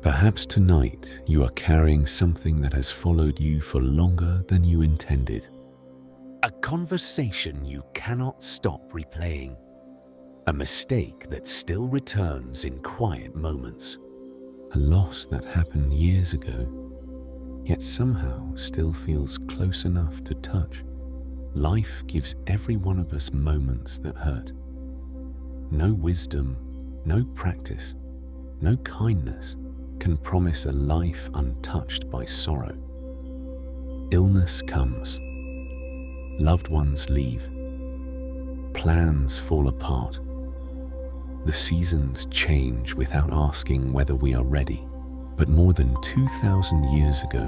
Perhaps tonight you are carrying something that has followed you for longer than you intended. A conversation you cannot stop replaying. A mistake that still returns in quiet moments. A loss that happened years ago, yet somehow still feels close enough to touch. Life gives every one of us moments that hurt. No wisdom, no practice, no kindness can promise a life untouched by sorrow. Illness comes. Loved ones leave. Plans fall apart. The seasons change without asking whether we are ready. But more than 2,000 years ago,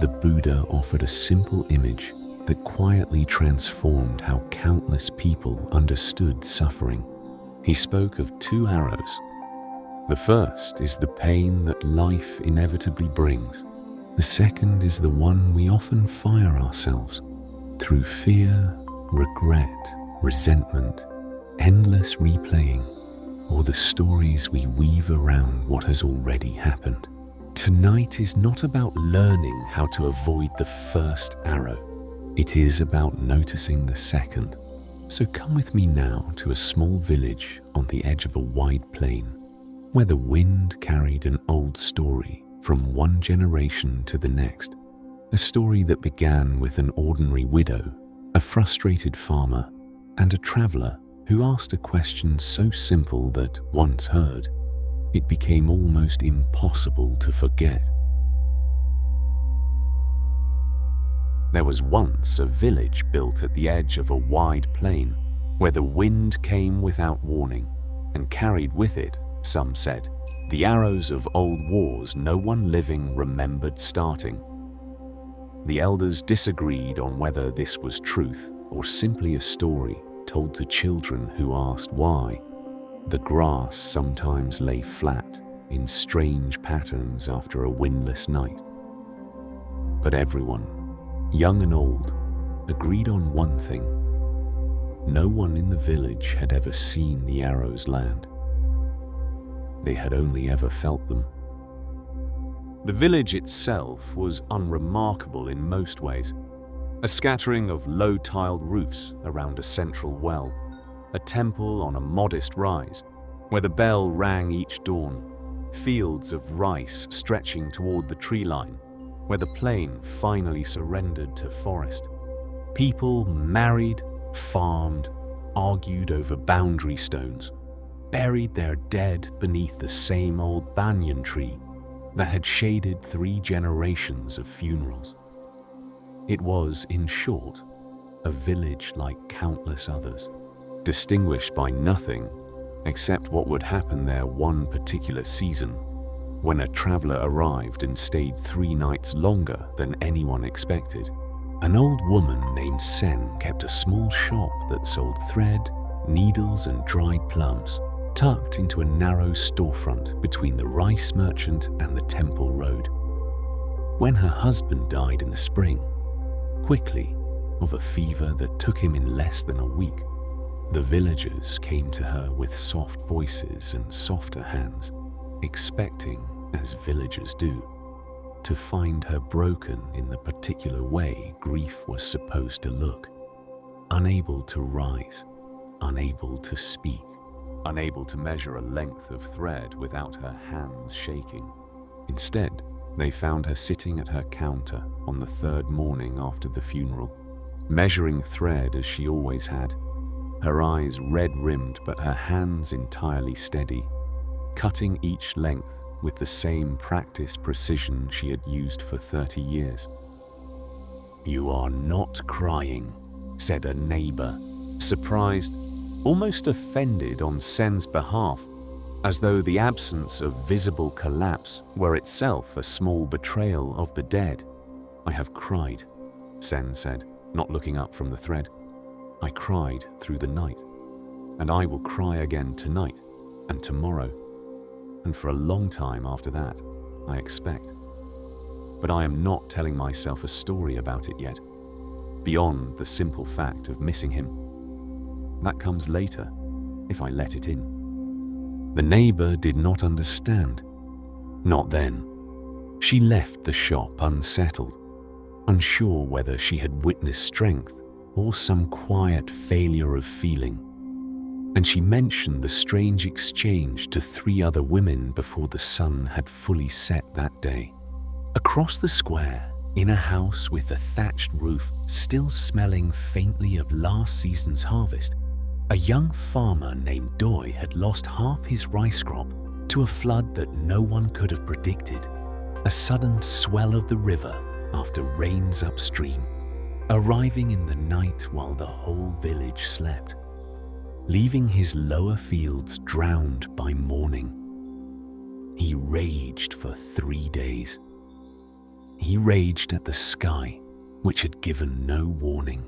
the Buddha offered a simple image that quietly transformed how countless people understood suffering. He spoke of two arrows. The first is the pain that life inevitably brings. The second is the one we often fire ourselves through fear, regret, resentment, endless replaying, or the stories we weave around what has already happened. Tonight is not about learning how to avoid the first arrow. It is about noticing the second. So come with me now to a small village on the edge of a wide plain, where the wind carried an old story from one generation to the next. A story that began with an ordinary widow, a frustrated farmer, and a traveler who asked a question so simple that, once heard, it became almost impossible to forget. There was once a village built at the edge of a wide plain, where the wind came without warning and carried with it, some said, the arrows of old wars no one living remembered starting. The elders disagreed on whether this was truth or simply a story told to children who asked why. The grass sometimes lay flat in strange patterns after a windless night. But everyone, young and old, agreed on one thing. No one in the village had ever seen the arrows land. They had only ever felt them. The village itself was unremarkable in most ways. A scattering of low-tiled roofs around a central well, a temple on a modest rise, where the bell rang each dawn, fields of rice stretching toward the tree line, where the plain finally surrendered to forest. People married, farmed, argued over boundary stones, buried their dead beneath the same old banyan tree that had shaded 3 generations of funerals. It was, in short, a village like countless others, distinguished by nothing except what would happen there one particular season, when a traveler arrived and stayed 3 nights longer than anyone expected. An old woman named Sen kept a small shop that sold thread, needles, and dried plums, tucked into a narrow storefront between the rice merchant and the temple road. When her husband died in the spring, quickly, of a fever that took him in less than a week, the villagers came to her with soft voices and softer hands, expecting, as villagers do, to find her broken in the particular way grief was supposed to look, unable to rise, unable to speak, unable to measure a length of thread without her hands shaking. Instead, they found her sitting at her counter on the 3rd morning after the funeral, measuring thread as she always had, her eyes red-rimmed but her hands entirely steady, cutting each length with the same practiced precision she had used for 30 years. "You are not crying," said a neighbor, surprised, almost offended on Sen's behalf, as though the absence of visible collapse were itself a small betrayal of the dead. "I have cried," Sen said, not looking up from the thread. "I cried through the night, and I will cry again tonight and tomorrow, and for a long time after that, I expect. But I am not telling myself a story about it yet, beyond the simple fact of missing him. That comes later, if I let it in." The neighbor did not understand. Not then. She left the shop unsettled, unsure whether she had witnessed strength or some quiet failure of feeling. And she mentioned the strange exchange to 3 other women before the sun had fully set that day. Across the square, in a house with a thatched roof still smelling faintly of last season's harvest, a young farmer named Doi had lost half his rice crop to a flood that no one could have predicted, a sudden swell of the river after rains upstream, arriving in the night while the whole village slept, leaving his lower fields drowned by morning. He raged for 3 days. He raged at the sky, which had given no warning.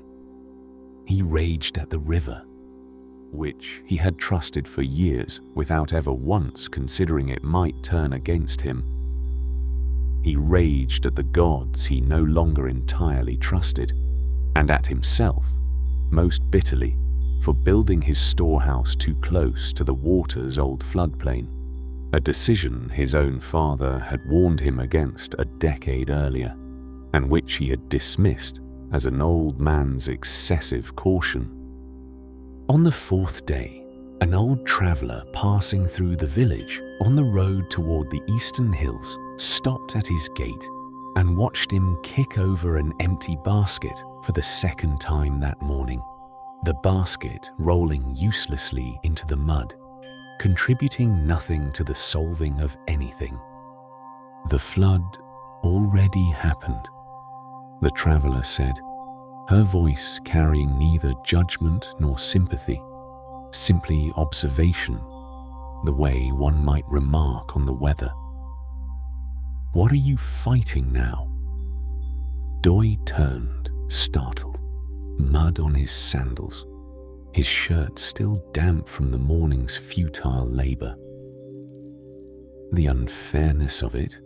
He raged at the river, which he had trusted for years without ever once considering it might turn against him. He raged at the gods he no longer entirely trusted, and at himself, most bitterly, for building his storehouse too close to the water's old floodplain, a decision his own father had warned him against a decade earlier, and which he had dismissed as an old man's excessive caution. On the 4th day, an old traveler passing through the village on the road toward the eastern hills stopped at his gate and watched him kick over an empty basket for the 2nd time that morning, the basket rolling uselessly into the mud, contributing nothing to the solving of anything. The flood already happened, the traveler said, her voice carrying neither judgment nor sympathy, simply observation, the way one might remark on the weather. What are you fighting now? Doi turned, startled, mud on his sandals, his shirt still damp from the morning's futile labor. The unfairness of it,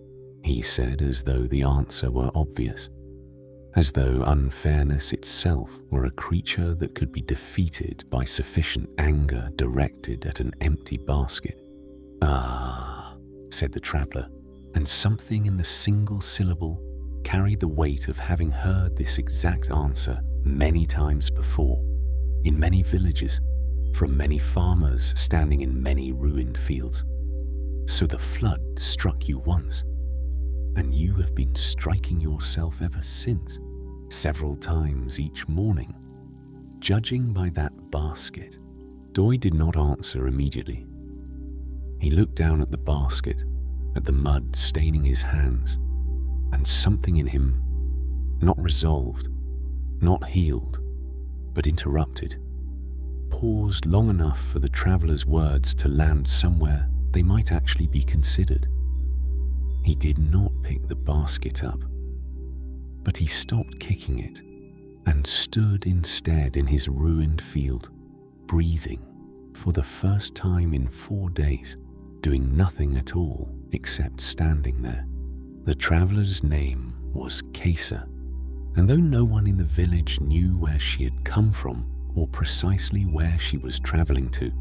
he said, as though the answer were obvious, as though unfairness itself were a creature that could be defeated by sufficient anger directed at an empty basket. Ah, said the traveler, and something in the single syllable carried the weight of having heard this exact answer many times before, in many villages, from many farmers standing in many ruined fields. So the flood struck you once, and you have been striking yourself ever since, several times each morning. Judging by that basket, Doi did not answer immediately. He looked down at the basket, at the mud staining his hands, and something in him, not resolved, not healed, but interrupted, paused long enough for the traveler's words to land somewhere they might actually be considered. He did not pick the basket up, but he stopped kicking it and stood instead in his ruined field, breathing for the first time in 4 days, doing nothing at all except standing there. The traveler's name was Kesa, and though no one in the village knew where she had come from or precisely where she was traveling to,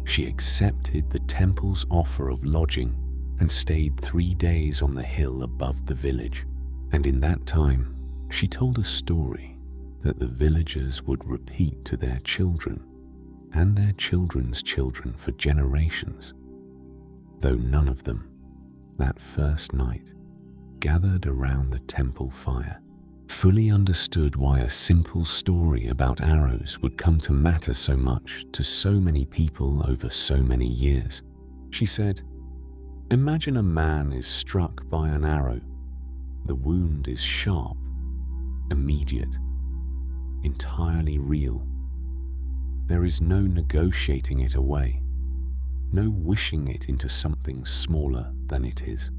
she accepted the temple's offer of lodging and stayed 3 days on the hill above the village. And in that time, she told a story that the villagers would repeat to their children and their children's children for generations, though none of them, that first night, gathered around the temple fire, fully understood why a simple story about arrows would come to matter so much to so many people over so many years. She said, "Imagine a man is struck by an arrow. The wound is sharp, immediate, entirely real. There is no negotiating it away, no wishing it into something smaller than it is.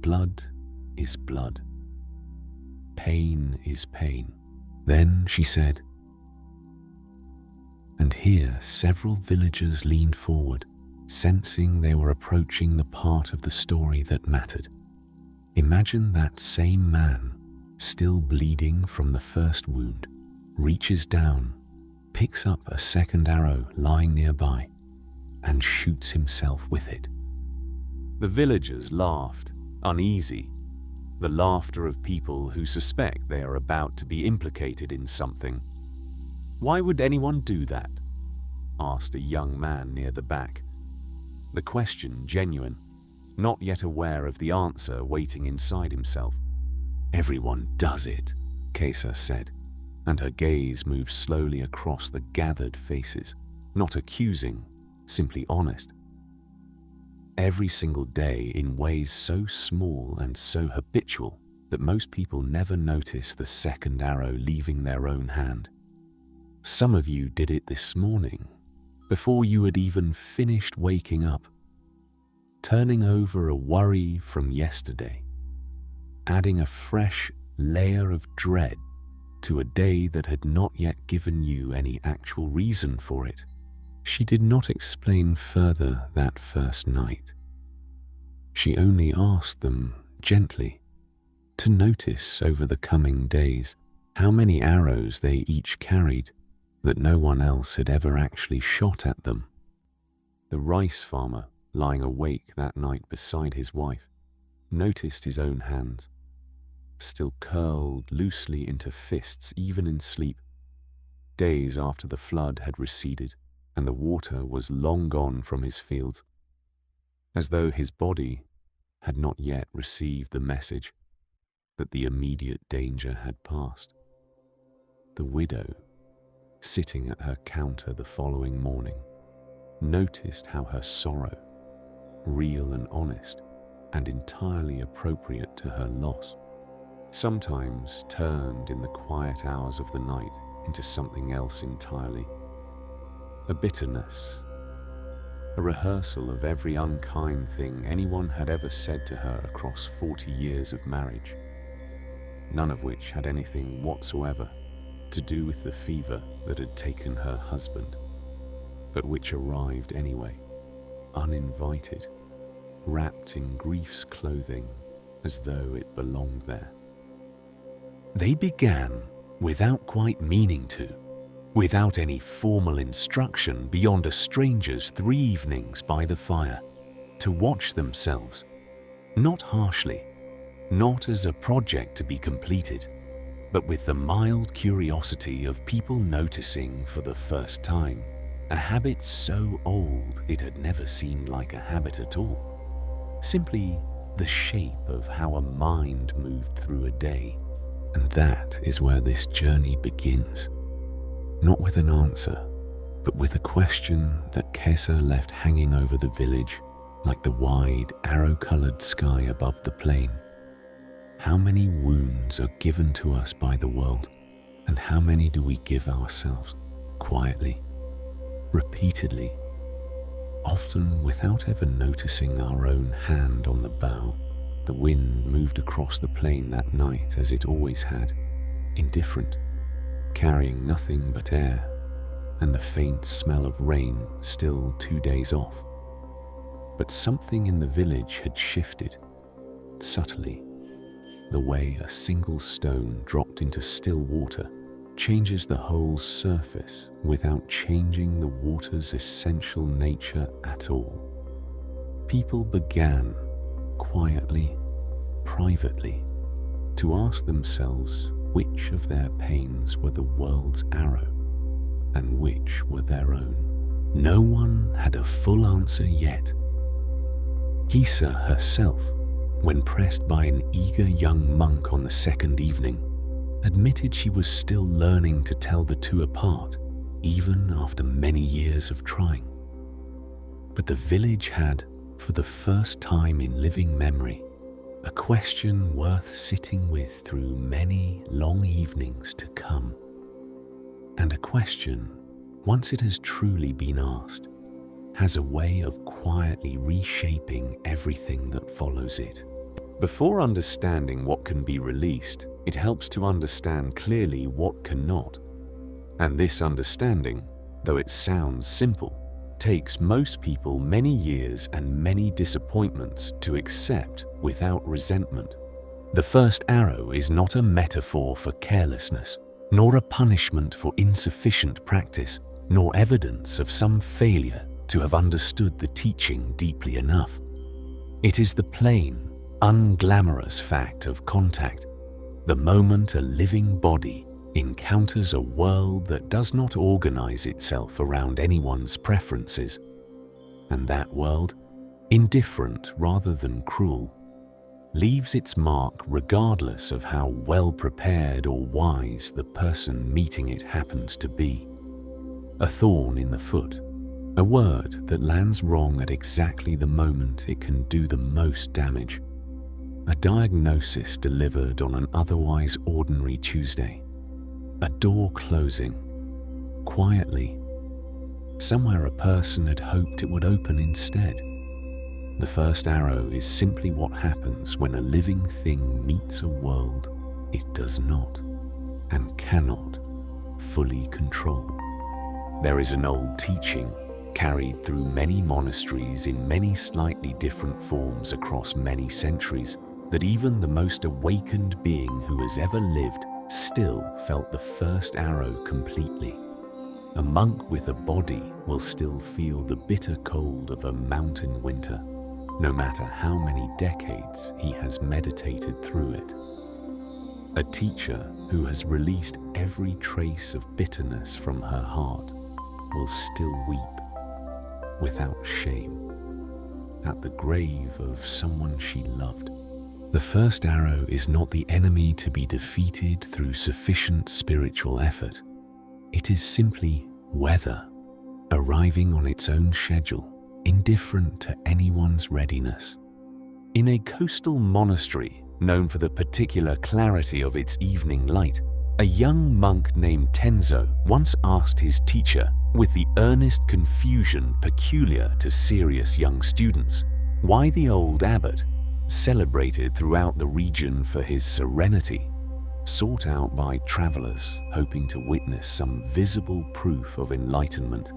Blood is blood. Pain is pain." Then she said, and here several villagers leaned forward, sensing they were approaching the part of the story that mattered. Imagine that same man, still bleeding from the first wound, reaches down, picks up a second arrow lying nearby, and shoots himself with it. The villagers laughed, uneasy, the laughter of people who suspect they are about to be implicated in something. "Why would anyone do that?" asked a young man near the back. The question genuine, not yet aware of the answer waiting inside himself. "Everyone does it," Kesa said, and her gaze moved slowly across the gathered faces, not accusing, simply honest. Every single day in ways so small and so habitual that most people never notice the second arrow leaving their own hand. Some of you did it this morning, before you had even finished waking up, turning over a worry from yesterday, adding a fresh layer of dread to a day that had not yet given you any actual reason for it. She did not explain further that first night. She only asked them gently to notice over the coming days how many arrows they each carried that no one else had ever actually shot at them. The rice farmer, lying awake that night beside his wife, noticed his own hands, still curled loosely into fists even in sleep, days after the flood had receded and the water was long gone from his fields, as though his body had not yet received the message that the immediate danger had passed. The widow, sitting at her counter the following morning, noticed how her sorrow, real and honest and entirely appropriate to her loss, sometimes turned in the quiet hours of the night into something else entirely. A bitterness, a rehearsal of every unkind thing anyone had ever said to her across 40 years of marriage, none of which had anything whatsoever to do with the fever that had taken her husband, but which arrived anyway, uninvited, wrapped in grief's clothing as though it belonged there. They began without quite meaning to, without any formal instruction beyond a stranger's 3 evenings by the fire, to watch themselves, not harshly, not as a project to be completed, but with the mild curiosity of people noticing for the first time a habit so old it had never seemed like a habit at all, simply the shape of how a mind moved through a day. And that is where this journey begins. Not with an answer, but with a question that Kesa left hanging over the village like the wide, arrow-colored sky above the plain. How many wounds are given to us by the world, and how many do we give ourselves, quietly, repeatedly, often without ever noticing our own hand on the bow? The wind moved across the plain that night as it always had, indifferent, carrying nothing but air, and the faint smell of rain still 2 days off. But something in the village had shifted, subtly, the way a single stone dropped into still water changes the whole surface without changing the water's essential nature at all. People began, quietly, privately, to ask themselves which of their pains were the world's arrow and which were their own. No one had a full answer yet. Kesa herself, when pressed by an eager young monk on the second evening, admitted she was still learning to tell the two apart, even after many years of trying. But the village had, for the first time in living memory, a question worth sitting with through many long evenings to come. And a question, once it has truly been asked, has a way of quietly reshaping everything that follows it. Before understanding what can be released, it helps to understand clearly what cannot. And this understanding, though it sounds simple, takes most people many years and many disappointments to accept without resentment. The first arrow is not a metaphor for carelessness, nor a punishment for insufficient practice, nor evidence of some failure to have understood the teaching deeply enough. It is the plain, unglamorous fact of contact, the moment a living body encounters a world that does not organize itself around anyone's preferences, and that world, indifferent rather than cruel, leaves its mark regardless of how well prepared or wise the person meeting it happens to be. A thorn in the foot, a word that lands wrong at exactly the moment it can do the most damage. A diagnosis delivered on an otherwise ordinary Tuesday. A door closing, quietly, somewhere a person had hoped it would open instead. The first arrow is simply what happens when a living thing meets a world it does not and cannot fully control. There is an old teaching carried through many monasteries in many slightly different forms across many centuries that even the most awakened being who has ever lived still felt the first arrow completely. A monk with a body will still feel the bitter cold of a mountain winter, no matter how many decades he has meditated through it. A teacher who has released every trace of bitterness from her heart will still weep, without shame, at the grave of someone she loved. The first arrow is not the enemy to be defeated through sufficient spiritual effort. It is simply weather, arriving on its own schedule, indifferent to anyone's readiness. In a coastal monastery known for the particular clarity of its evening light, a young monk named Tenzo once asked his teacher, with the earnest confusion peculiar to serious young students, why the old abbot, celebrated throughout the region for his serenity, sought out by travelers hoping to witness some visible proof of enlightenment,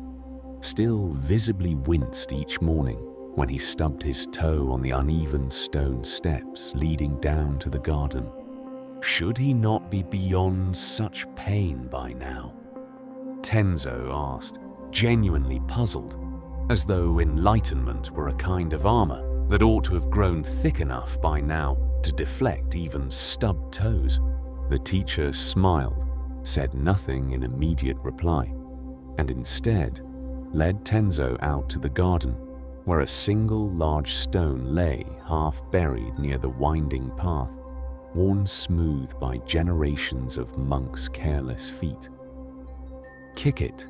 still visibly winced each morning when he stubbed his toe on the uneven stone steps leading down to the garden. Should he not be beyond such pain by now? Tenzo asked, genuinely puzzled, as though enlightenment were a kind of armor that ought to have grown thick enough by now to deflect even stubbed toes. The teacher smiled, said nothing in immediate reply, and instead led Tenzo out to the garden, where a single large stone lay half buried near the winding path, worn smooth by generations of monks' careless feet. "Kick it,"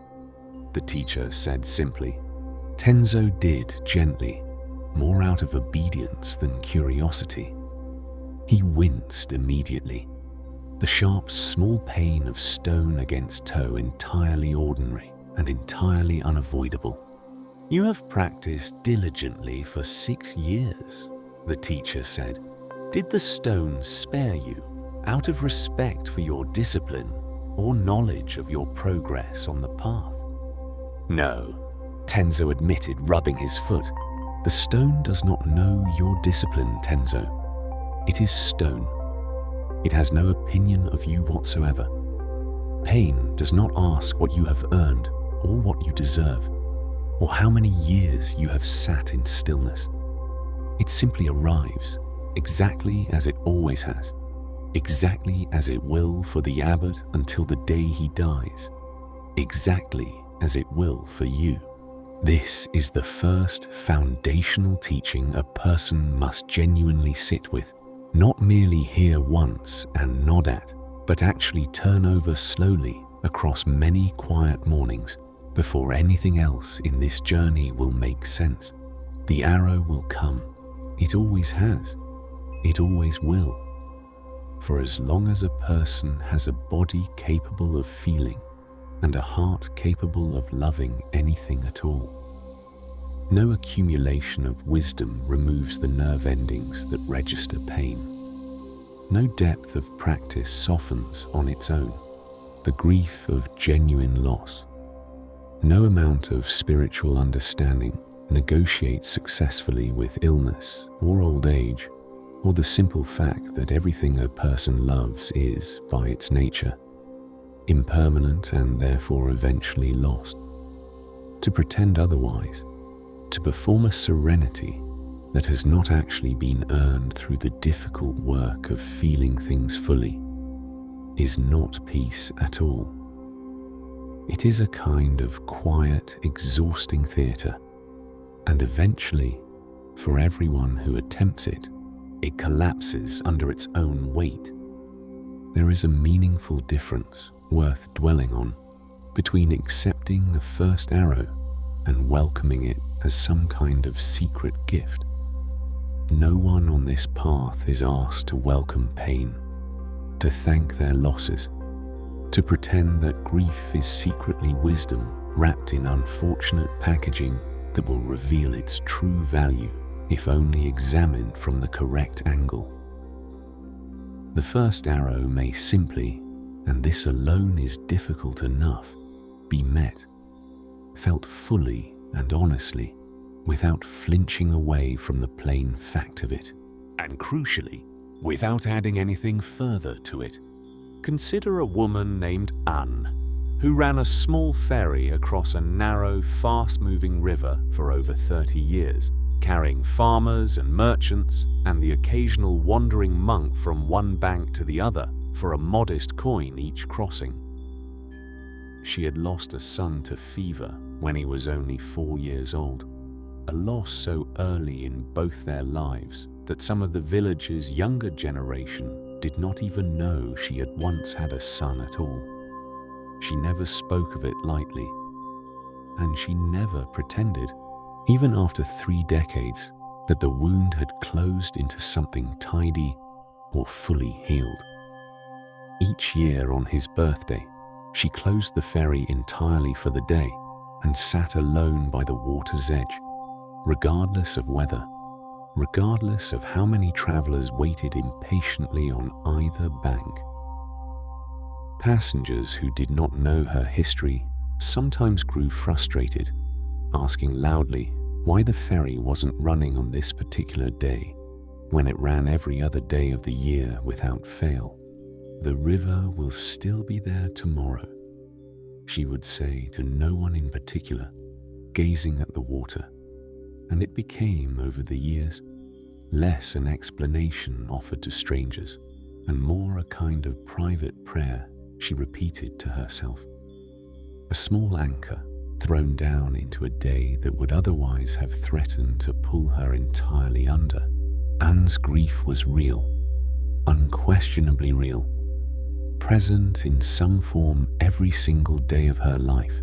the teacher said simply. Tenzo did gently, more out of obedience than curiosity. He winced immediately, the sharp, small pain of stone against toe entirely ordinary and entirely unavoidable. "You have practiced diligently for 6 years, the teacher said. "Did the stone spare you out of respect for your discipline or knowledge of your progress on the path?" "No," Tenzo admitted, rubbing his foot. "The stone does not know your discipline, Tenzo. It is stone. It has no opinion of you whatsoever. Pain does not ask what you have earned or what you deserve, or how many years you have sat in stillness. It simply arrives, exactly as it always has, exactly as it will for the abbot until the day he dies, exactly as it will for you. This is the first foundational teaching a person must genuinely sit with, not merely hear once and nod at, but actually turn over slowly across many quiet mornings before anything else in this journey will make sense. The arrow will come. It always has. It always will. For as long as a person has a body capable of feeling and a heart capable of loving anything at all. No accumulation of wisdom removes the nerve endings that register pain. No depth of practice softens on its own the grief of genuine loss. No amount of spiritual understanding negotiates successfully with illness or old age, or the simple fact that everything a person loves is, by its nature, impermanent and therefore eventually lost. To pretend otherwise, to perform a serenity, that has not actually been earned through the difficult work of feeling things fully is not peace at all. It is a kind of quiet, exhausting theatre, and eventually, for everyone who attempts it, it collapses under its own weight. There is a meaningful difference worth dwelling on between accepting the first arrow and welcoming it as some kind of secret gift. No one on this path is asked to welcome pain, to thank their losses, to pretend that grief is secretly wisdom wrapped in unfortunate packaging that will reveal its true value if only examined from the correct angle. The first arrow may simply, and this alone is difficult enough, be met, felt fully and honestly, without flinching away from the plain fact of it, and crucially, without adding anything further to it. Consider a woman named Anne, who ran a small ferry across a narrow, fast-moving river for over 30 years, carrying farmers and merchants and the occasional wandering monk from one bank to the other for a modest coin each crossing. She had lost a son to fever when he was only 4 years old, a loss so early in both their lives that some of the village's younger generation did not even know she had once had a son at all. She never spoke of it lightly, and she never pretended, even after 3 decades, that the wound had closed into something tidy or fully healed. Each year on his birthday, she closed the ferry entirely for the day and sat alone by the water's edge, regardless of weather, regardless of how many travelers waited impatiently on either bank. Passengers who did not know her history sometimes grew frustrated, asking loudly why the ferry wasn't running on this particular day when it ran every other day of the year without fail. "The river will still be there tomorrow," she would say to no one in particular, gazing at the water, and it became, over the years, less an explanation offered to strangers and more a kind of private prayer she repeated to herself. A small anchor thrown down into a day that would otherwise have threatened to pull her entirely under. Anne's grief was real, unquestionably real, present in some form every single day of her life,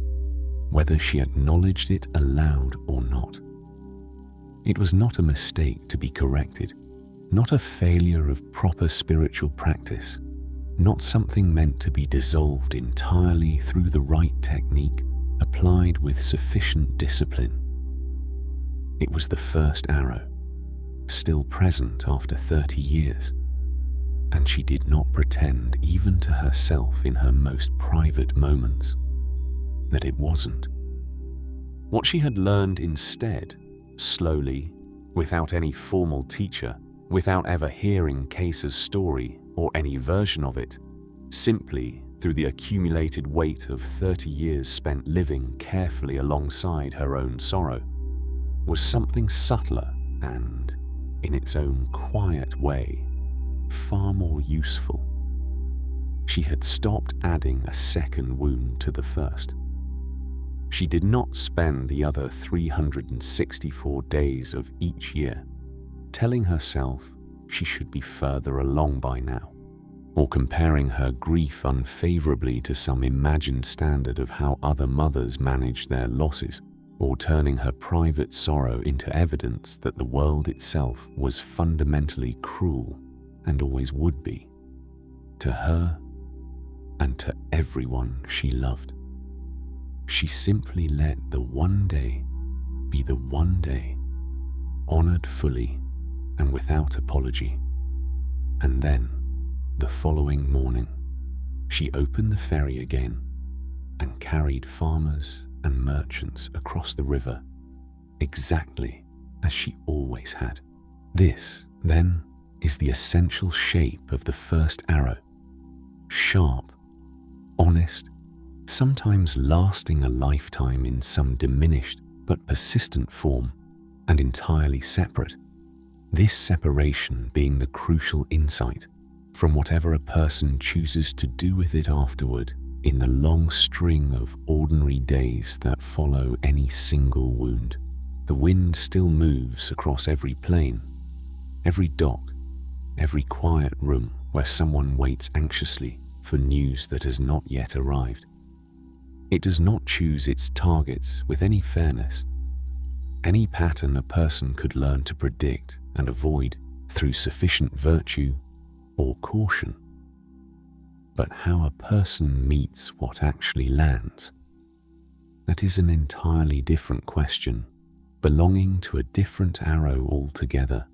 whether she acknowledged it aloud or not. It was not a mistake to be corrected, not a failure of proper spiritual practice, not something meant to be dissolved entirely through the right technique applied with sufficient discipline. It was the first arrow, still present after 30 years, and she did not pretend even to herself in her most private moments that it wasn't. What she had learned instead, slowly, without any formal teacher, without ever hearing Case's story or any version of it, simply through the accumulated weight of 30 years spent living carefully alongside her own sorrow, was something subtler and, in its own quiet way, far more useful. She had stopped adding a second wound to the first. She did not spend the other 364 days of each year telling herself she should be further along by now, or comparing her grief unfavorably to some imagined standard of how other mothers manage their losses, or turning her private sorrow into evidence that the world itself was fundamentally cruel and always would be, to her and to everyone she loved. She simply let the one day be the one day, honored fully and without apology. And then, the following morning, she opened the ferry again and carried farmers and merchants across the river exactly as she always had. This, then, is the essential shape of the first arrow: sharp, honest, sometimes lasting a lifetime in some diminished but persistent form, and entirely separate, This separation being the crucial insight from whatever a person chooses to do with it afterward in the long string of ordinary days that follow any single wound. The wind still moves across every plane, every dock, every quiet room where someone waits anxiously for news that has not yet arrived. It does not choose its targets with any fairness. Any pattern a person could learn to predict and avoid through sufficient virtue or caution. But how a person meets what actually lands, that is an entirely different question, belonging to a different arrow altogether,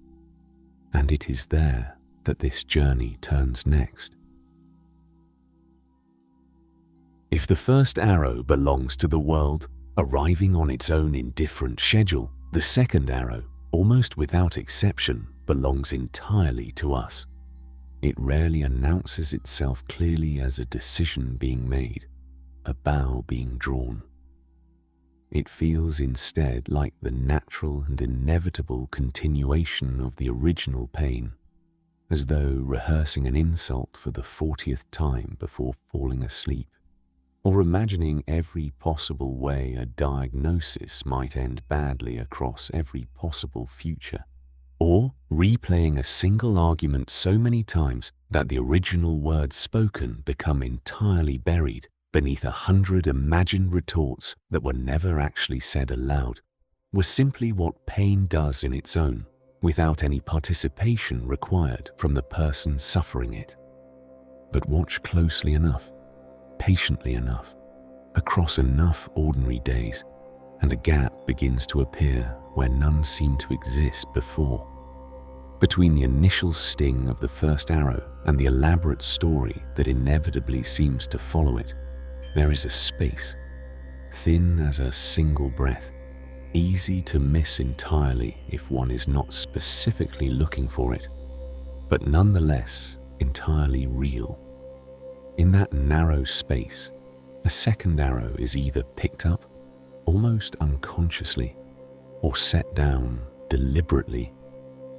and it is there that this journey turns next. If the first arrow belongs to the world, arriving on its own indifferent schedule, the second arrow, almost without exception, belongs entirely to us. It rarely announces itself clearly as a decision being made, a bow being drawn. It feels instead like the natural and inevitable continuation of the original pain, as though rehearsing an insult for the 40th time before falling asleep, or imagining every possible way a diagnosis might end badly across every possible future, or replaying a single argument so many times that the original words spoken become entirely buried beneath 100 imagined retorts that were never actually said aloud, were simply what pain does in its own, without any participation required from the person suffering it. But watch closely enough, patiently enough, across enough ordinary days, and a gap begins to appear where none seemed to exist before. Between the initial sting of the first arrow and the elaborate story that inevitably seems to follow it, there is a space, thin as a single breath, easy to miss entirely if one is not specifically looking for it, but nonetheless entirely real. In that narrow space, a second arrow is either picked up, almost unconsciously, or set down deliberately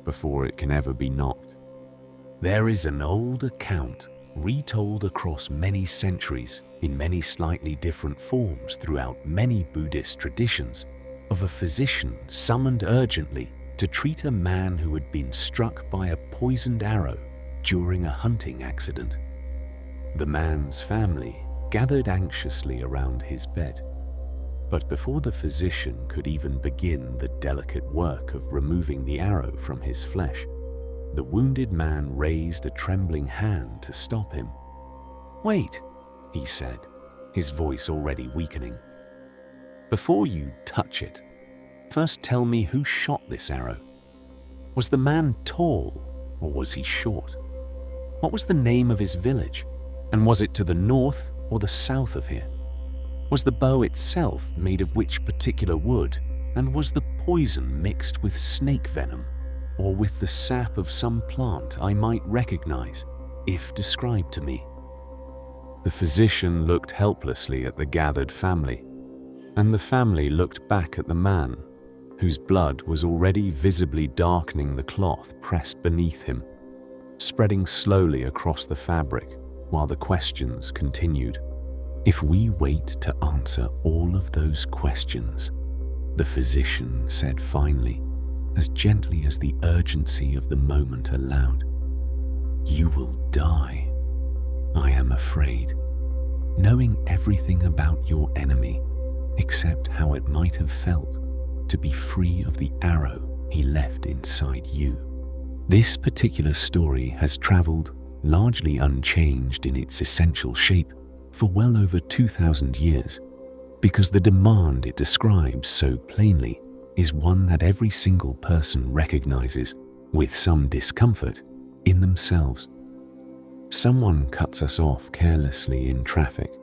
before it can ever be knocked. There is an old account, retold across many centuries in many slightly different forms throughout many Buddhist traditions, of a physician summoned urgently to treat a man who had been struck by a poisoned arrow during a hunting accident. The man's family gathered anxiously around his bed, but before the physician could even begin the delicate work of removing the arrow from his flesh, the wounded man raised a trembling hand to stop him. "Wait," he said, his voice already weakening. "Before you touch it, first tell me who shot this arrow. Was the man tall or was he short? What was the name of his village? And was it to the north or the south of here? Was the bow itself made of which particular wood? And was the poison mixed with snake venom or with the sap of some plant I might recognize if described to me?" The physician looked helplessly at the gathered family, and the family looked back at the man, whose blood was already visibly darkening the cloth pressed beneath him, spreading slowly across the fabric while the questions continued. "If we wait to answer all of those questions," the physician said finally, as gently as the urgency of the moment allowed, "you will die. I am afraid, knowing everything about your enemy, except how it might have felt to be free of the arrow he left inside you." This particular story has traveled, largely unchanged in its essential shape, for well over 2,000 years, because the demand it describes so plainly is one that every single person recognizes, with some discomfort, in themselves. Someone cuts us off carelessly in traffic,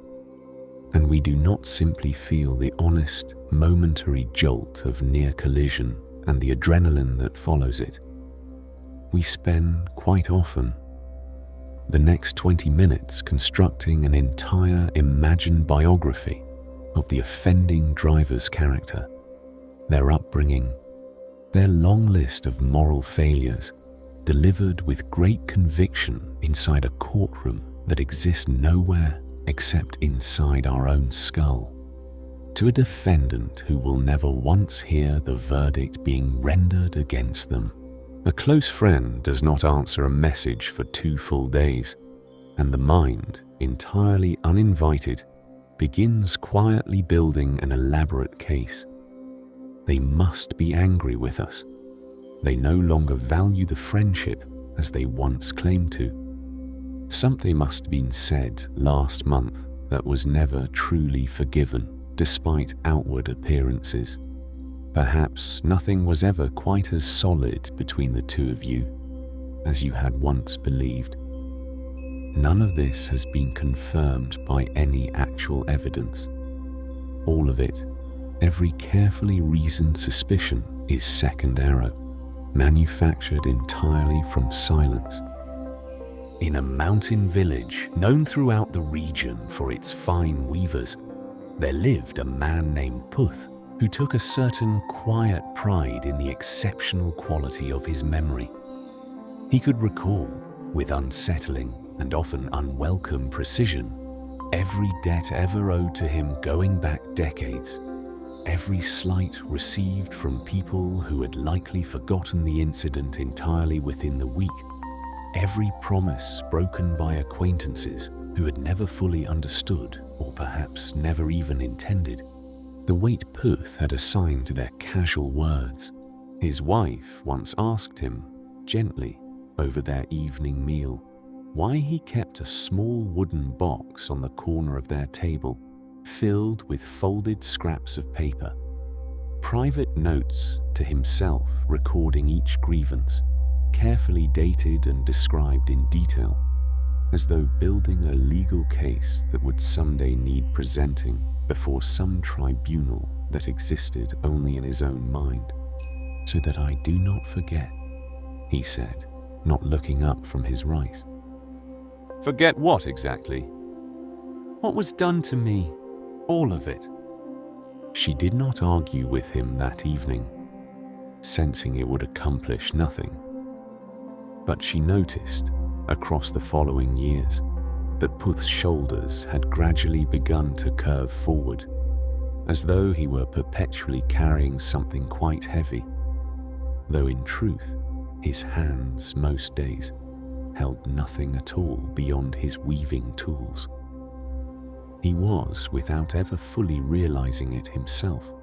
and we do not simply feel the honest, momentary jolt of near collision and the adrenaline that follows it. We spend, quite often, the next 20 minutes constructing an entire imagined biography of the offending driver's character, their upbringing, Their long list of moral failures, delivered with great conviction inside a courtroom that exists nowhere except inside our own skull, to a defendant who will never once hear the verdict being rendered against them. A close friend does not answer a message for 2 full days, and the mind, entirely uninvited, begins quietly building an elaborate case. They must be angry with us. They no longer value the friendship as they once claimed to. Something must have been said last month that was never truly forgiven, despite outward appearances. Perhaps nothing was ever quite as solid between the two of you as you had once believed. None of this has been confirmed by any actual evidence. All of it, every carefully reasoned suspicion, is second arrow, manufactured entirely from silence. In a mountain village known throughout the region for its fine weavers, there lived a man named Puth who took a certain quiet pride in the exceptional quality of his memory. He could recall, with unsettling and often unwelcome precision, every debt ever owed to him going back decades, every slight received from people who had likely forgotten the incident entirely within the week, every promise broken by acquaintances who had never fully understood or perhaps never even intended the weight Puth had assigned to their casual words. His wife once asked him, gently, over their evening meal, why he kept a small wooden box on the corner of their table, filled with folded scraps of paper, private notes to himself recording each grievance, carefully dated and described in detail, as though building a legal case that would someday need presenting before some tribunal that existed only in his own mind. So that I do not forget, he said, not looking up from his rice. Forget what exactly? What was done to me? All of it. She did not argue with him that evening, sensing it would accomplish nothing. But she noticed, across the following years, that Puth's shoulders had gradually begun to curve forward, as though he were perpetually carrying something quite heavy, though in truth, his hands most days held nothing at all beyond his weaving tools. He was, without ever fully realizing it himself,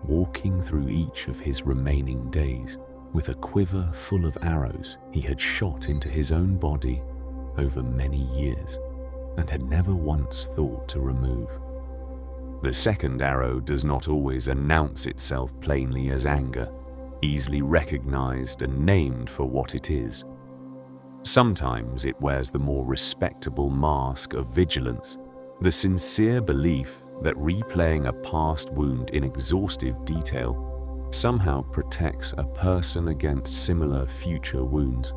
walking through each of his remaining days with a quiver full of arrows he had shot into his own body over many years and had never once thought to remove. The second arrow does not always announce itself plainly as anger, easily recognized and named for what it is. Sometimes it wears the more respectable mask of vigilance, the sincere belief that replaying a past wound in exhaustive detail somehow protects a person against similar future wounds,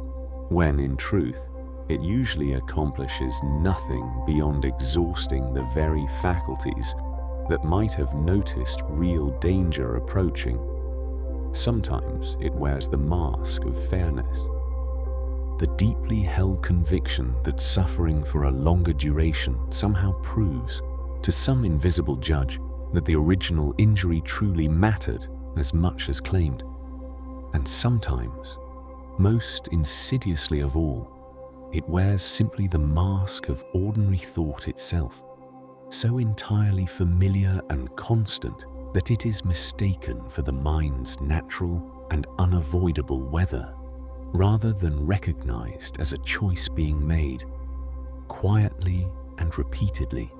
when in truth, it usually accomplishes nothing beyond exhausting the very faculties that might have noticed real danger approaching. Sometimes it wears the mask of fairness, the deeply held conviction that suffering for a longer duration somehow proves, to some invisible judge, that the original injury truly mattered as much as claimed. And sometimes, most insidiously of all, it wears simply the mask of ordinary thought itself, so entirely familiar and constant that it is mistaken for the mind's natural and unavoidable weather, rather than recognized as a choice being made, quietly and repeatedly,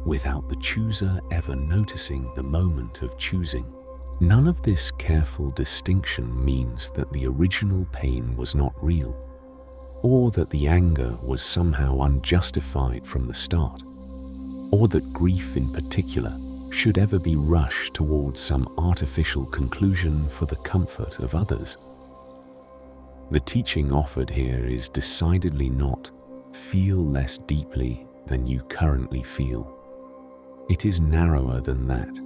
without the chooser ever noticing the moment of choosing. None of this careful distinction means that the original pain was not real, or that the anger was somehow unjustified from the start, or that grief in particular should ever be rushed towards some artificial conclusion for the comfort of others. The teaching offered here is decidedly not feel less deeply than you currently feel. It is narrower than that,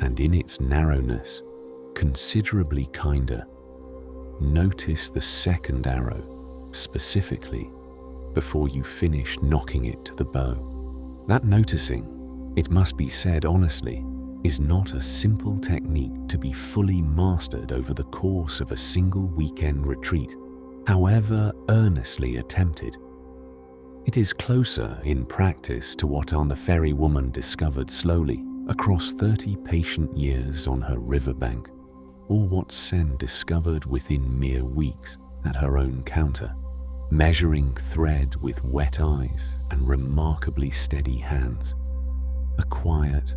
and in its narrowness considerably kinder. Notice the second arrow, specifically, before you finish knocking it to the bow. That noticing, it must be said honestly, is not a simple technique to be fully mastered over the course of a single weekend retreat, however earnestly attempted. It is closer in practice to what Anna the Ferry Woman discovered slowly across 30 patient years on her riverbank, or what Sen discovered within mere weeks at her own counter, measuring thread with wet eyes and remarkably steady hands. A quiet,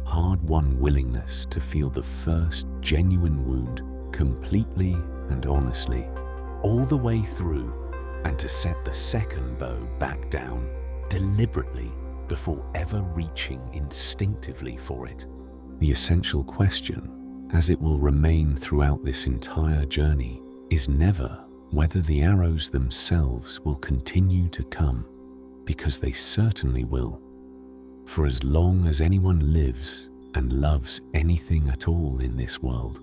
hard-won willingness to feel the first genuine wound completely and honestly, all the way through, and to set the second bow back down deliberately before ever reaching instinctively for it. The essential question, as it will remain throughout this entire journey, is never whether the arrows themselves will continue to come, because they certainly will. For as long as anyone lives and loves anything at all in this world,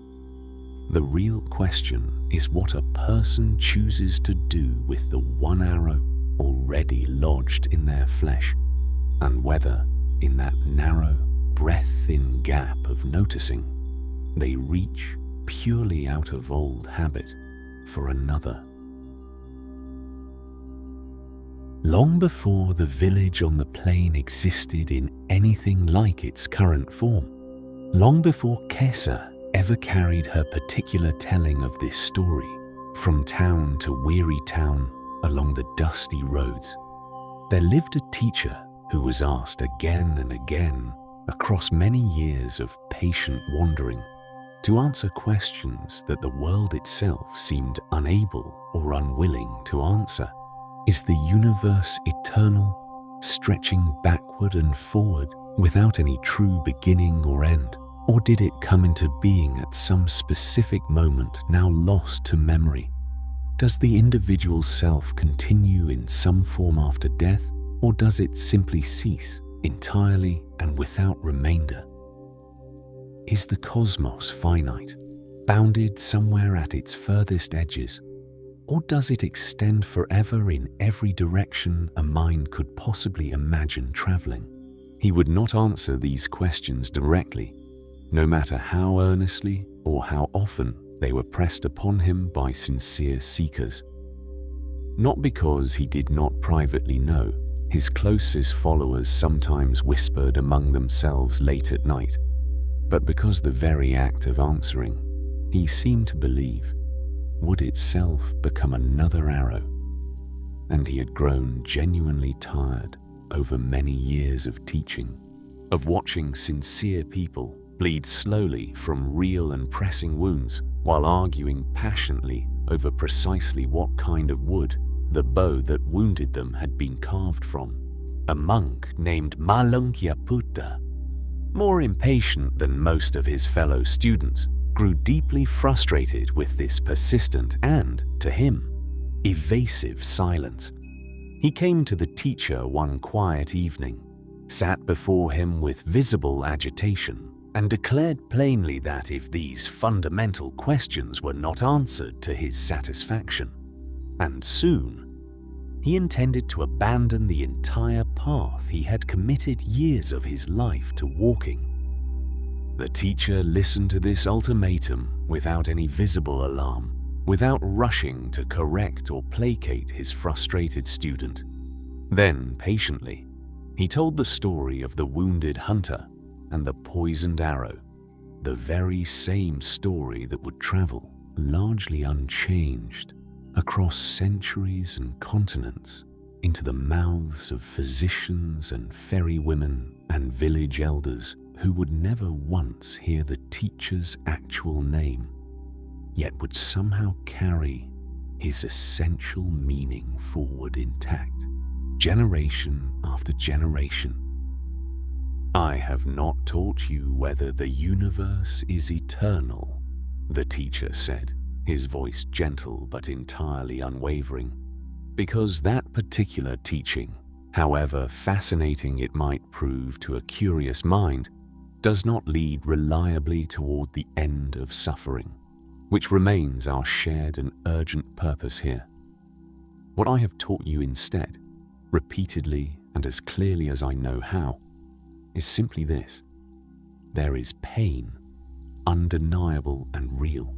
the real question is what a person chooses to do with the one arrow already lodged in their flesh, and whether, in that narrow, breath-thin gap of noticing, they reach, purely out of old habit, for another. Long before the village on the plain existed in anything like its current form, long before Kesa ever carried her particular telling of this story from town to weary town along the dusty roads, there lived a teacher who was asked again and again, across many years of patient wandering, to answer questions that the world itself seemed unable or unwilling to answer. Is the universe eternal, stretching backward and forward without any true beginning or end? Or did it come into being at some specific moment now lost to memory? Does the individual self continue in some form after death, or does it simply cease entirely and without remainder? Is the cosmos finite, bounded somewhere at its furthest edges, or does it extend forever in every direction a mind could possibly imagine traveling? He would not answer these questions directly, no matter how earnestly or how often they were pressed upon him by sincere seekers. Not because he did not privately know, his closest followers sometimes whispered among themselves late at night, but because the very act of answering, he seemed to believe, would itself become another arrow, and he had grown genuinely tired over many years of teaching, of watching sincere people bleed slowly from real and pressing wounds while arguing passionately over precisely what kind of wood the bow that wounded them had been carved from. A monk named Malunkyaputta, more impatient than most of his fellow students, grew deeply frustrated with this persistent and, to him, evasive silence. He came to the teacher one quiet evening, sat before him with visible agitation, and declared plainly that if these fundamental questions were not answered to his satisfaction, and soon, he intended to abandon the entire path he had committed years of his life to walking. The teacher listened to this ultimatum without any visible alarm, without rushing to correct or placate his frustrated student. Then, patiently, he told the story of the wounded hunter and the poisoned arrow, the very same story that would travel, largely unchanged, across centuries and continents, into the mouths of physicians and ferry women and village elders who would never once hear the teacher's actual name, yet would somehow carry his essential meaning forward intact, generation after generation. I have not taught you whether the universe is eternal, the teacher said, his voice gentle but entirely unwavering, because that particular teaching, however fascinating it might prove to a curious mind, does not lead reliably toward the end of suffering, which remains our shared and urgent purpose here. What I have taught you instead, repeatedly and as clearly as I know how, is simply this: there is pain, undeniable and real.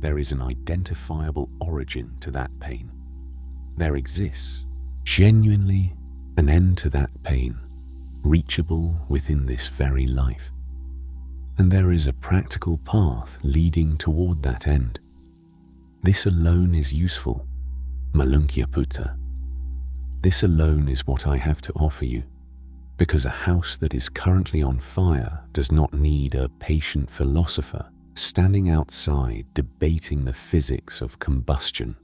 There is an identifiable origin to that pain. There exists, genuinely, an end to that pain, reachable within this very life. And there is a practical path leading toward that end. This alone is useful, Malunkyaputta. This alone is what I have to offer you, because a house that is currently on fire does not need a patient philosopher standing outside debating the physics of combustion.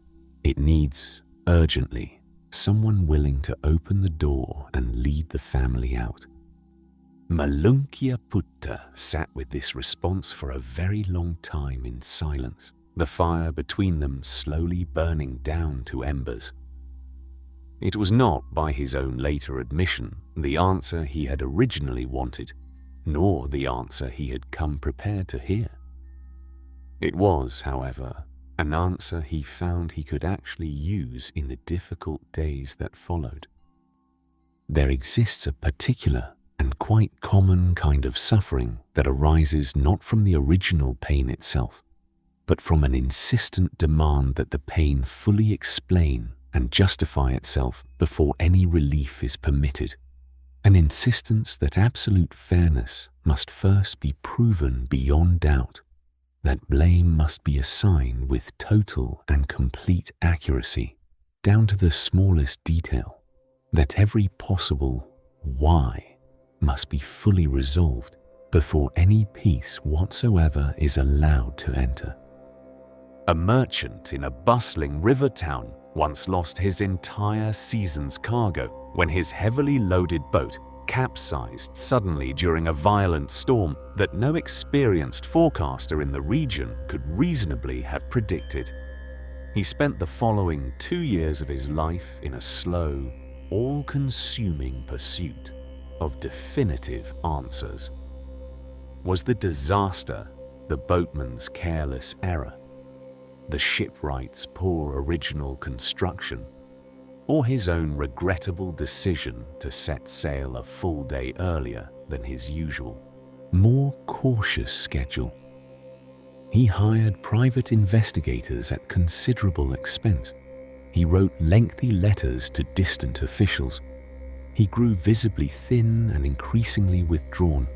It needs, urgently, someone willing to open the door and lead the family out. Malunkyaputta sat with this response for a very long time in silence, the fire between them slowly burning down to embers. It was not, by his own later admission, the answer he had originally wanted, nor the answer he had come prepared to hear. It was, however, an answer he found he could actually use in the difficult days that followed. There exists a particular and quite common kind of suffering that arises not from the original pain itself, but from an insistent demand that the pain fully explain and justify itself before any relief is permitted. An insistence that absolute fairness must first be proven beyond doubt, that blame must be assigned with total and complete accuracy, down to the smallest detail, that every possible why must be fully resolved before any peace whatsoever is allowed to enter. A merchant in a bustling river town once lost his entire season's cargo when his heavily loaded boat capsized suddenly during a violent storm that no experienced forecaster in the region could reasonably have predicted. He spent the following 2 years of his life in a slow, all-consuming pursuit of definitive answers. Was the disaster the boatman's careless error, the shipwright's poor original construction, or his own regrettable decision to set sail a full day earlier than his usual, more cautious schedule? He hired private investigators at considerable expense. He wrote lengthy letters to distant officials. He grew visibly thin and increasingly withdrawn,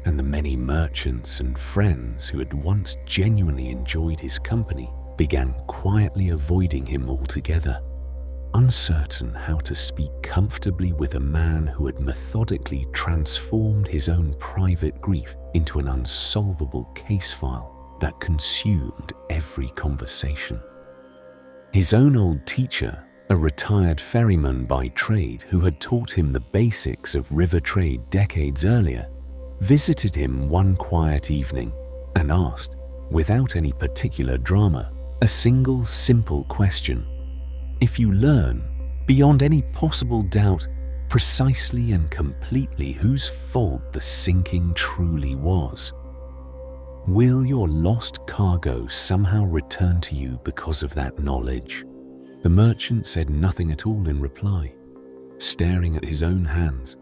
and the many merchants and friends who had once genuinely enjoyed his company began quietly avoiding him altogether, uncertain how to speak comfortably with a man who had methodically transformed his own private grief into an unsolvable case file that consumed every conversation. His own old teacher, a retired ferryman by trade who had taught him the basics of river trade decades earlier, visited him one quiet evening and asked, without any particular drama, a single simple question: if you learn, beyond any possible doubt, precisely and completely whose fault the sinking truly was, will your lost cargo somehow return to you because of that knowledge? The merchant said nothing at all in reply, staring at his own hands.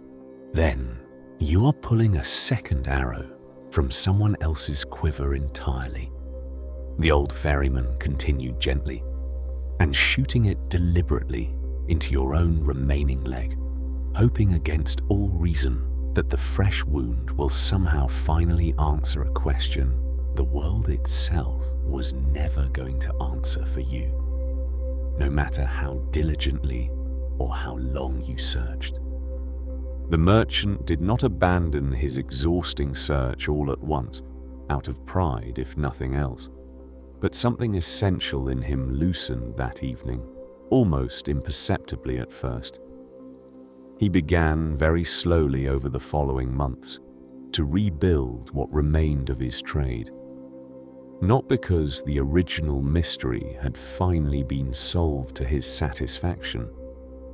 Then you are pulling a second arrow from someone else's quiver entirely, the old ferryman continued gently, and shooting it deliberately into your own remaining leg, hoping against all reason that the fresh wound will somehow finally answer a question the world itself was never going to answer for you, no matter how diligently or how long you searched. The merchant did not abandon his exhausting search all at once, out of pride if nothing else, but something essential in him loosened that evening, almost imperceptibly at first. He began very slowly over the following months to rebuild what remained of his trade, not because the original mystery had finally been solved to his satisfaction,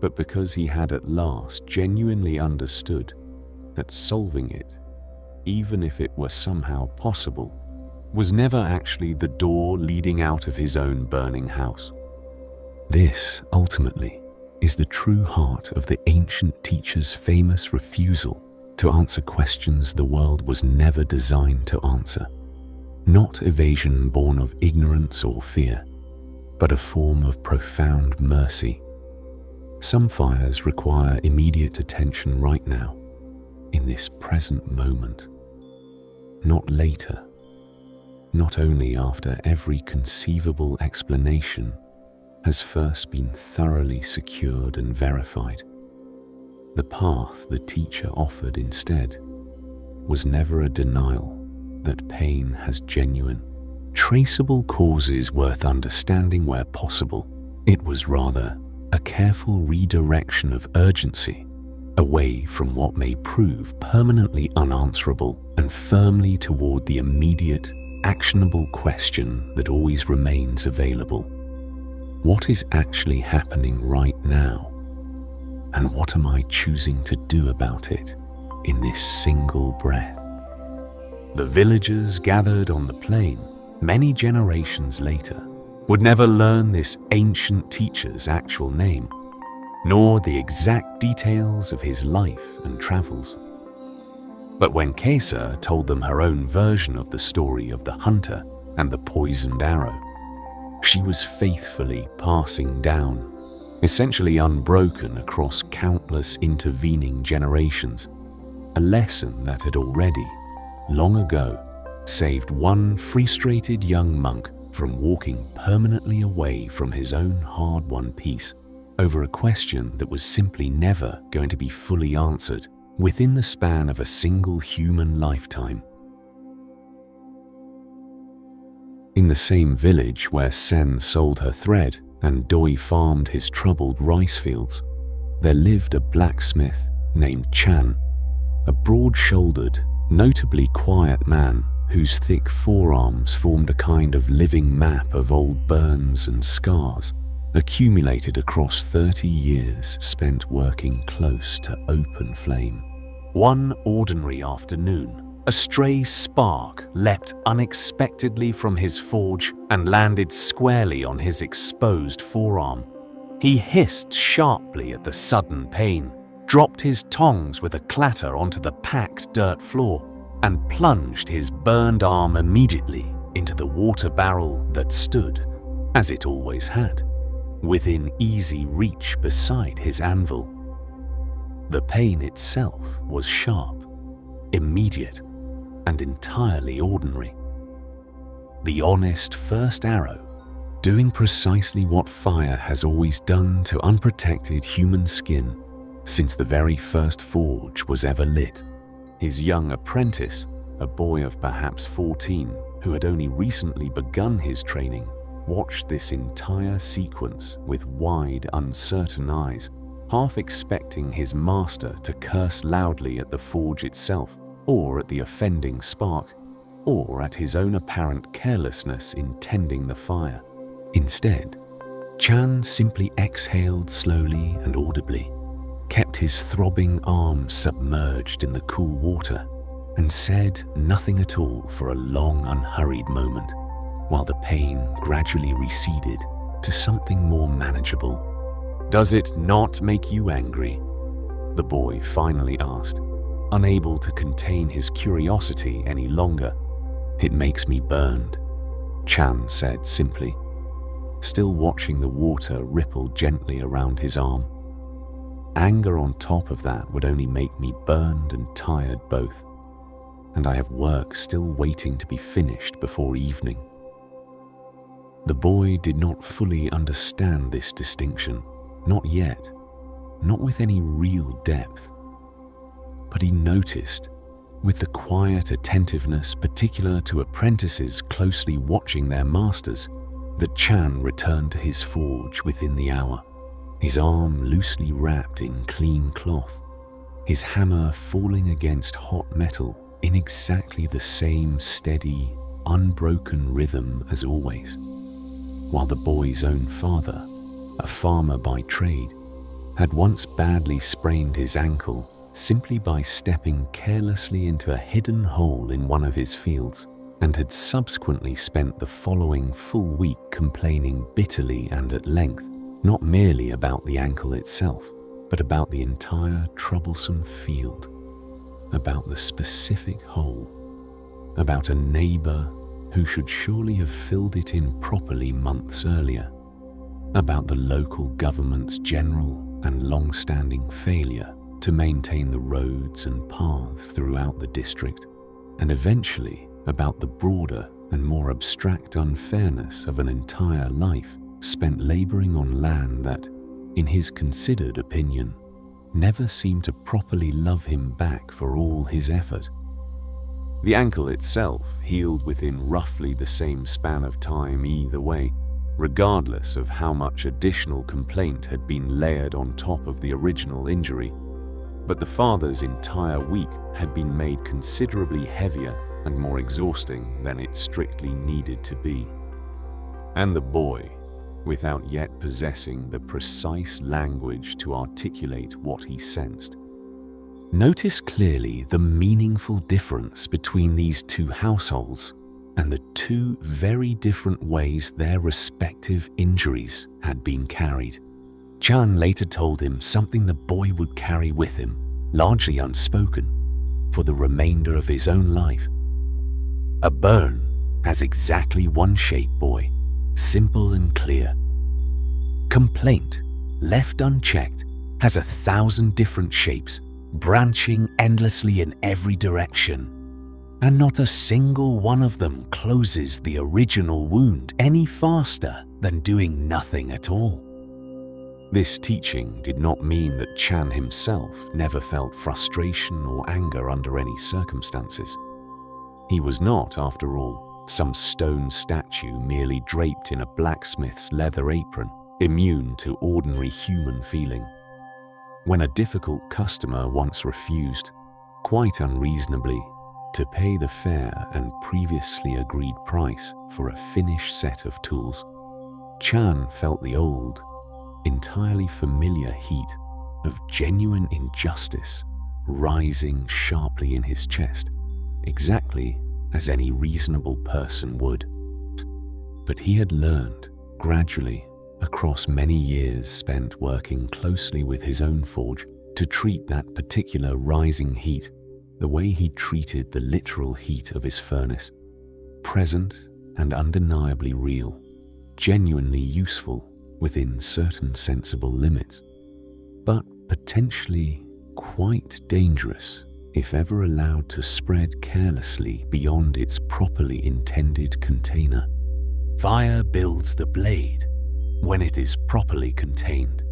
but because he had at last genuinely understood that solving it, even if it were somehow possible, was never actually the door leading out of his own burning house. This, ultimately, is the true heart of the ancient teacher's famous refusal to answer questions the world was never designed to answer. Not evasion born of ignorance or fear, but a form of profound mercy. Some fires require immediate attention right now, in this present moment, not later, not only after every conceivable explanation has first been thoroughly secured and verified. The path the teacher offered instead was never a denial that pain has genuine, traceable causes worth understanding where possible. It was rather a careful redirection of urgency away from what may prove permanently unanswerable and firmly toward the immediate, actionable question that always remains available. What is actually happening right now? And what am I choosing to do about it in this single breath? The villagers gathered on the plain many generations later would never learn this ancient teacher's actual name, nor the exact details of his life and travels. But when Kesa told them her own version of the story of the hunter and the poisoned arrow, she was faithfully passing down, essentially unbroken across countless intervening generations, a lesson that had already, long ago, saved one frustrated young monk from walking permanently away from his own hard-won peace over a question that was simply never going to be fully answered within the span of a single human lifetime. In the same village where Sen sold her thread and Doi farmed his troubled rice fields, there lived a blacksmith named Chan, a broad-shouldered, notably quiet man whose thick forearms formed a kind of living map of old burns and scars accumulated across 30 years spent working close to open flame. One ordinary afternoon, a stray spark leapt unexpectedly from his forge and landed squarely on his exposed forearm. He hissed sharply at the sudden pain, dropped his tongs with a clatter onto the packed dirt floor, and plunged his burned arm immediately into the water barrel that stood, as it always had, within easy reach beside his anvil. The pain itself was sharp, immediate, and entirely ordinary. The honest first arrow, doing precisely what fire has always done to unprotected human skin since the very first forge was ever lit. His young apprentice, a boy of perhaps 14 who had only recently begun his training, watched this entire sequence with wide, uncertain eyes, half expecting his master to curse loudly at the forge itself, or at the offending spark, or at his own apparent carelessness in tending the fire. Instead, Chan simply exhaled slowly and audibly, kept his throbbing arm submerged in the cool water, and said nothing at all for a long, unhurried moment, while the pain gradually receded to something more manageable. "Does it not make you angry?" the boy finally asked, unable to contain his curiosity any longer. "It makes me burned," Chan said simply, still watching the water ripple gently around his arm. "Anger on top of that would only make me burned and tired both, and I have work still waiting to be finished before evening." The boy did not fully understand this distinction, not yet, not with any real depth. But he noticed, with the quiet attentiveness particular to apprentices closely watching their masters, that Chan returned to his forge within the hour, his arm loosely wrapped in clean cloth, his hammer falling against hot metal in exactly the same steady, unbroken rhythm as always, while the boy's own father, a farmer by trade, had once badly sprained his ankle simply by stepping carelessly into a hidden hole in one of his fields, and had subsequently spent the following full week complaining bitterly and at length, not merely about the ankle itself, but about the entire troublesome field, about the specific hole, about a neighbor who should surely have filled it in properly months earlier, about the local government's general and long-standing failure to maintain the roads and paths throughout the district, and eventually about the broader and more abstract unfairness of an entire life spent laboring on land that, in his considered opinion, never seemed to properly love him back for all his effort. The ankle itself healed within roughly the same span of time either way, regardless of how much additional complaint had been layered on top of the original injury. But the father's entire week had been made considerably heavier and more exhausting than it strictly needed to be. And the boy, without yet possessing the precise language to articulate what he sensed. Notice clearly the meaningful difference between these two households and the two very different ways their respective injuries had been carried. Chan later told him something the boy would carry with him, largely unspoken, for the remainder of his own life. A burn has exactly one shape, boy, simple and clear. Complaint, left unchecked, has 1,000 different shapes, branching endlessly in every direction, and not a single one of them closes the original wound any faster than doing nothing at all. This teaching did not mean that Chan himself never felt frustration or anger under any circumstances. He was not, after all, some stone statue merely draped in a blacksmith's leather apron, immune to ordinary human feeling. When a difficult customer once refused, quite unreasonably, to pay the fair and previously agreed price for a finished set of tools, Chan felt the old, entirely familiar heat of genuine injustice rising sharply in his chest, exactly as any reasonable person would. But he had learned, gradually, across many years spent working closely with his own forge, to treat that particular rising heat the way he treated the literal heat of his furnace, present and undeniably real, genuinely useful within certain sensible limits, but potentially quite dangerous if ever allowed to spread carelessly beyond its properly intended container. Fire builds the blade when it is properly contained,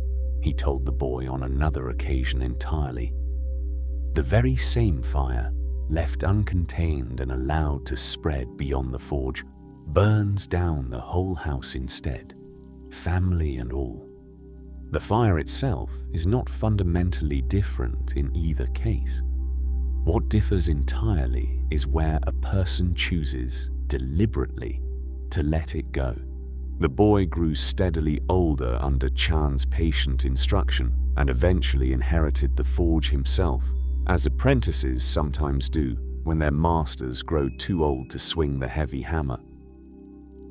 he told the boy on another occasion entirely. The very same fire, left uncontained and allowed to spread beyond the forge, burns down the whole house instead, family and all. The fire itself is not fundamentally different in either case. What differs entirely is where a person chooses, deliberately, to let it go. The boy grew steadily older under Chan's patient instruction and eventually inherited the forge himself, as apprentices sometimes do when their masters grow too old to swing the heavy hammer.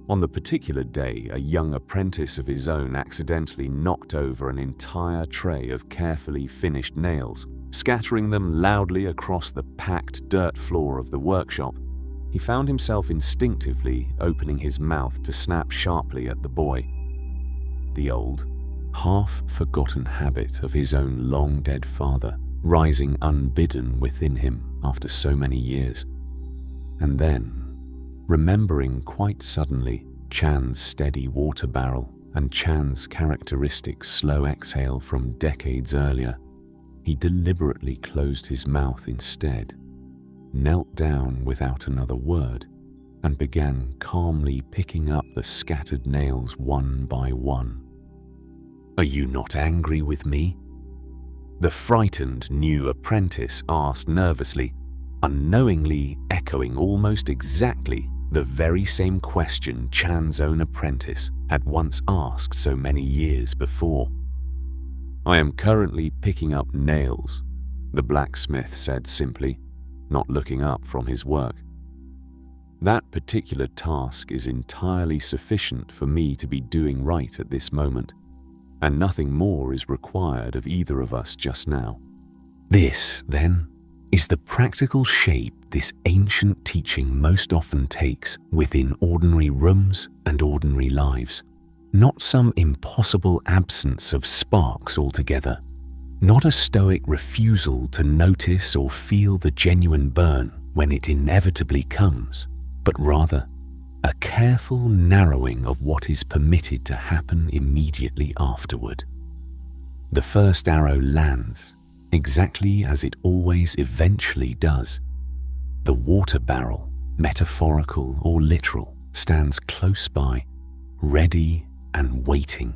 On the particular day, a young apprentice of his own accidentally knocked over an entire tray of carefully finished nails, scattering them loudly across the packed dirt floor of the workshop. He found himself instinctively opening his mouth to snap sharply at the boy. The old, half-forgotten habit of his own long-dead father rising unbidden within him after so many years. And then, remembering quite suddenly Chan's steady water barrel and Chan's characteristic slow exhale from decades earlier, he deliberately closed his mouth instead, knelt down without another word, and began calmly picking up the scattered nails one by one. "Are you not angry with me?" the frightened new apprentice asked nervously, unknowingly echoing almost exactly the very same question Chan's own apprentice had once asked so many years before. "I am currently picking up nails," the blacksmith said simply, not looking up from his work. That particular task is entirely sufficient for me to be doing right at this moment, and nothing more is required of either of us just now. This, then, is the practical shape this ancient teaching most often takes within ordinary rooms and ordinary lives. Not some impossible absence of sparks altogether, not a stoic refusal to notice or feel the genuine burn when it inevitably comes, but rather a careful narrowing of what is permitted to happen immediately afterward. The first arrow lands exactly as it always eventually does. The water barrel, metaphorical or literal, stands close by, ready and waiting,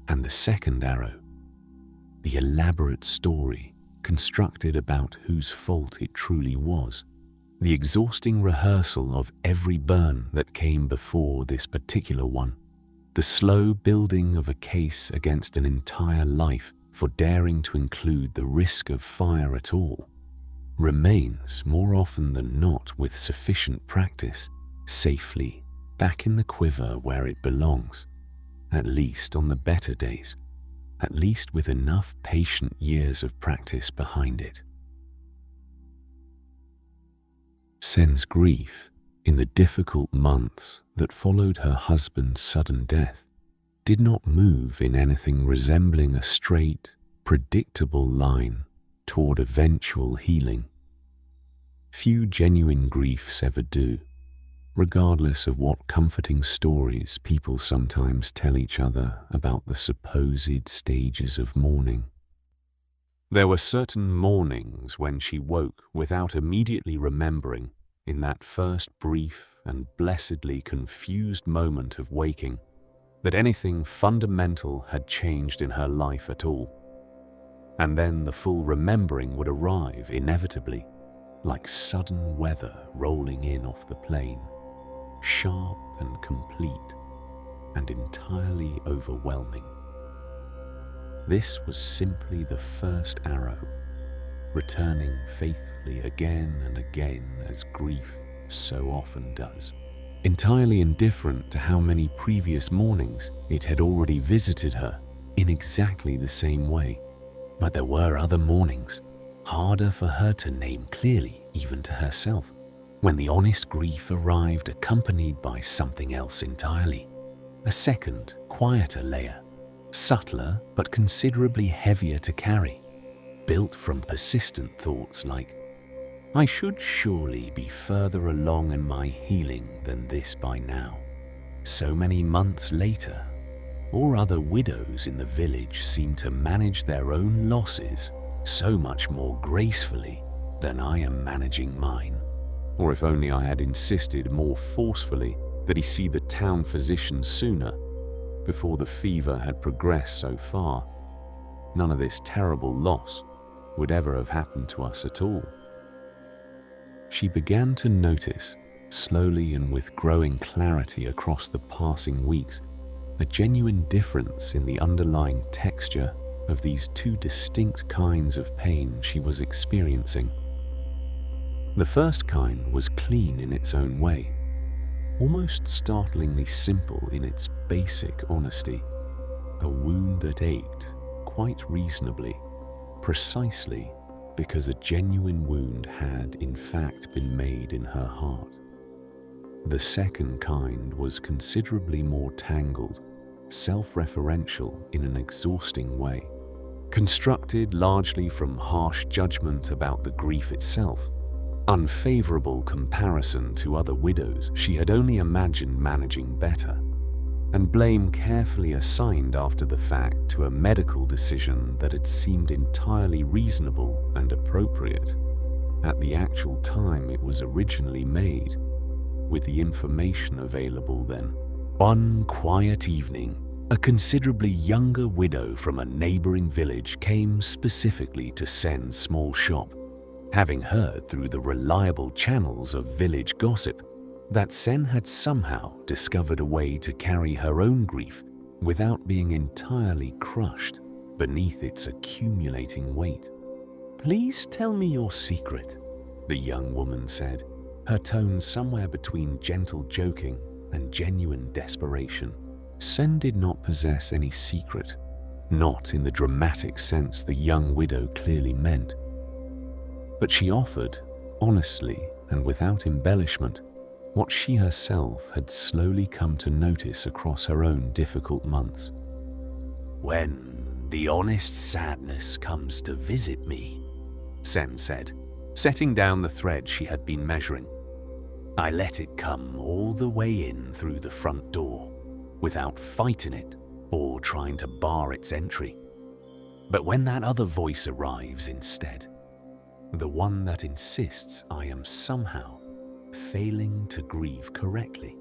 and the second arrow, the elaborate story constructed about whose fault it truly was, the exhausting rehearsal of every burn that came before this particular one, the slow building of a case against an entire life for daring to include the risk of fire at all, remains more often than not, with sufficient practice, safely back in the quiver where it belongs, at least on the better days, at least with enough patient years of practice behind it. Sen's grief in the difficult months that followed her husband's sudden death did not move in anything resembling a straight, predictable line toward eventual healing. Few genuine griefs ever do, regardless of what comforting stories people sometimes tell each other about the supposed stages of mourning. There were certain mornings when she woke without immediately remembering, in that first brief and blessedly confused moment of waking, that anything fundamental had changed in her life at all. And then the full remembering would arrive inevitably, like sudden weather rolling in off the plain, sharp and complete, and entirely overwhelming. This was simply the first arrow, returning faithfully again and again as grief so often does. Entirely indifferent to how many previous mornings it had already visited her in exactly the same way. But there were other mornings, harder for her to name clearly even to herself, when the honest grief arrived accompanied by something else entirely, a second, quieter layer, subtler but considerably heavier to carry, built from persistent thoughts like, I should surely be further along in my healing than this by now. So many months later, or other widows in the village seem to manage their own losses so much more gracefully than I am managing mine. Or if only I had insisted more forcefully that he see the town physician sooner, before the fever had progressed so far, none of this terrible loss would ever have happened to us at all. She began to notice, slowly and with growing clarity across the passing weeks, a genuine difference in the underlying texture of these two distinct kinds of pain she was experiencing. The first kind was clean in its own way, almost startlingly simple in its basic honesty, a wound that ached quite reasonably, precisely because a genuine wound had in fact been made in her heart. The second kind was considerably more tangled, self-referential in an exhausting way, constructed largely from harsh judgment about the grief itself, unfavorable comparison to other widows she had only imagined managing better, and blame carefully assigned after the fact to a medical decision that had seemed entirely reasonable and appropriate at the actual time it was originally made, with the information available then. One quiet evening, a considerably younger widow from a neighboring village came specifically to Sen's small shop, having heard through the reliable channels of village gossip that Sen had somehow discovered a way to carry her own grief without being entirely crushed beneath its accumulating weight. "Please tell me your secret," the young woman said, her tone somewhere between gentle joking and genuine desperation. Sen did not possess any secret, not in the dramatic sense the young widow clearly meant. But she offered, honestly and without embellishment, what she herself had slowly come to notice across her own difficult months. "When the honest sadness comes to visit me," Sen said, setting down the thread she had been measuring, "I let it come all the way in through the front door, without fighting it or trying to bar its entry. But when that other voice arrives instead, the one that insists I am somehow failing to grieve correctly,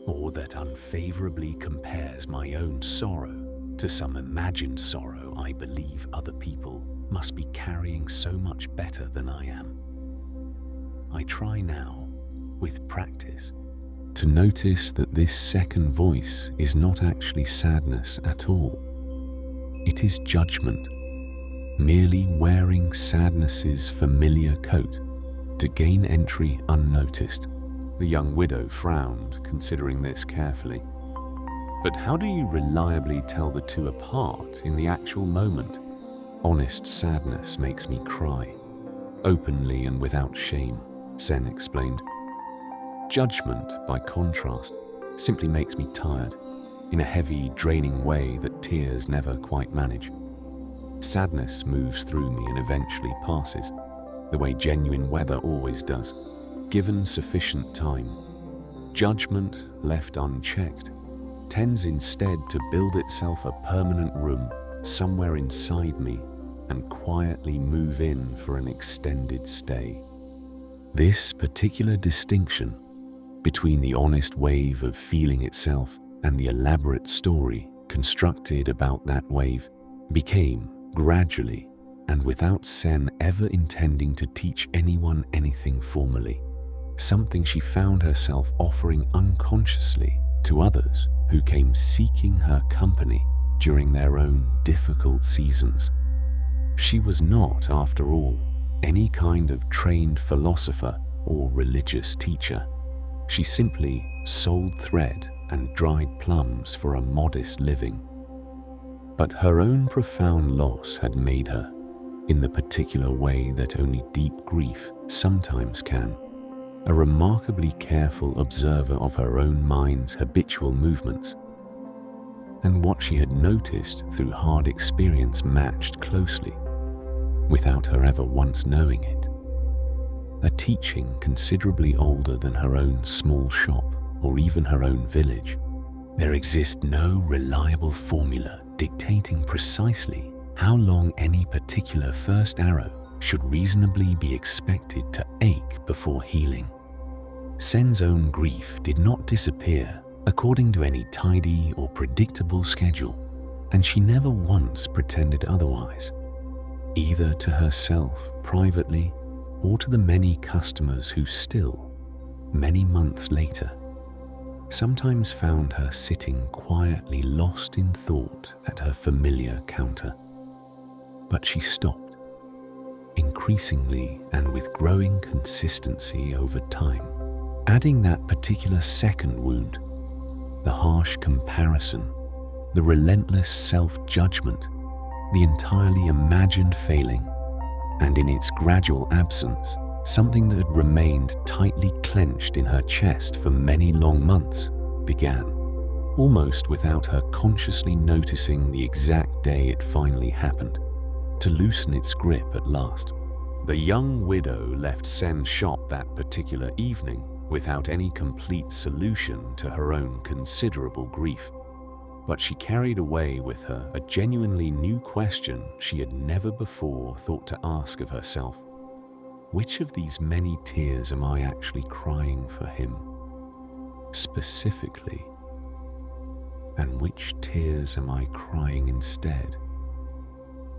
or that unfavorably compares my own sorrow to some imagined sorrow I believe other people must be carrying so much better than I am, I try now, with practice, to notice that this second voice is not actually sadness at all. It is judgment, merely wearing sadness's familiar coat to gain entry unnoticed." The young widow frowned, considering this carefully. "But how do you reliably tell the two apart in the actual moment?" "Honest sadness makes me cry, openly and without shame," Sen explained. "Judgment, by contrast, simply makes me tired, in a heavy, draining way that tears never quite manage. Sadness moves through me and eventually passes, the way genuine weather always does, given sufficient time. Judgment, left unchecked, tends instead to build itself a permanent room somewhere inside me and quietly move in for an extended stay. This particular distinction between the honest wave of feeling itself and the elaborate story constructed about that wave became, gradually, and without Sen ever intending to teach anyone anything formally, something she found herself offering unconsciously to others who came seeking her company during their own difficult seasons. She was not, after all, any kind of trained philosopher or religious teacher. She simply sold thread and dried plums for a modest living. But her own profound loss had made her, in the particular way that only deep grief sometimes can, a remarkably careful observer of her own mind's habitual movements. And what she had noticed through hard experience matched closely, without her ever once knowing it, a teaching considerably older than her own small shop or even her own village. There exists no reliable formula dictating precisely how long any particular first arrow should reasonably be expected to ache before healing. Sen's own grief did not disappear according to any tidy or predictable schedule, and she never once pretended otherwise, either to herself privately or to the many customers who still, many months later, sometimes found her sitting quietly lost in thought at her familiar counter. But she stopped, increasingly and with growing consistency over time, adding that particular second wound, the harsh comparison, the relentless self-judgment, the entirely imagined failing, and in its gradual absence, something that had remained tightly clenched in her chest for many long months began, almost without her consciously noticing the exact day it finally happened, to loosen its grip at last. The young widow left Sen's shop that particular evening without any complete solution to her own considerable grief. But she carried away with her a genuinely new question she had never before thought to ask of herself. Which of these many tears am I actually crying for him, specifically? And which tears am I crying instead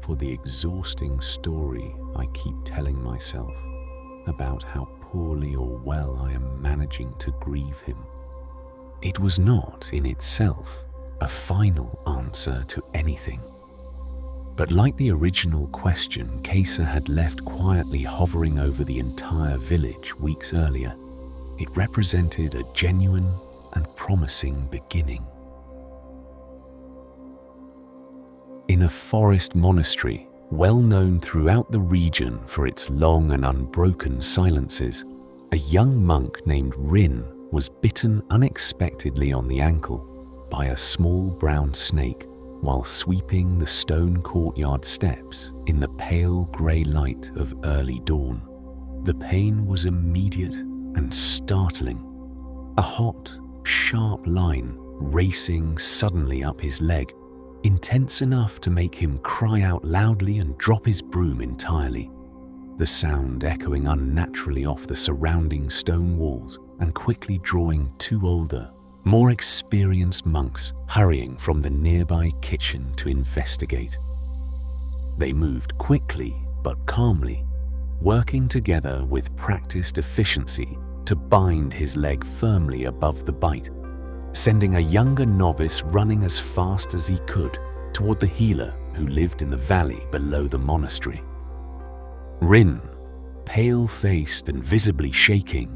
for the exhausting story I keep telling myself about how poorly or well I am managing to grieve him? It was not in itself a final answer to anything. But like the original question Kesa had left quietly hovering over the entire village weeks earlier, it represented a genuine and promising beginning. In a forest monastery, well known throughout the region for its long and unbroken silences, a young monk named Rin was bitten unexpectedly on the ankle by a small brown snake while sweeping the stone courtyard steps in the pale grey light of early dawn. The pain was immediate and startling. A hot, sharp line racing suddenly up his leg, intense enough to make him cry out loudly and drop his broom entirely, the sound echoing unnaturally off the surrounding stone walls and quickly drawing two older, more experienced monks hurrying from the nearby kitchen to investigate. They moved quickly but calmly, working together with practiced efficiency to bind his leg firmly above the bite, sending a younger novice running as fast as he could toward the healer who lived in the valley below the monastery. Rin, pale-faced and visibly shaking,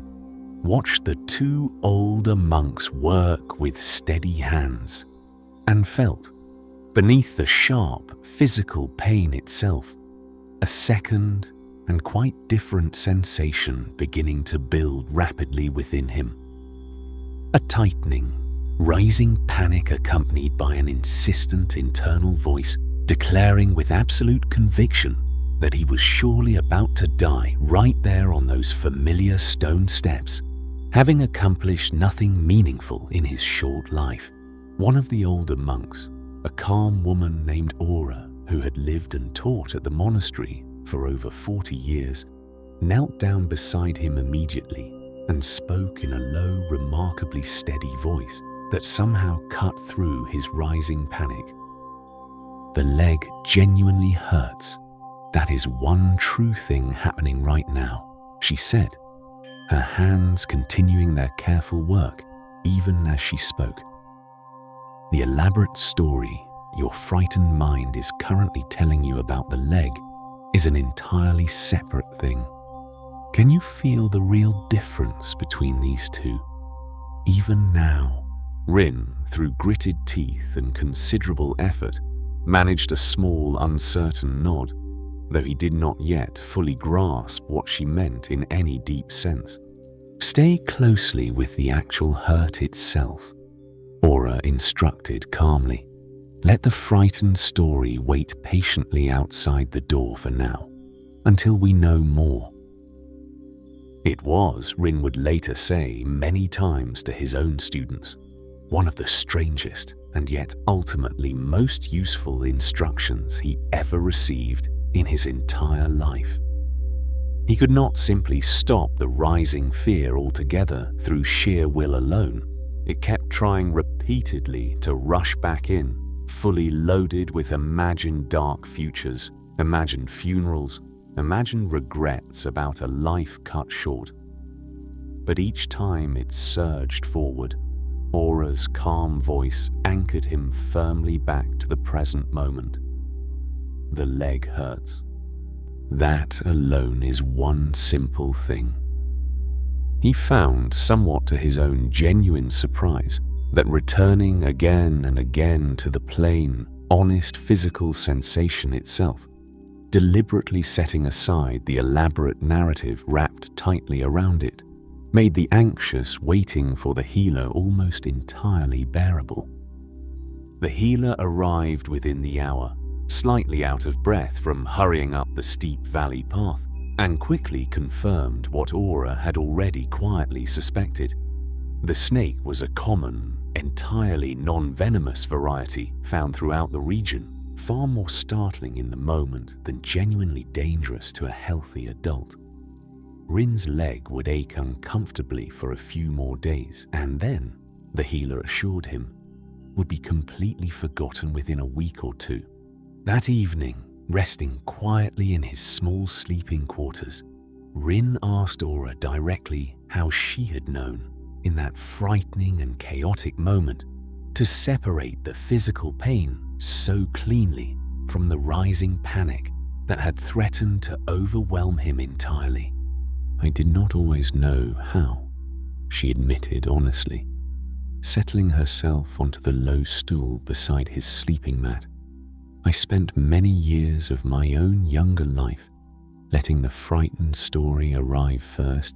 watched the two older monks work with steady hands and felt, beneath the sharp physical pain itself, a second and quite different sensation beginning to build rapidly within him. A tightening, rising panic accompanied by an insistent internal voice declaring with absolute conviction that he was surely about to die right there on those familiar stone steps, having accomplished nothing meaningful in his short life. One of the older monks, a calm woman named Aura, who had lived and taught at the monastery for over 40 years, knelt down beside him immediately and spoke in a low, remarkably steady voice that somehow cut through his rising panic. "The leg genuinely hurts. That is one true thing happening right now," she said, her hands continuing their careful work even as she spoke. "The elaborate story your frightened mind is currently telling you about the leg is an entirely separate thing. Can you feel the real difference between these two? Even now?" Rin, through gritted teeth and considerable effort, managed a small, uncertain nod, though he did not yet fully grasp what she meant in any deep sense. "Stay closely with the actual hurt itself," Aura instructed calmly. "Let the frightened story wait patiently outside the door for now, until we know more." It was, Rin would later say many times to his own students, one of the strangest and yet ultimately most useful instructions he ever received in his entire life. He could not simply stop the rising fear altogether through sheer will alone. It kept trying repeatedly to rush back in, fully loaded with imagined dark futures, imagined funerals, imagined regrets about a life cut short. But each time it surged forward, Aura's calm voice anchored him firmly back to the present moment. The leg hurts. That alone is one simple thing. He found, somewhat to his own genuine surprise, that returning again and again to the plain, honest physical sensation itself, deliberately setting aside the elaborate narrative wrapped tightly around it, made the anxious waiting for the healer almost entirely bearable. The healer arrived within the hour, slightly out of breath from hurrying up the steep valley path, and quickly confirmed what Aura had already quietly suspected. The snake was a common, entirely non-venomous variety found throughout the region, far more startling in the moment than genuinely dangerous to a healthy adult. Rin's leg would ache uncomfortably for a few more days, and then, the healer assured him, would be completely forgotten within a week or two. That evening, resting quietly in his small sleeping quarters, Rin asked Aura directly how she had known, in that frightening and chaotic moment, to separate the physical pain so cleanly from the rising panic that had threatened to overwhelm him entirely. I did not always know how, she admitted honestly, settling herself onto the low stool beside his sleeping mat. I spent many years of my own younger life letting the frightened story arrive first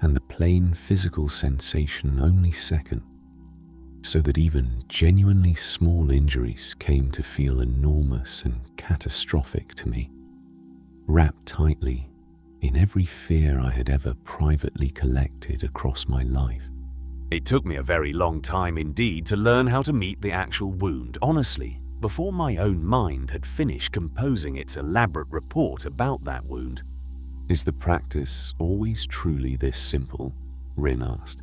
and the plain physical sensation only second, so that even genuinely small injuries came to feel enormous and catastrophic to me, wrapped tightly in every fear I had ever privately collected across my life. It took me a very long time indeed to learn how to meet the actual wound, honestly, before my own mind had finished composing its elaborate report about that wound. Is the practice always truly this simple? Rin asked,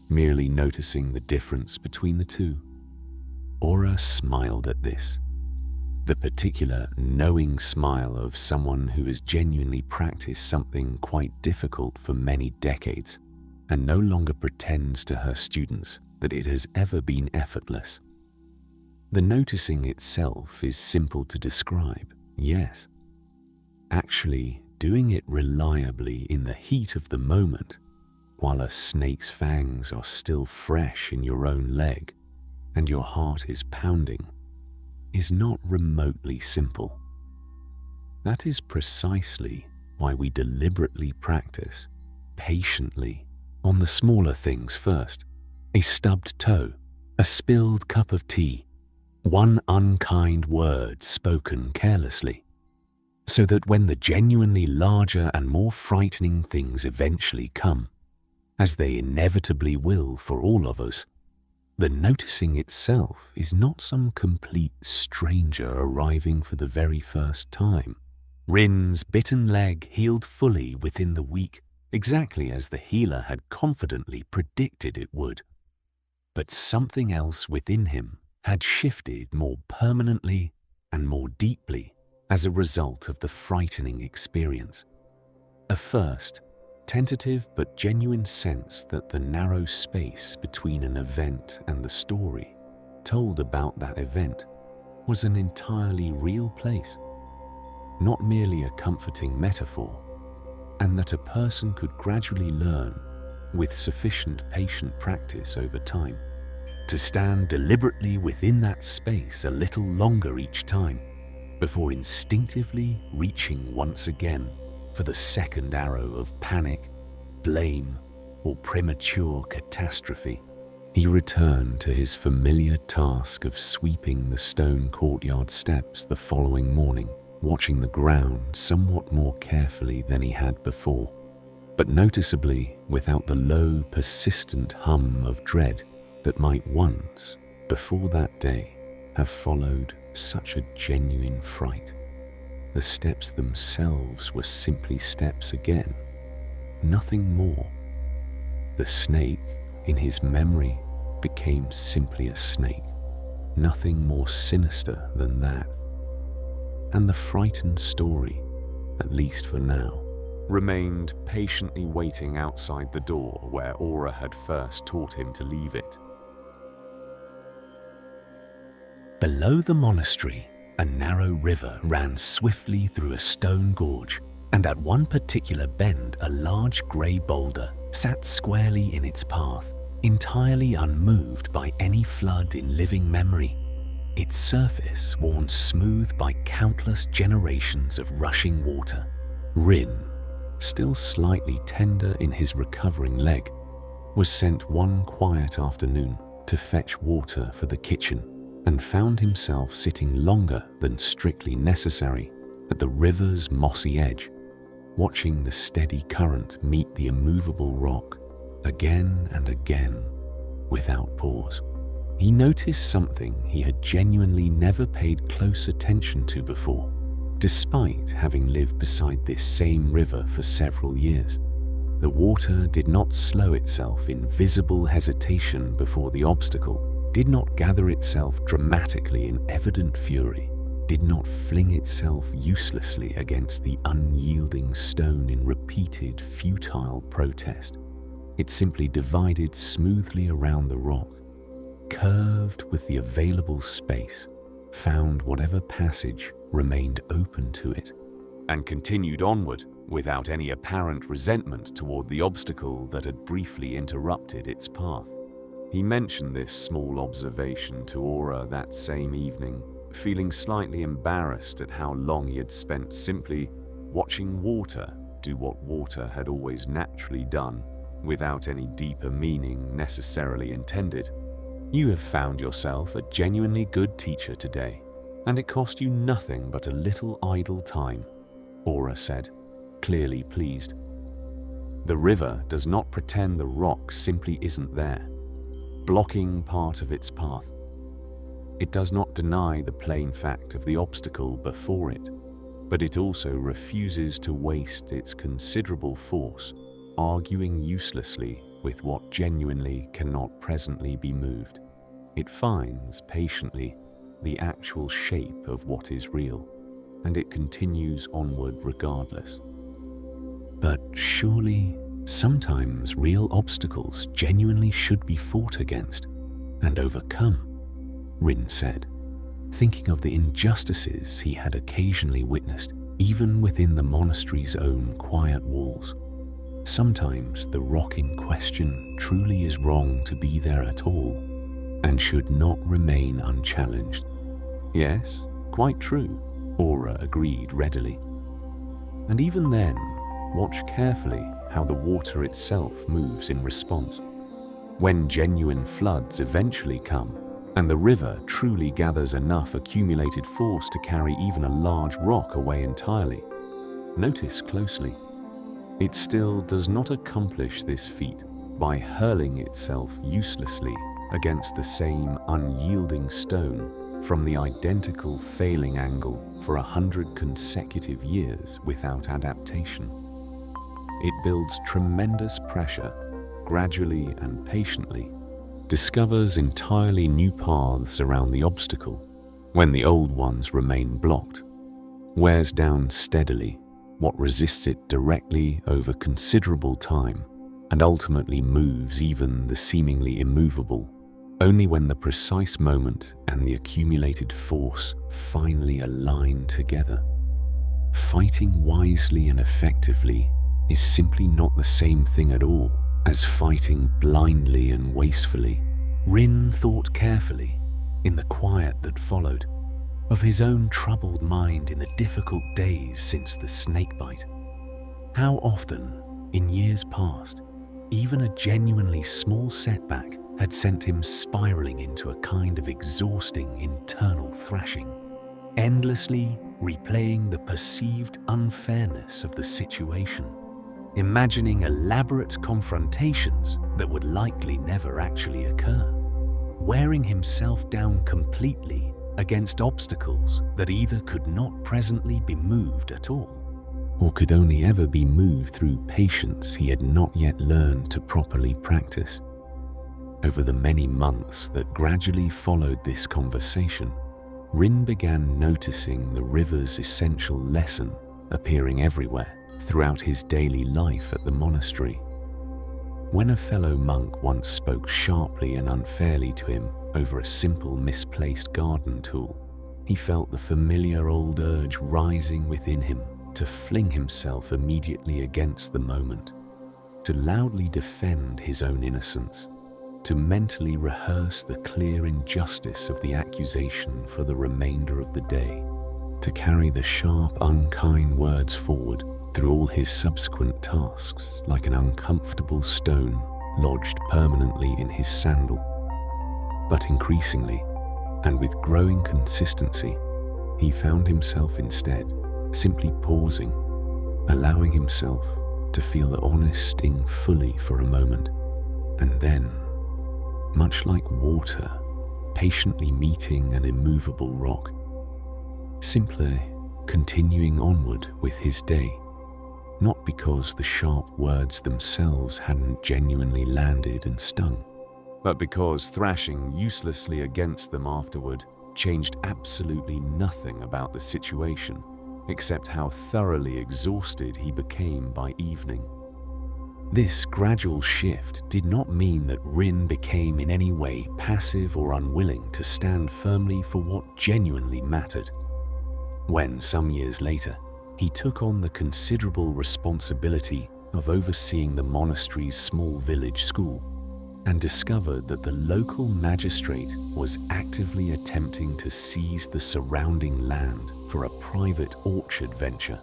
merely noticing the difference between the two. Aura smiled at this, the particular knowing smile of someone who has genuinely practiced something quite difficult for many decades and no longer pretends to her students that it has ever been effortless. The noticing itself is simple to describe, yes. Actually, doing it reliably in the heat of the moment, while a snake's fangs are still fresh in your own leg and your heart is pounding, is not remotely simple. That is precisely why we deliberately practice, patiently, on the smaller things first. A stubbed toe, a spilled cup of tea, one unkind word spoken carelessly, so that when the genuinely larger and more frightening things eventually come, as they inevitably will for all of us, the noticing itself is not some complete stranger arriving for the very first time. Rin's bitten leg healed fully within the week, exactly as the healer had confidently predicted it would. But something else within him had shifted more permanently and more deeply as a result of the frightening experience. A first, tentative but genuine sense that the narrow space between an event and the story told about that event was an entirely real place, not merely a comforting metaphor, and that a person could gradually learn, with sufficient patient practice over time, to stand deliberately within that space a little longer each time, before instinctively reaching once again for the second arrow of panic, blame, or premature catastrophe. He returned to his familiar task of sweeping the stone courtyard steps the following morning, watching the ground somewhat more carefully than he had before, but noticeably without the low, persistent hum of dread that might once, before that day, have followed such a genuine fright. The steps themselves were simply steps again, nothing more. The snake, in his memory, became simply a snake, nothing more sinister than that. And the frightened story, at least for now, remained patiently waiting outside the door where Aura had first taught him to leave it. Below the monastery, a narrow river ran swiftly through a stone gorge, and at one particular bend a large grey boulder sat squarely in its path, entirely unmoved by any flood in living memory, its surface worn smooth by countless generations of rushing water. Rin, still slightly tender in his recovering leg, was sent one quiet afternoon to fetch water for the kitchen, and found himself sitting longer than strictly necessary at the river's mossy edge, watching the steady current meet the immovable rock again and again without pause. He noticed something he had genuinely never paid close attention to before, despite having lived beside this same river for several years. The water did not slow itself in visible hesitation before the obstacle, did not gather itself dramatically in evident fury, did not fling itself uselessly against the unyielding stone in repeated, futile protest. It simply divided smoothly around the rock, curved with the available space, found whatever passage remained open to it, and continued onward without any apparent resentment toward the obstacle that had briefly interrupted its path. He mentioned this small observation to Aura that same evening, feeling slightly embarrassed at how long he had spent simply watching water do what water had always naturally done, without any deeper meaning necessarily intended. "You have found yourself a genuinely good teacher today, and it cost you nothing but a little idle time," Aura said, clearly pleased. The river does not pretend the rock simply isn't there, blocking part of its path. It does not deny the plain fact of the obstacle before it, but it also refuses to waste its considerable force arguing uselessly with what genuinely cannot presently be moved. It finds patiently the actual shape of what is real, and it continues onward regardless. But surely, sometimes real obstacles genuinely should be fought against and overcome, Rin said, thinking of the injustices he had occasionally witnessed, even within the monastery's own quiet walls. Sometimes the rock in question truly is wrong to be there at all, and should not remain unchallenged. Yes, quite true, Aura agreed readily. And even then, watch carefully how the water itself moves in response. When genuine floods eventually come, and the river truly gathers enough accumulated force to carry even a large rock away entirely, notice closely. It still does not accomplish this feat by hurling itself uselessly against the same unyielding stone from the identical failing angle for 100 consecutive years without adaptation. It builds tremendous pressure, gradually and patiently, discovers entirely new paths around the obstacle when the old ones remain blocked, wears down steadily what resists it directly over considerable time, and ultimately moves even the seemingly immovable, only when the precise moment and the accumulated force finally align together. Fighting wisely and effectively is simply not the same thing at all as fighting blindly and wastefully. Rin thought carefully, in the quiet that followed, of his own troubled mind in the difficult days since the snakebite. How often, in years past, even a genuinely small setback had sent him spiraling into a kind of exhausting internal thrashing, endlessly replaying the perceived unfairness of the situation, imagining elaborate confrontations that would likely never actually occur, wearing himself down completely against obstacles that either could not presently be moved at all, or could only ever be moved through patience he had not yet learned to properly practice. Over the many months that gradually followed this conversation, Rin began noticing the river's essential lesson appearing everywhere throughout his daily life at the monastery. When a fellow monk once spoke sharply and unfairly to him over a simple misplaced garden tool, he felt the familiar old urge rising within him to fling himself immediately against the moment, to loudly defend his own innocence, to mentally rehearse the clear injustice of the accusation for the remainder of the day, to carry the sharp, unkind words forward through all his subsequent tasks like an uncomfortable stone lodged permanently in his sandal. But increasingly, and with growing consistency, he found himself instead simply pausing, allowing himself to feel the honest sting fully for a moment, and then, much like water patiently meeting an immovable rock, simply continuing onward with his day, not because the sharp words themselves hadn't genuinely landed and stung, but because thrashing uselessly against them afterward changed absolutely nothing about the situation, except how thoroughly exhausted he became by evening. This gradual shift did not mean that Rin became in any way passive or unwilling to stand firmly for what genuinely mattered. When, some years later, he took on the considerable responsibility of overseeing the monastery's small village school and discovered that the local magistrate was actively attempting to seize the surrounding land for a private orchard venture,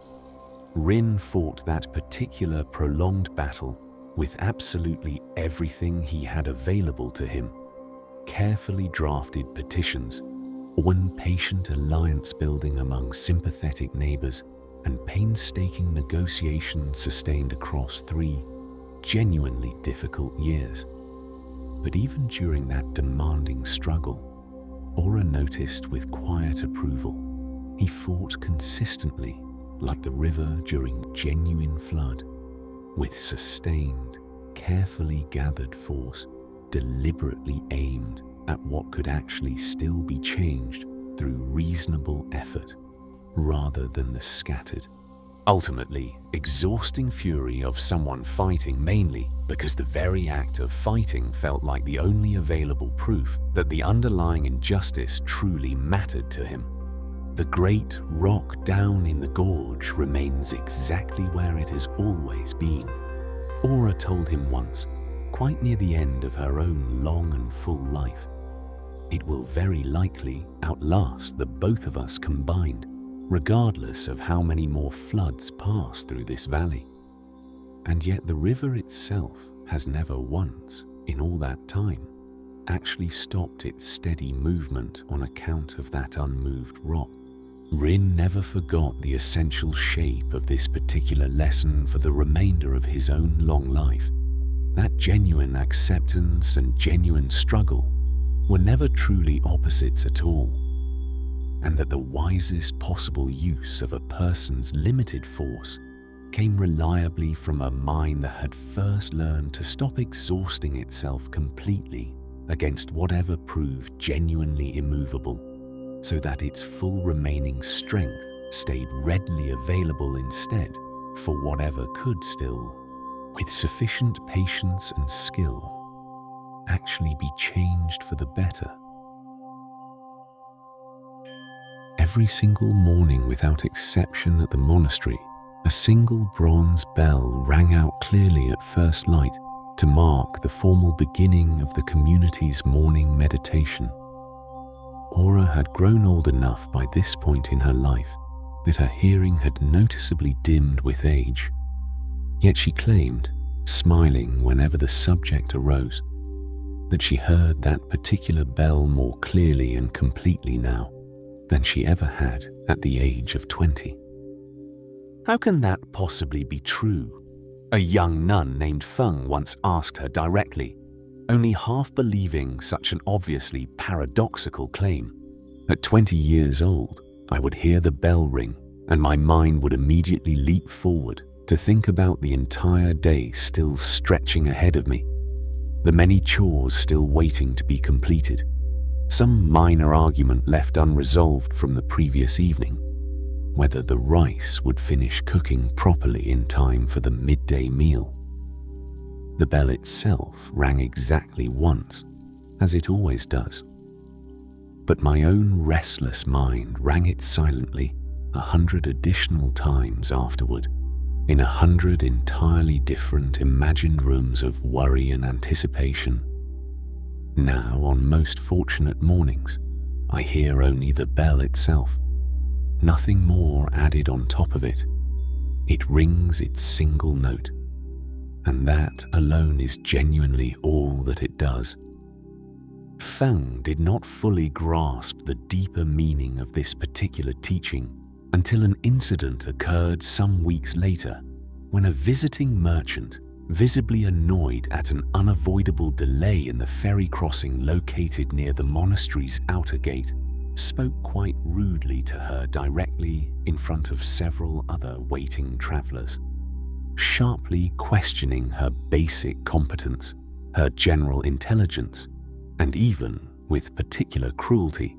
Rin fought that particular prolonged battle with absolutely everything he had available to him: carefully drafted petitions, one patient alliance building among sympathetic neighbors, and painstaking negotiations sustained across 3 genuinely difficult years. But even during that demanding struggle, Aura noticed with quiet approval, he fought consistently like the river during genuine flood, with sustained, carefully gathered force deliberately aimed at what could actually still be changed through reasonable effort, rather than the scattered, ultimately exhausting fury of someone fighting mainly because the very act of fighting felt like the only available proof that the underlying injustice truly mattered to him. The great rock down in the gorge remains exactly where it has always been, Aura told him once, quite near the end of her own long and full life. It will very likely outlast the both of us combined, regardless of how many more floods pass through this valley. And yet the river itself has never once, in all that time, actually stopped its steady movement on account of that unmoved rock. Rin never forgot the essential shape of this particular lesson for the remainder of his own long life. That genuine acceptance and genuine struggle were never truly opposites at all, and that the wisest possible use of a person's limited force came reliably from a mind that had first learned to stop exhausting itself completely against whatever proved genuinely immovable, so that its full remaining strength stayed readily available instead for whatever could still, with sufficient patience and skill, actually be changed for the better. Every single morning without exception at the monastery, a single bronze bell rang out clearly at first light to mark the formal beginning of the community's morning meditation. Aura had grown old enough by this point in her life that her hearing had noticeably dimmed with age. Yet she claimed, smiling whenever the subject arose, that she heard that particular bell more clearly and completely now than she ever had at the age of 20. How can that possibly be true? A young nun named Feng once asked her directly, only half believing such an obviously paradoxical claim. At 20 years old, I would hear the bell ring and my mind would immediately leap forward to think about the entire day still stretching ahead of me, the many chores still waiting to be completed, some minor argument left unresolved from the previous evening, whether the rice would finish cooking properly in time for the midday meal. The bell itself rang exactly once, as it always does. But my own restless mind rang it silently 100 additional times afterward, in 100 entirely different imagined rooms of worry and anticipation. Now, on most fortunate mornings, I hear only the bell itself, nothing more added on top of it. It rings its single note, and that alone is genuinely all that it does. Feng did not fully grasp the deeper meaning of this particular teaching until an incident occurred some weeks later when a visiting merchant, visibly annoyed at an unavoidable delay in the ferry crossing located near the monastery's outer gate, spoke quite rudely to her directly in front of several other waiting travelers, sharply questioning her basic competence, her general intelligence, and even, with particular cruelty,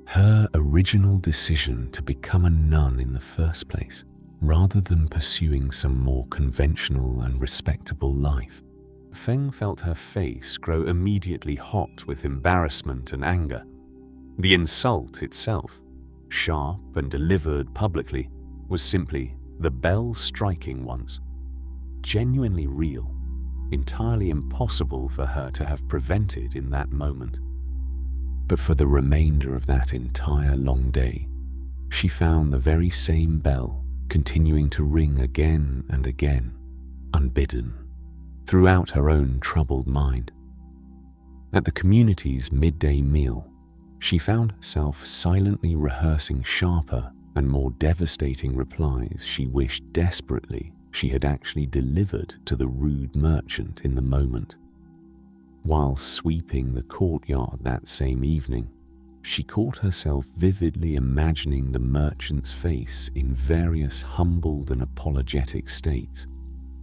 her original decision to become a nun in the first place. rather than pursuing some more conventional and respectable life. Feng felt her face grow immediately hot with embarrassment and anger. The insult itself, sharp and delivered publicly, was simply the bell striking once. Genuinely real, entirely impossible for her to have prevented in that moment. But for the remainder of that entire long day, she found the very same bell continuing to ring again and again, unbidden, throughout her own troubled mind. At the community's midday meal, she found herself silently rehearsing sharper and more devastating replies she wished desperately she had actually delivered to the rude merchant in the moment. While sweeping the courtyard that same evening, she caught herself vividly imagining the merchant's face in various humbled and apologetic states,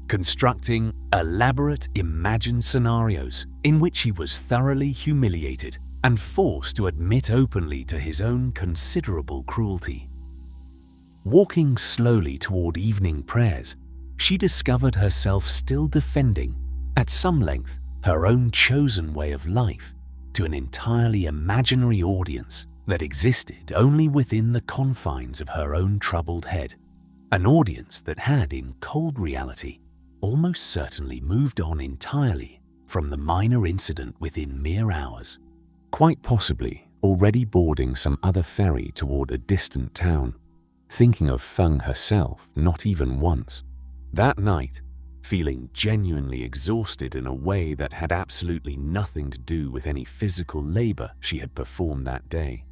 constructing elaborate imagined scenarios in which he was thoroughly humiliated and forced to admit openly to his own considerable cruelty. Walking slowly toward evening prayers, she discovered herself still defending, at some length, her own chosen way of life to an entirely imaginary audience that existed only within the confines of her own troubled head, an audience that had, in cold reality, almost certainly moved on entirely from the minor incident within mere hours, quite possibly already boarding some other ferry toward a distant town, thinking of Feng herself not even once. That night, feeling genuinely exhausted in a way that had absolutely nothing to do with any physical labor she had performed that day,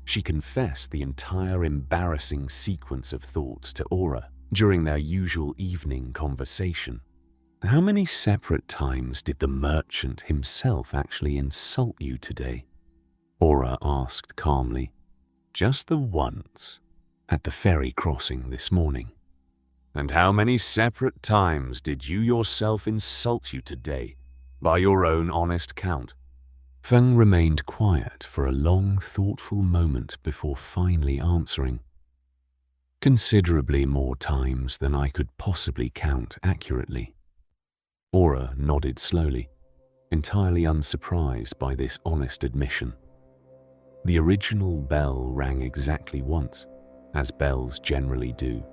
she confessed the entire embarrassing sequence of thoughts to Aura during their usual evening conversation. "How many separate times did the merchant himself actually insult you today?" Aura asked calmly. "Just the once, at the ferry crossing this morning." "And how many separate times did you yourself insult you today, by your own honest count?" Feng remained quiet for a long, thoughtful moment before finally answering. "Considerably more times than I could possibly count accurately." Aura nodded slowly, entirely unsurprised by this honest admission. The original bell rang exactly once, as bells generally do.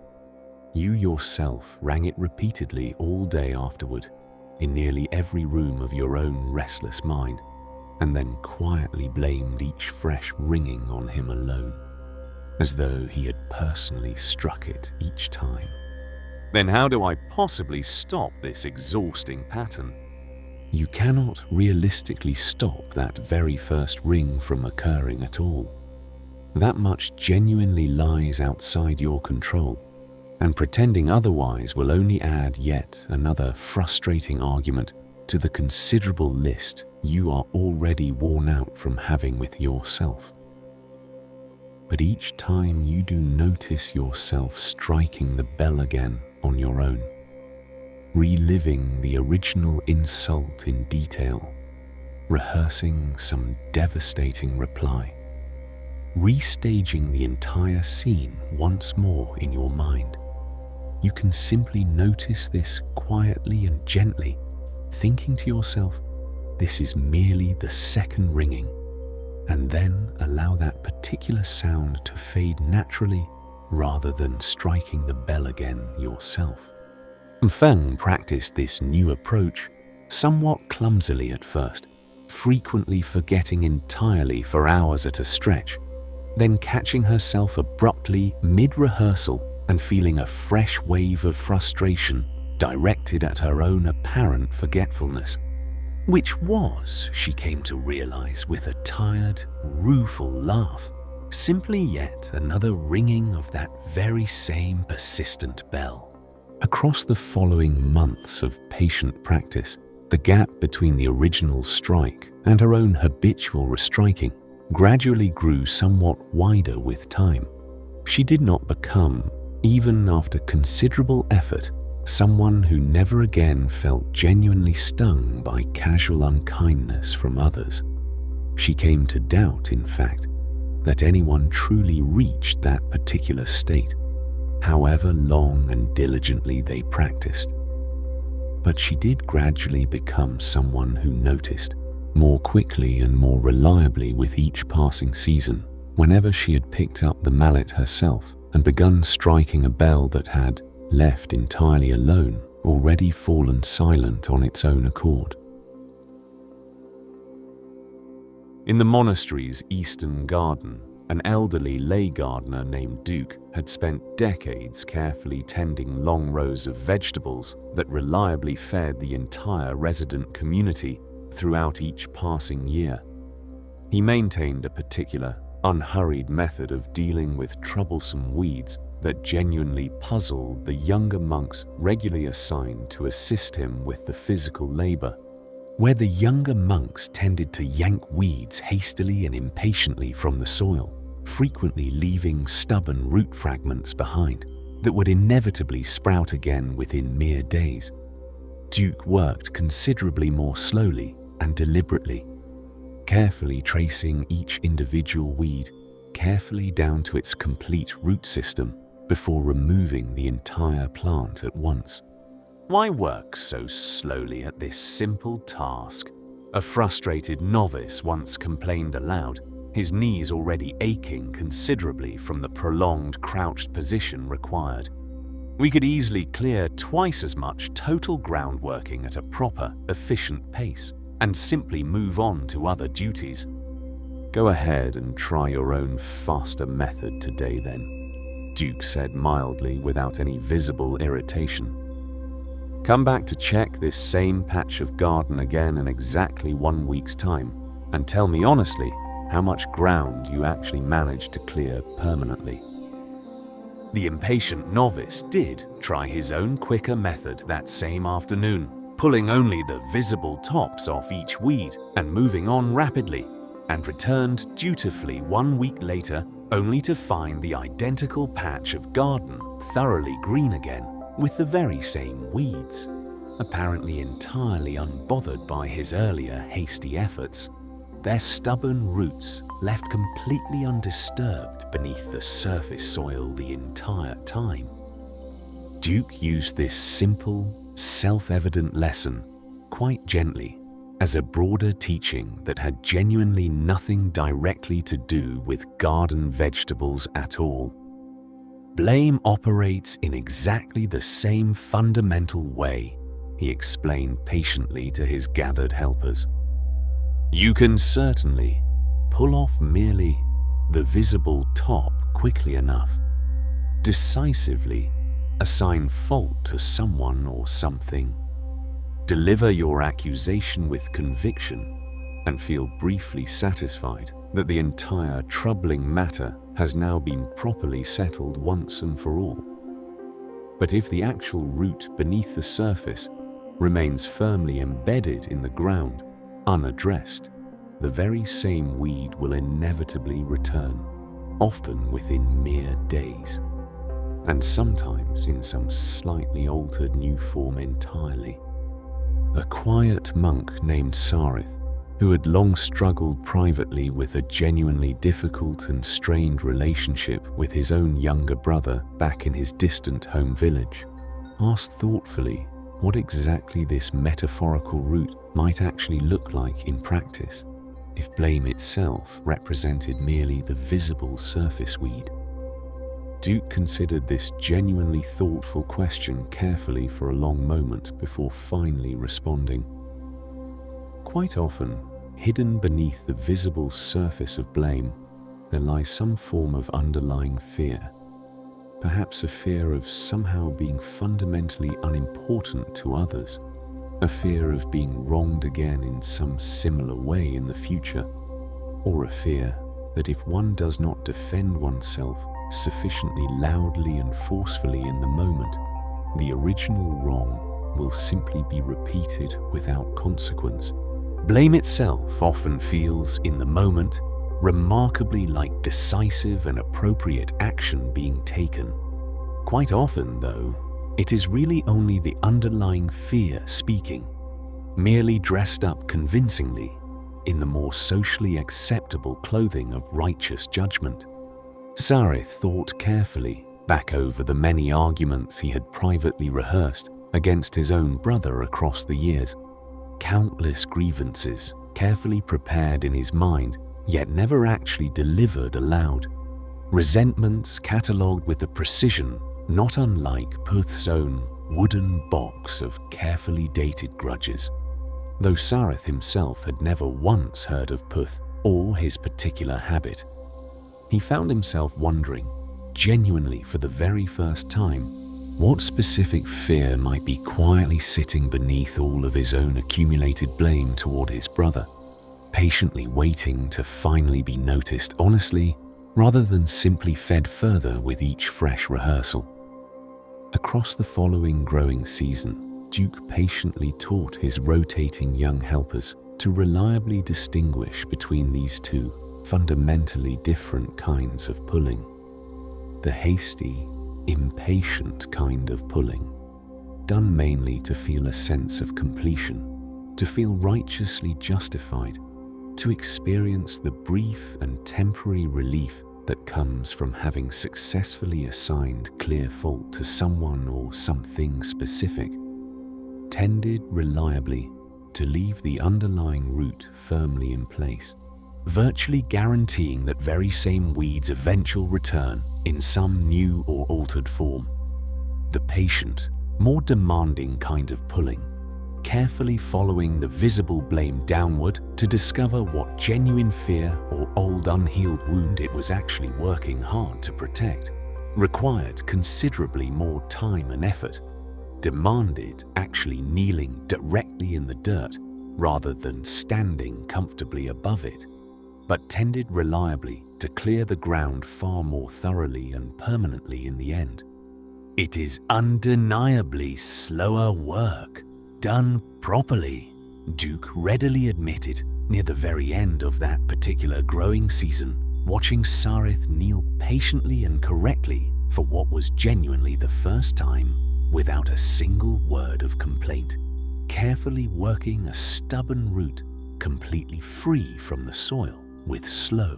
You yourself rang it repeatedly all day afterward, in nearly every room of your own restless mind, and then quietly blamed each fresh ringing on him alone, as though he had personally struck it each time. "Then how do I possibly stop this exhausting pattern?" "You cannot realistically stop that very first ring from occurring at all. That much genuinely lies outside your control, and pretending otherwise will only add yet another frustrating argument to the considerable list you are already worn out from having with yourself. But each time you do notice yourself striking the bell again on your own, reliving the original insult in detail, rehearsing some devastating reply, restaging the entire scene once more in your mind, you can simply notice this quietly and gently, thinking to yourself, this is merely the second ringing, and then allow that particular sound to fade naturally rather than striking the bell again yourself. Feng practiced this new approach somewhat clumsily at first, frequently forgetting entirely for hours at a stretch, then catching herself abruptly mid-rehearsal and feeling a fresh wave of frustration directed at her own apparent forgetfulness, which was, she came to realize with a tired, rueful laugh, simply yet another ringing of that very same persistent bell. Across the following months of patient practice, the gap between the original strike and her own habitual restriking gradually grew somewhat wider with time. She did not become, even after considerable effort, someone who never again felt genuinely stung by casual unkindness from others. She came to doubt, in fact, that anyone truly reached that particular state, however long and diligently they practiced. But she did gradually become someone who noticed, more quickly and more reliably with each passing season, whenever she had picked up the mallet herself and begun striking a bell that had, left entirely alone, already fallen silent on its own accord. In the monastery's eastern garden, an elderly lay gardener named Duke had spent decades carefully tending long rows of vegetables that reliably fed the entire resident community throughout each passing year. He maintained a particular, unhurried method of dealing with troublesome weeds that genuinely puzzled the younger monks regularly assigned to assist him with the physical labor. Where the younger monks tended to yank weeds hastily and impatiently from the soil, frequently leaving stubborn root fragments behind that would inevitably sprout again within mere days, Duke worked considerably more slowly and deliberately, carefully tracing each individual weed carefully down to its complete root system before removing the entire plant at once. "Why work so slowly at this simple task?" a frustrated novice once complained aloud, his knees already aching considerably from the prolonged crouched position required. "We could easily clear twice as much total ground working at a proper, efficient pace, and simply move on to other duties." "Go ahead and try your own faster method today then," Duke said mildly without any visible irritation. "Come back to check this same patch of garden again in exactly 1 week's time, and tell me honestly how much ground you actually managed to clear permanently." The impatient novice did try his own quicker method that same afternoon, pulling only the visible tops off each weed and moving on rapidly, and returned dutifully 1 week later only to find the identical patch of garden thoroughly green again with the very same weeds, apparently entirely unbothered by his earlier hasty efforts, their stubborn roots left completely undisturbed beneath the surface soil the entire time. Duke used this simple, self-evident lesson quite gently as a broader teaching that had genuinely nothing directly to do with garden vegetables at all. Blame operates in exactly the same fundamental way, he explained patiently to his gathered helpers. You can certainly pull off merely the visible top quickly enough, decisively assign fault to someone or something, deliver your accusation with conviction, and feel briefly satisfied that the entire troubling matter has now been properly settled once and for all. But if the actual root beneath the surface remains firmly embedded in the ground, unaddressed, the very same weed will inevitably return, often within mere days, and sometimes in some slightly altered new form entirely. A quiet monk named Sarith, who had long struggled privately with a genuinely difficult and strained relationship with his own younger brother back in his distant home village, asked thoughtfully what exactly this metaphorical root might actually look like in practice, if blame itself represented merely the visible surface weed. Duke considered this genuinely thoughtful question carefully for a long moment before finally responding. Quite often, hidden beneath the visible surface of blame, there lies some form of underlying fear, perhaps a fear of somehow being fundamentally unimportant to others, a fear of being wronged again in some similar way in the future, or a fear that if one does not defend oneself sufficiently loudly and forcefully in the moment, the original wrong will simply be repeated without consequence. Blame itself often feels, in the moment, remarkably like decisive and appropriate action being taken. Quite often, though, it is really only the underlying fear speaking, merely dressed up convincingly in the more socially acceptable clothing of righteous judgment. Sarith thought carefully back over the many arguments he had privately rehearsed against his own brother across the years. Countless grievances carefully prepared in his mind, yet never actually delivered aloud. Resentments catalogued with a precision not unlike Puth's own wooden box of carefully dated grudges. Though Sarith himself had never once heard of Puth or his particular habit, he found himself wondering, genuinely for the very first time, what specific fear might be quietly sitting beneath all of his own accumulated blame toward his brother, patiently waiting to finally be noticed honestly rather than simply fed further with each fresh rehearsal. Across the following growing season, Duke patiently taught his rotating young helpers to reliably distinguish between these two fundamentally different kinds of pulling. The hasty, impatient kind of pulling, done mainly to feel a sense of completion, to feel righteously justified, to experience the brief and temporary relief that comes from having successfully assigned clear fault to someone or something specific, tended reliably to leave the underlying root firmly in place, virtually guaranteeing that very same weed's eventual return in some new or altered form. The patient, more demanding kind of pulling, carefully following the visible blame downward to discover what genuine fear or old unhealed wound it was actually working hard to protect, required considerably more time and effort, demanded actually kneeling directly in the dirt rather than standing comfortably above it, but tended reliably to clear the ground far more thoroughly and permanently in the end. It is undeniably slower work, done properly, Duke readily admitted near the very end of that particular growing season, watching Sarith kneel patiently and correctly for what was genuinely the first time without a single word of complaint, carefully working a stubborn root completely free from the soil with slow,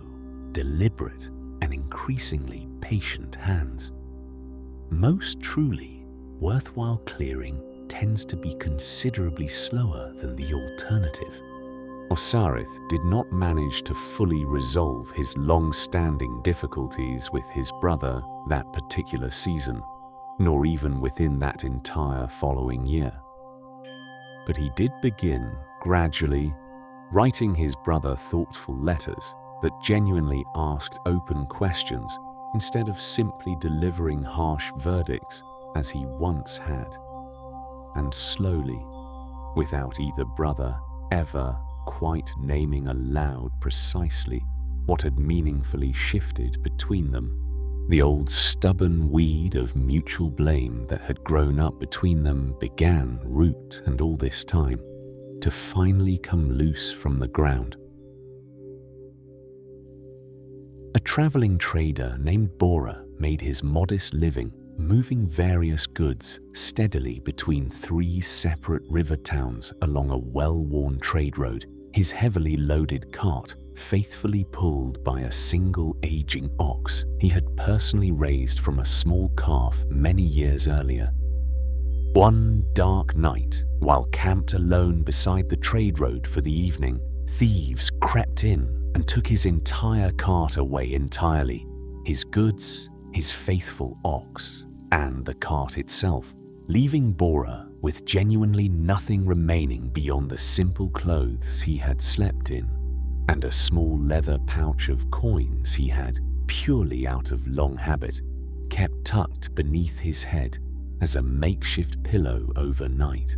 deliberate, and increasingly patient hands. Most truly worthwhile clearing tends to be considerably slower than the alternative. Osarith did not manage to fully resolve his long-standing difficulties with his brother that particular season, nor even within that entire following year. But he did begin, gradually, writing his brother thoughtful letters that genuinely asked open questions instead of simply delivering harsh verdicts as he once had. And slowly, without either brother ever quite naming aloud precisely what had meaningfully shifted between them, the old stubborn weed of mutual blame that had grown up between them began root and all this time to finally come loose from the ground. A traveling trader named Bora made his modest living moving various goods steadily between 3 separate river towns along a well-worn trade road, his heavily loaded cart faithfully pulled by a single aging ox he had personally raised from a small calf many years earlier. One dark night, while camped alone beside the trade road for the evening, thieves crept in and took his entire cart away entirely, his goods, his faithful ox, and the cart itself, leaving Bora with genuinely nothing remaining beyond the simple clothes he had slept in and a small leather pouch of coins he had, purely out of long habit, kept tucked beneath his head as a makeshift pillow overnight.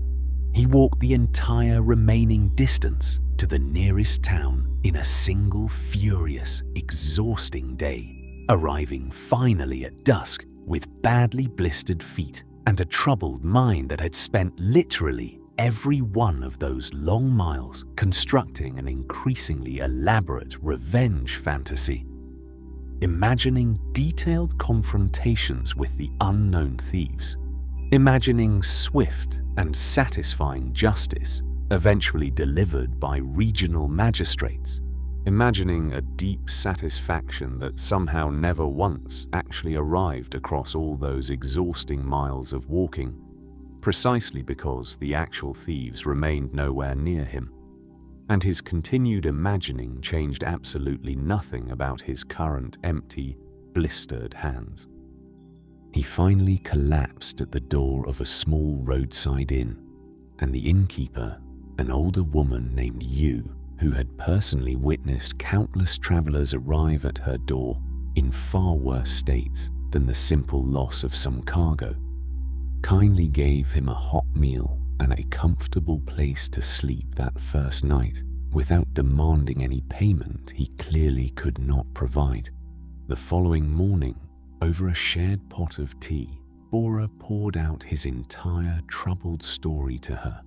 He walked the entire remaining distance to the nearest town in a single furious, exhausting day, arriving finally at dusk with badly blistered feet and a troubled mind that had spent literally every one of those long miles constructing an increasingly elaborate revenge fantasy, imagining detailed confrontations with the unknown thieves, imagining swift and satisfying justice eventually delivered by regional magistrates, imagining a deep satisfaction that somehow never once actually arrived across all those exhausting miles of walking, precisely because the actual thieves remained nowhere near him, and his continued imagining changed absolutely nothing about his current empty, blistered hands. He finally collapsed at the door of a small roadside inn, and the innkeeper, an older woman named Yu, who had personally witnessed countless travelers arrive at her door in far worse states than the simple loss of some cargo, kindly gave him a hot meal and a comfortable place to sleep that first night without demanding any payment he clearly could not provide. The following morning, over a shared pot of tea, Bora poured out his entire troubled story to her.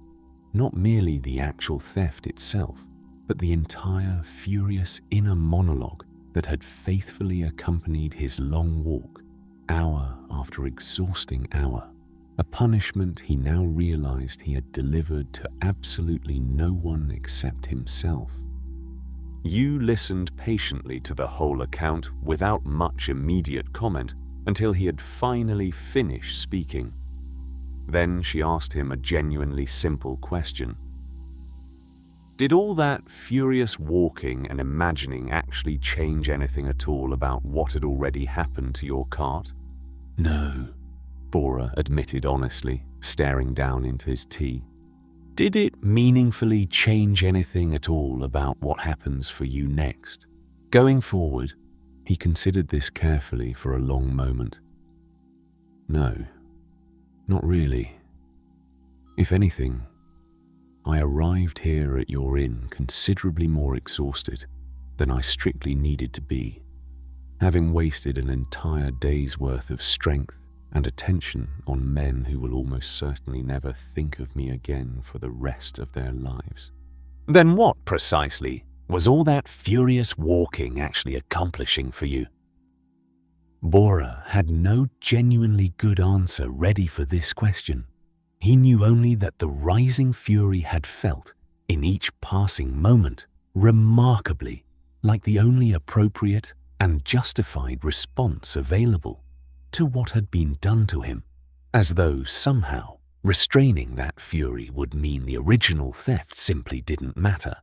Not merely the actual theft itself, but the entire furious inner monologue that had faithfully accompanied his long walk, hour after exhausting hour, a punishment he now realized he had delivered to absolutely no one except himself. Yu listened patiently to the whole account without much immediate comment until he had finally finished speaking. Then she asked him a genuinely simple question. Did all that furious walking and imagining actually change anything at all about what had already happened to your cart? No, Bora admitted honestly, staring down into his tea. Did it meaningfully change anything at all about what happens for you next? Going forward? He considered this carefully for a long moment. No, not really. If anything, I arrived here at your inn considerably more exhausted than I strictly needed to be, having wasted an entire day's worth of strength and attention on men who will almost certainly never think of me again for the rest of their lives. Then what, precisely, was all that furious walking actually accomplishing for you? Bora had no genuinely good answer ready for this question. He knew only that the rising fury had felt, in each passing moment, remarkably like the only appropriate and justified response available to what had been done to him, as though somehow restraining that fury would mean the original theft simply didn't matter,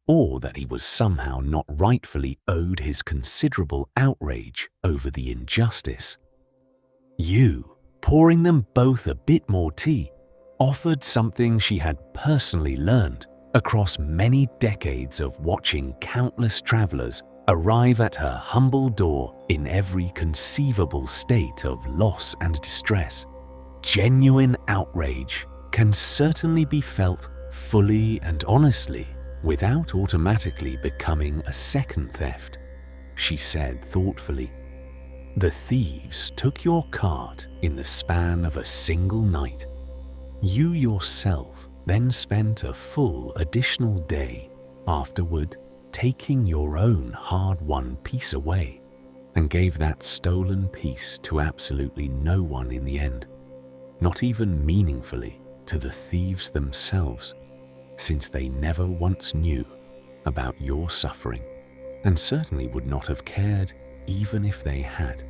or that he was somehow not rightfully owed his considerable outrage over the injustice. Yu, pouring them both a bit more tea, offered something she had personally learned across many decades of watching countless travelers arrive at her humble door in every conceivable state of loss and distress. Genuine outrage can certainly be felt fully and honestly without automatically becoming a second theft, she said thoughtfully. The thieves took your cart in the span of a single night. You yourself then spent a full additional day afterward taking your own hard-won piece away and gave that stolen piece to absolutely no one in the end, not even meaningfully to the thieves themselves, since they never once knew about your suffering and certainly would not have cared even if they had.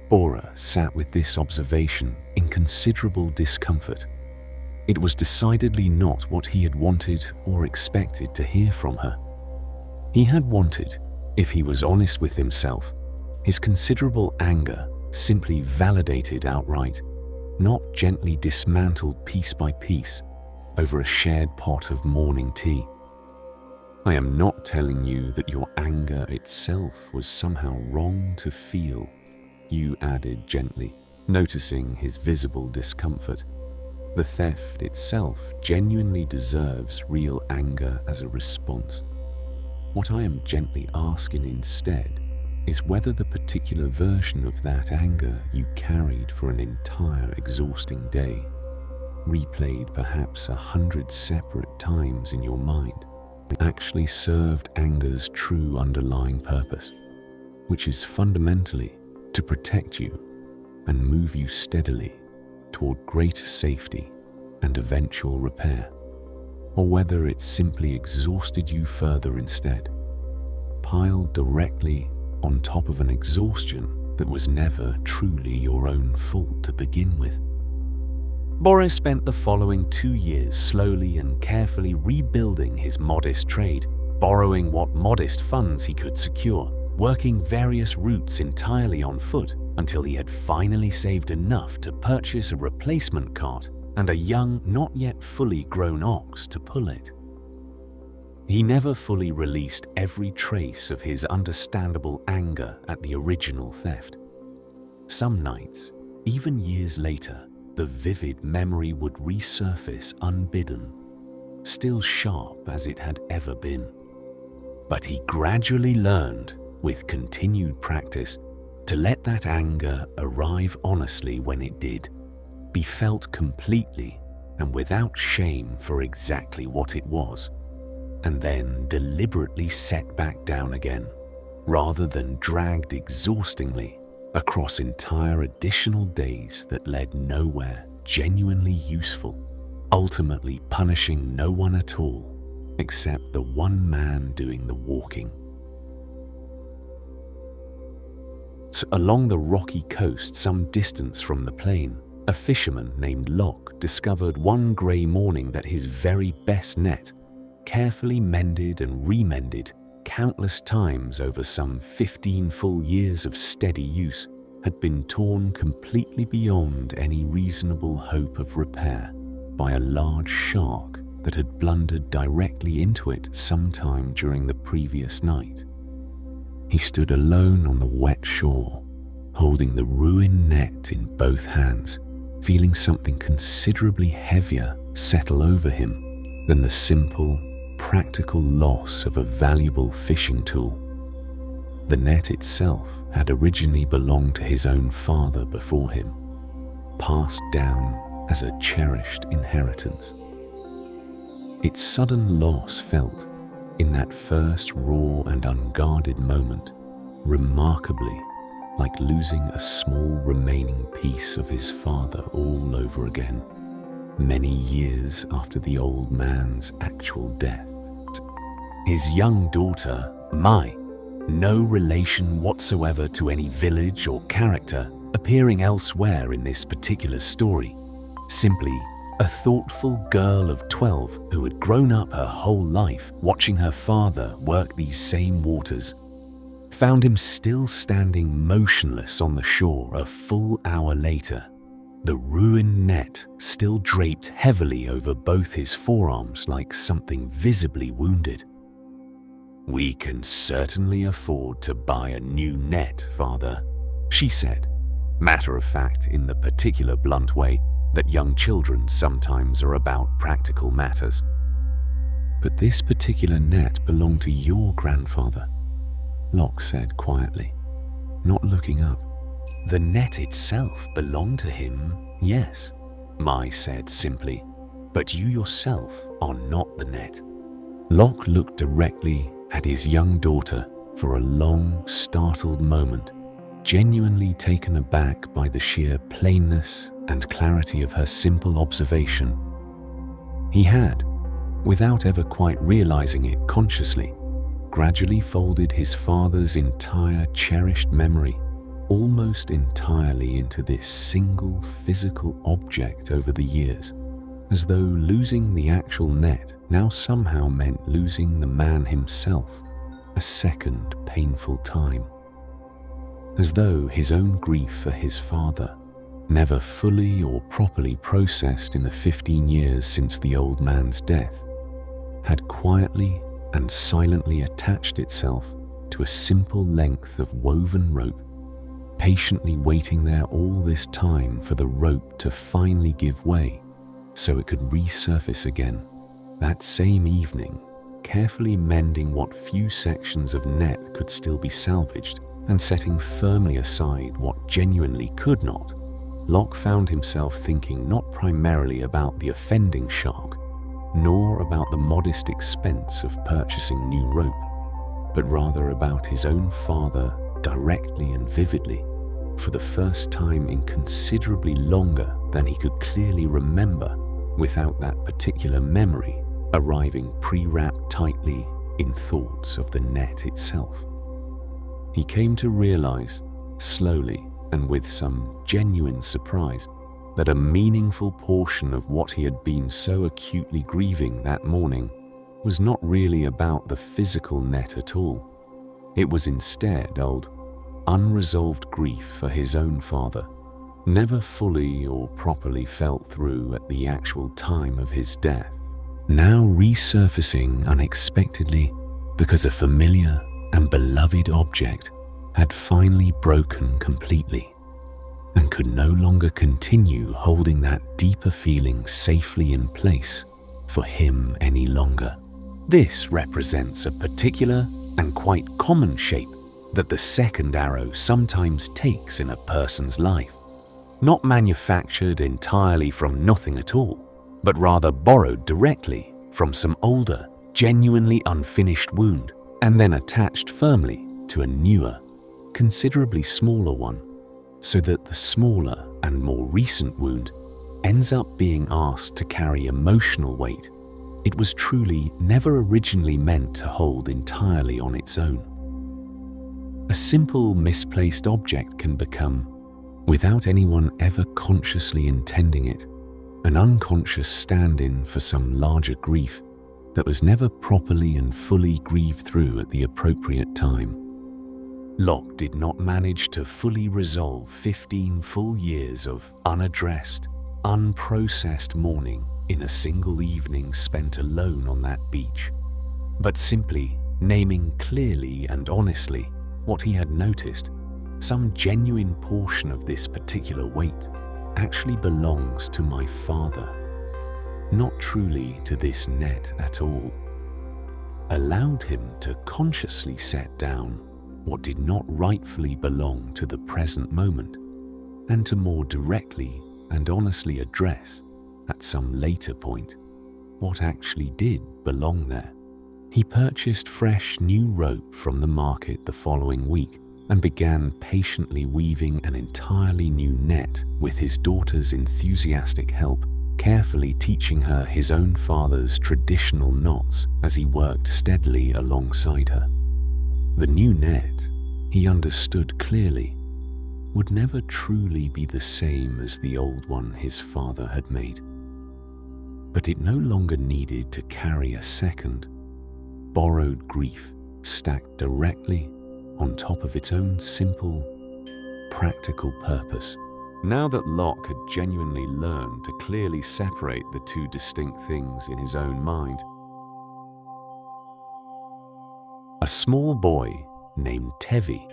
Bora sat with this observation in considerable discomfort. It was decidedly not what he had wanted or expected to hear from her. He had wanted, if he was honest with himself, his considerable anger simply validated outright, not gently dismantled piece by piece over a shared pot of morning tea. I am not telling you that your anger itself was somehow wrong to feel, Yu added gently, noticing his visible discomfort. The theft itself genuinely deserves real anger as a response. What I am gently asking instead is whether the particular version of that anger you carried for an entire exhausting day, replayed perhaps 100 separate times in your mind, actually served anger's true underlying purpose, which is fundamentally to protect you and move you steadily toward greater safety and eventual repair, or whether it simply exhausted you further instead, piled directly on top of an exhaustion that was never truly your own fault to begin with. Boris spent the following 2 years slowly and carefully rebuilding his modest trade, borrowing what modest funds he could secure, working various routes entirely on foot until he had finally saved enough to purchase a replacement cart and a young, not yet fully grown ox to pull it. He never fully released every trace of his understandable anger at the original theft. Some nights, even years later, the vivid memory would resurface unbidden, still sharp as it had ever been. But he gradually learned, with continued practice, to let that anger arrive honestly when it did, be felt completely and without shame for exactly what it was, and then deliberately set back down again, rather than dragged exhaustingly across entire additional days that led nowhere genuinely useful, ultimately punishing no one at all except the one man doing the walking. So along the rocky coast some distance from the plain, a fisherman named Locke discovered one grey morning that his very best net, carefully mended and remended countless times over some 15 full years of steady use, had been torn completely beyond any reasonable hope of repair by a large shark that had blundered directly into it sometime during the previous night. He stood alone on the wet shore, holding the ruined net in both hands, feeling something considerably heavier settle over him than the simple, practical loss of a valuable fishing tool. The net itself had originally belonged to his own father before him, passed down as a cherished inheritance. Its sudden loss felt, in that first raw and unguarded moment, remarkably like losing a small remaining piece of his father all over again, many years after the old man's actual death. His young daughter, Mai, no relation whatsoever to any village or character appearing elsewhere in this particular story, simply a thoughtful girl of 12 who had grown up her whole life watching her father work these same waters, found him still standing motionless on the shore a full hour later, the ruined net still draped heavily over both his forearms like something visibly wounded. "We can certainly afford to buy a new net, Father," she said, matter of fact in the particular blunt way that young children sometimes are about practical matters. "But this particular net belonged to your grandfather," Locke said quietly, not looking up. "The net itself belonged to him, yes," Mai said simply, "but you yourself are not the net." Locke looked directly at his young daughter for a long, startled moment, genuinely taken aback by the sheer plainness and clarity of her simple observation. He had, without ever quite realizing it consciously, gradually folded his father's entire cherished memory almost entirely into this single physical object over the years, as though losing the actual net now somehow meant losing the man himself a second painful time. As though his own grief for his father, never fully or properly processed in the 15 years since the old man's death, had quietly and silently attached itself to a simple length of woven rope, patiently waiting there all this time for the rope to finally give way so it could resurface again that same evening, carefully mending what few sections of net could still be salvaged and setting firmly aside what genuinely could not. Locke found himself thinking not primarily about the offending shark, nor about the modest expense of purchasing new rope, but rather about his own father directly and vividly, for the first time in considerably longer than he could clearly remember, without that particular memory arriving pre-wrapped tightly in thoughts of the net itself. He came to realize, slowly and with some genuine surprise, that a meaningful portion of what he had been so acutely grieving that morning was not really about the physical net at all. It was instead old, unresolved grief for his own father, never fully or properly felt through at the actual time of his death, now resurfacing unexpectedly because a familiar and beloved object had finally broken completely and could no longer continue holding that deeper feeling safely in place for him any longer. This represents a particular and quite common shape that the second arrow sometimes takes in a person's life, not manufactured entirely from nothing at all, but rather borrowed directly from some older, genuinely unfinished wound and then attached firmly to a newer, considerably smaller one, so that the smaller and more recent wound ends up being asked to carry emotional weight it was truly never originally meant to hold entirely on its own. A simple misplaced object can become, without anyone ever consciously intending it, an unconscious stand-in for some larger grief that was never properly and fully grieved through at the appropriate time. Locke did not manage to fully resolve 15 full years of unaddressed, unprocessed mourning in a single evening spent alone on that beach, but simply naming clearly and honestly what he had noticed. Some genuine portion of this particular weight actually belongs to my father, not truly to this net at all. Allowed him to consciously set down what did not rightfully belong to the present moment, and to more directly and honestly address, at some later point, what actually did belong there. He purchased fresh new rope from the market the following week and began patiently weaving an entirely new net with his daughter's enthusiastic help, carefully teaching her his own father's traditional knots as he worked steadily alongside her. The new net, he understood clearly, would never truly be the same as the old one his father had made. But it no longer needed to carry a second, borrowed grief stacked directly on top of its own simple, practical purpose. Now that Locke had genuinely learned to clearly separate the two distinct things in his own mind, a small boy named Tevi,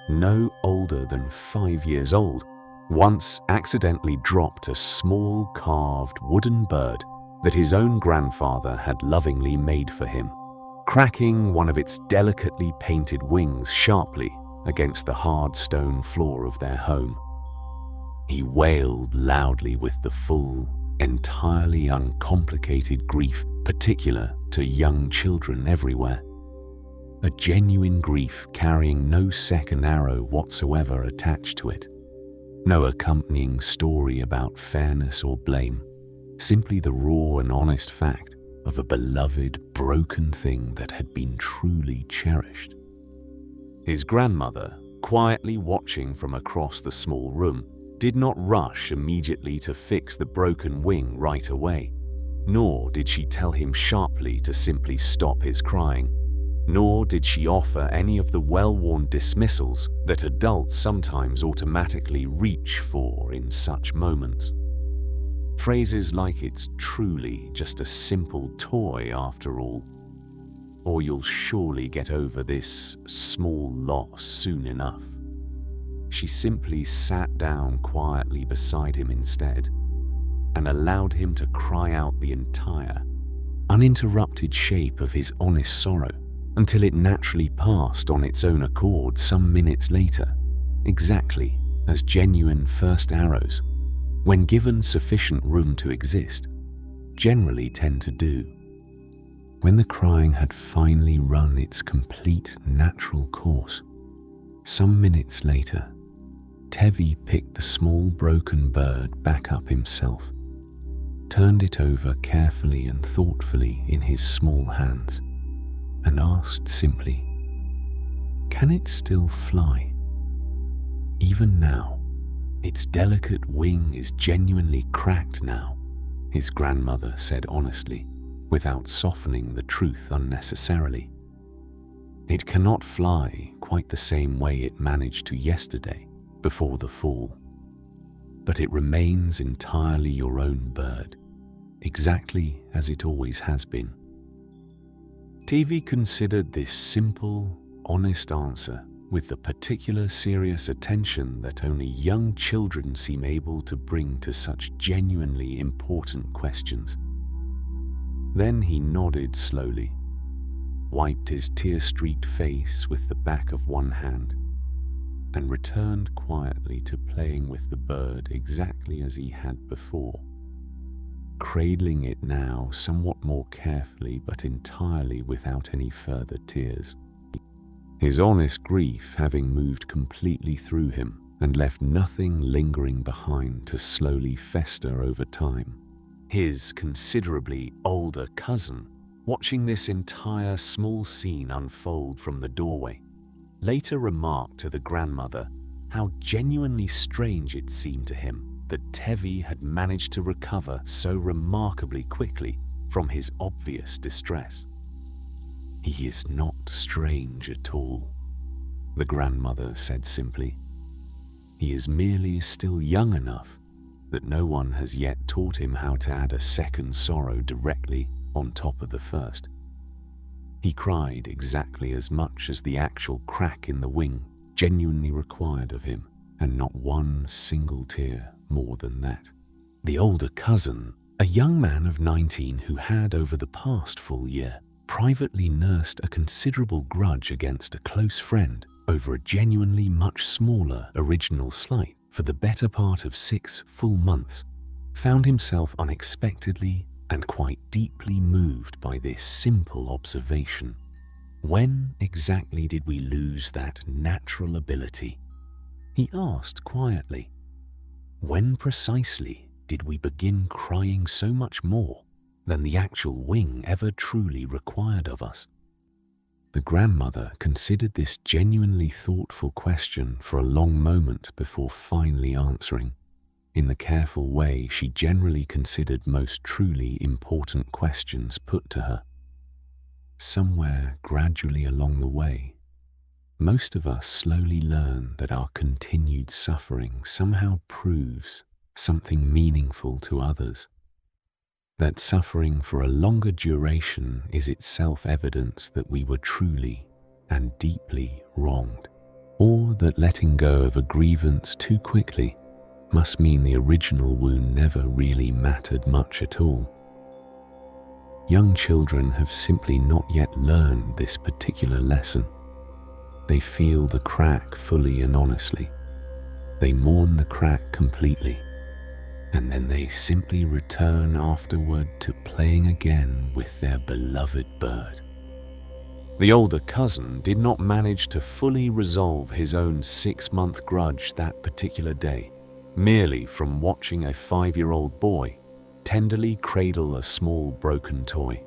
no older than 5 years old, once accidentally dropped a small carved wooden bird that his own grandfather had lovingly made for him, cracking one of its delicately painted wings sharply against the hard stone floor of their home. He wailed loudly with the full, entirely uncomplicated grief particular to young children everywhere. A genuine grief carrying no second arrow whatsoever attached to it. No accompanying story about fairness or blame. Simply the raw and honest fact of a beloved, broken thing that had been truly cherished. His grandmother, quietly watching from across the small room, did not rush immediately to fix the broken wing right away, nor did she tell him sharply to simply stop his crying, nor did she offer any of the well-worn dismissals that adults sometimes automatically reach for in such moments. Phrases like "it's truly just a simple toy after all," or "you'll surely get over this small loss soon enough." She simply sat down quietly beside him instead and allowed him to cry out the entire, uninterrupted shape of his honest sorrow until it naturally passed on its own accord some minutes later, exactly as genuine first arrows, when given sufficient room to exist, generally tend to do. When the crying had finally run its complete natural course, some minutes later, Tevi picked the small broken bird back up himself, turned it over carefully and thoughtfully in his small hands, and asked simply, "Can it still fly?" "Even now, its delicate wing is genuinely cracked now," his grandmother said honestly, without softening the truth unnecessarily. "It cannot fly quite the same way it managed to yesterday before the fall, but it remains entirely your own bird, exactly as it always has been." TV considered this simple, honest answer with the particular serious attention that only young children seem able to bring to such genuinely important questions. Then he nodded slowly, wiped his tear-streaked face with the back of one hand, and returned quietly to playing with the bird exactly as he had before, cradling it now somewhat more carefully but entirely without any further tears. His honest grief having moved completely through him and left nothing lingering behind to slowly fester over time. His considerably older cousin, watching this entire small scene unfold from the doorway, later remarked to the grandmother how genuinely strange it seemed to him that Tevi had managed to recover so remarkably quickly from his obvious distress. "He is not strange at all," the grandmother said simply. "He is merely still young enough that no one has yet taught him how to add a second sorrow directly on top of the first. He cried exactly as much as the actual crack in the wing genuinely required of him, and not one single tear more than that." The older cousin, a young man of 19 who had over the past full year privately nursed a considerable grudge against a close friend over a genuinely much smaller original slight for the better part of 6 full months, found himself unexpectedly and quite deeply moved by this simple observation. When exactly did we lose that natural ability? He asked quietly. When precisely did we begin crying so much more than the actual wing ever truly required of us? The grandmother considered this genuinely thoughtful question for a long moment before finally answering, in the careful way she generally considered most truly important questions put to her. Somewhere gradually along the way, most of us slowly learn that our continued suffering somehow proves something meaningful to others. That suffering for a longer duration is itself evidence that we were truly and deeply wronged, or that letting go of a grievance too quickly must mean the original wound never really mattered much at all. Young children have simply not yet learned this particular lesson. They feel the crack fully and honestly. They mourn the crack completely, and then they simply return afterward to playing again with their beloved bird. The older cousin did not manage to fully resolve his own 6-month grudge that particular day, merely from watching a 5-year-old boy tenderly cradle a small broken toy.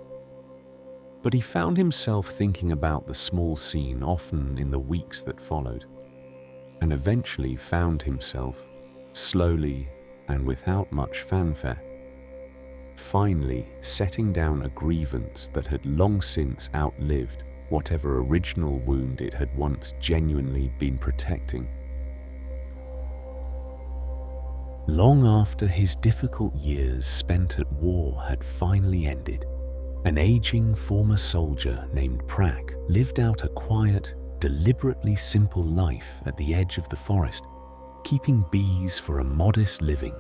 But he found himself thinking about the small scene often in the weeks that followed, and eventually found himself, slowly and without much fanfare, finally setting down a grievance that had long since outlived whatever original wound it had once genuinely been protecting. Long after his difficult years spent at war had finally ended, an aging former soldier named Prak lived out a quiet, deliberately simple life at the edge of the forest, keeping bees for a modest living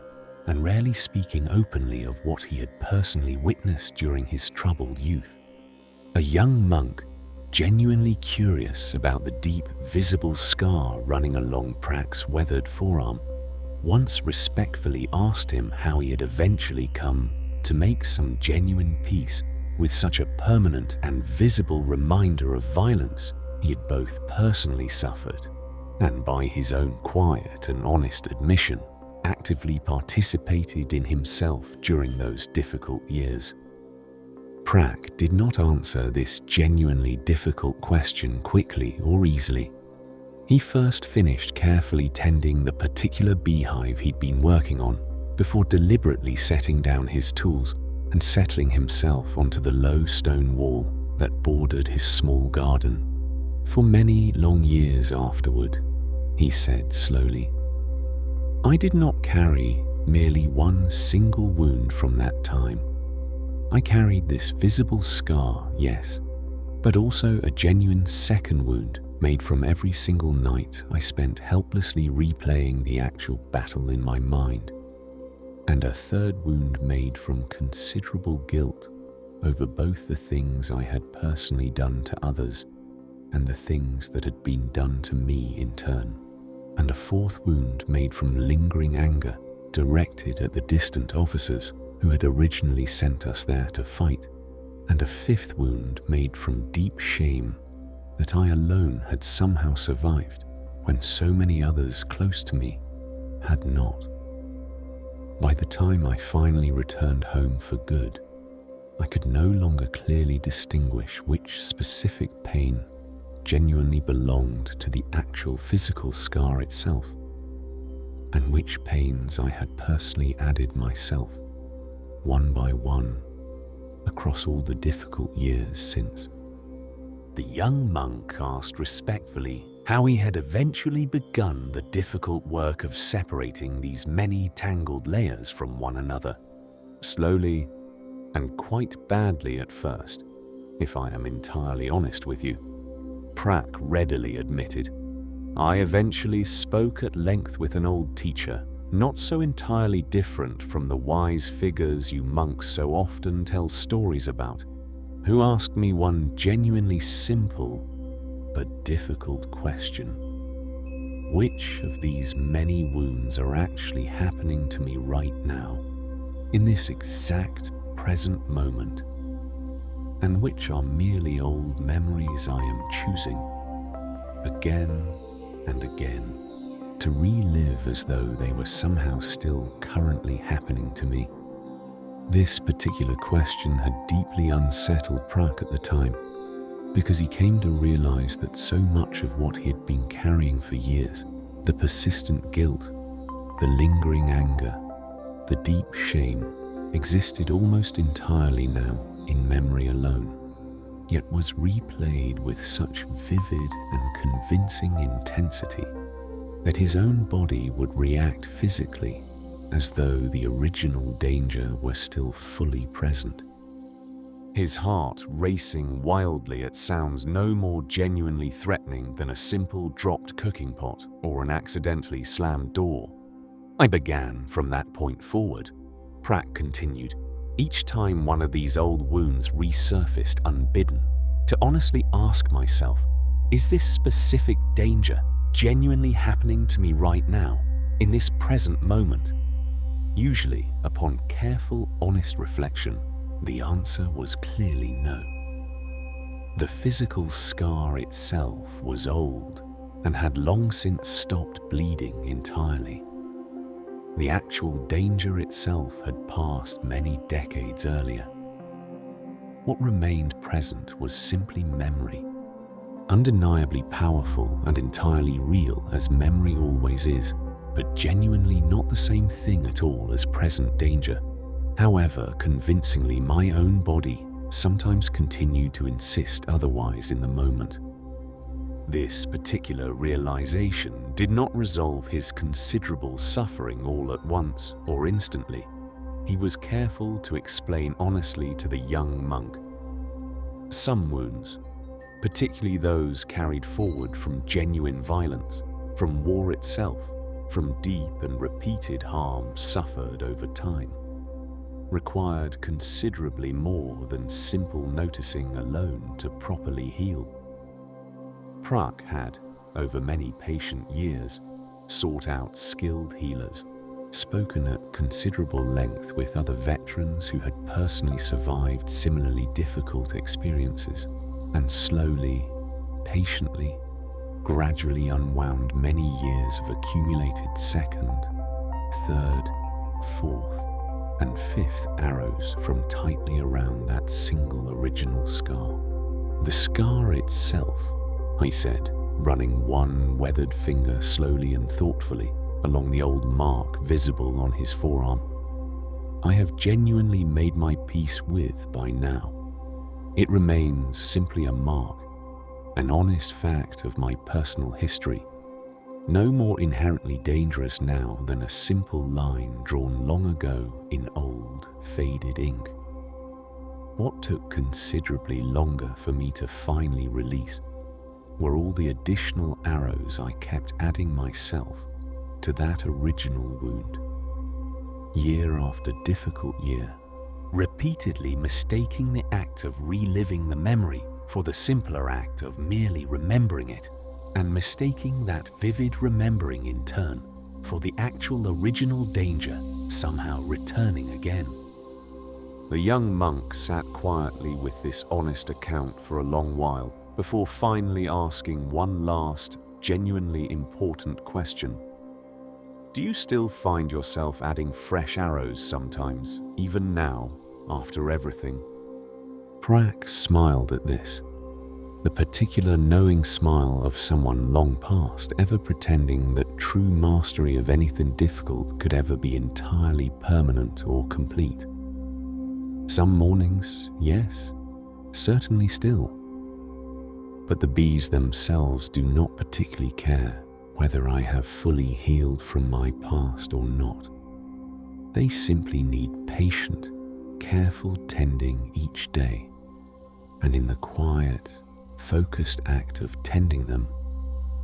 and rarely speaking openly of what he had personally witnessed during his troubled youth. A young monk, genuinely curious about the deep, visible scar running along Prak's weathered forearm, once respectfully asked him how he had eventually come to make some genuine peace with such a permanent and visible reminder of violence he had both personally suffered and, by his own quiet and honest admission, actively participated in himself during those difficult years. Prak did not answer this genuinely difficult question quickly or easily. He first finished carefully tending the particular beehive he'd been working on before deliberately setting down his tools and settling himself onto the low stone wall that bordered his small garden. For many long years afterward, he said slowly, I did not carry merely one single wound from that time. I carried this visible scar, yes, but also a genuine second wound made from every single night I spent helplessly replaying the actual battle in my mind, and a third wound made from considerable guilt over both the things I had personally done to others and the things that had been done to me in turn, and a fourth wound made from lingering anger directed at the distant officers who had originally sent us there to fight, and a fifth wound made from deep shame that I alone had somehow survived when so many others close to me had not. By the time I finally returned home for good, I could no longer clearly distinguish which specific pain genuinely belonged to the actual physical scar itself, and which pains I had personally added myself, one by one, across all the difficult years since. The young monk asked respectfully how he had eventually begun the difficult work of separating these many tangled layers from one another. Slowly, and quite badly at first, if I am entirely honest with you, Prak readily admitted. I eventually spoke at length with an old teacher, not so entirely different from the wise figures you monks so often tell stories about, who asked me one genuinely simple but difficult question. Which of these many wounds are actually happening to me right now, in this exact present moment, and which are merely old memories I am choosing, again and again, to relive as though they were somehow still currently happening to me? This particular question had deeply unsettled Prak at the time, because he came to realize that so much of what he had been carrying for years, the persistent guilt, the lingering anger, the deep shame, existed almost entirely now in memory alone, yet was replayed with such vivid and convincing intensity that his own body would react physically as though the original danger were still fully present. His heart racing wildly at sounds no more genuinely threatening than a simple dropped cooking pot or an accidentally slammed door. I began from that point forward, Prak continued, each time one of these old wounds resurfaced unbidden, to honestly ask myself, is this specific danger genuinely happening to me right now, in this present moment? Usually, upon careful, honest reflection, the answer was clearly no. The physical scar itself was old and had long since stopped bleeding entirely. The actual danger itself had passed many decades earlier. What remained present was simply memory, undeniably powerful and entirely real as memory always is, but genuinely not the same thing at all as present danger. However, convincingly, my own body sometimes continued to insist otherwise in the moment. This particular realization did not resolve his considerable suffering all at once or instantly. He was careful to explain honestly to the young monk. Some wounds, particularly those carried forward from genuine violence, from war itself, from deep and repeated harm suffered over time, required considerably more than simple noticing alone to properly heal. Prak had, over many patient years, sought out skilled healers, spoken at considerable length with other veterans who had personally survived similarly difficult experiences, and slowly, patiently, gradually unwound many years of accumulated second, third, fourth, and fifth arrows from tightly around that single original scar. The scar itself, I said, running one weathered finger slowly and thoughtfully along the old mark visible on his forearm, I have genuinely made my peace with by now. It remains simply a mark, an honest fact of my personal history, no more inherently dangerous now than a simple line drawn long ago in old, faded ink. What took considerably longer for me to finally release were all the additional arrows I kept adding myself to that original wound. Year after difficult year, repeatedly mistaking the act of reliving the memory for the simpler act of merely remembering it, and mistaking that vivid remembering in turn for the actual original danger somehow returning again. The young monk sat quietly with this honest account for a long while before finally asking one last, genuinely important question. Do you still find yourself adding fresh arrows sometimes, even now, after everything? Prak smiled at this, the particular knowing smile of someone long past ever pretending that true mastery of anything difficult could ever be entirely permanent or complete. Some mornings, yes, certainly still. But the bees themselves do not particularly care whether I have fully healed from my past or not. They simply need patient, careful tending each day, and in the quiet, focused act of tending them,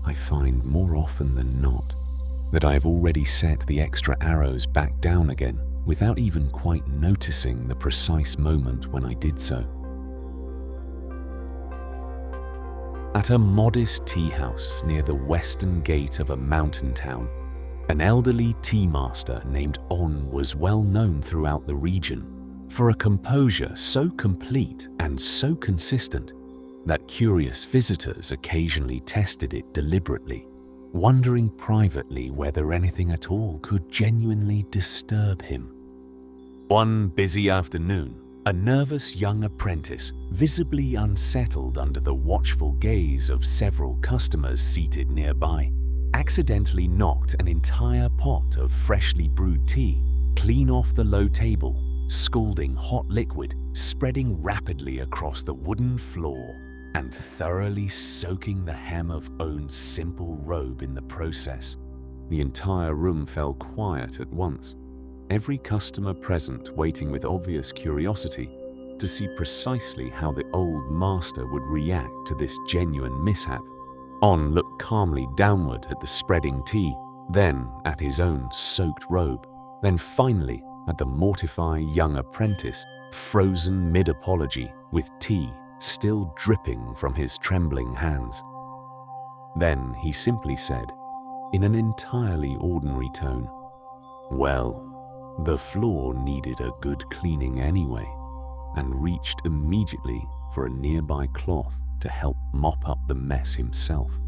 I find more often than not that I have already set the extra arrows back down again without even quite noticing the precise moment when I did so. At a modest tea house near the western gate of a mountain town, an elderly tea master named On was well known throughout the region for a composure so complete and so consistent that curious visitors occasionally tested it deliberately, wondering privately whether anything at all could genuinely disturb him. One busy afternoon, a nervous young apprentice, visibly unsettled under the watchful gaze of several customers seated nearby, accidentally knocked an entire pot of freshly brewed tea clean off the low table, scalding hot liquid spreading rapidly across the wooden floor and thoroughly soaking the hem of On's simple robe in the process. The entire room fell quiet at once, every customer present waiting with obvious curiosity to see precisely how the old master would react to this genuine mishap. On looked calmly downward at the spreading tea, then at his own soaked robe, then finally at the mortified young apprentice, frozen mid-apology with tea still dripping from his trembling hands. Then he simply said, in an entirely ordinary tone, "Well, the floor needed a good cleaning anyway," and reached immediately for a nearby cloth to help mop up the mess himself,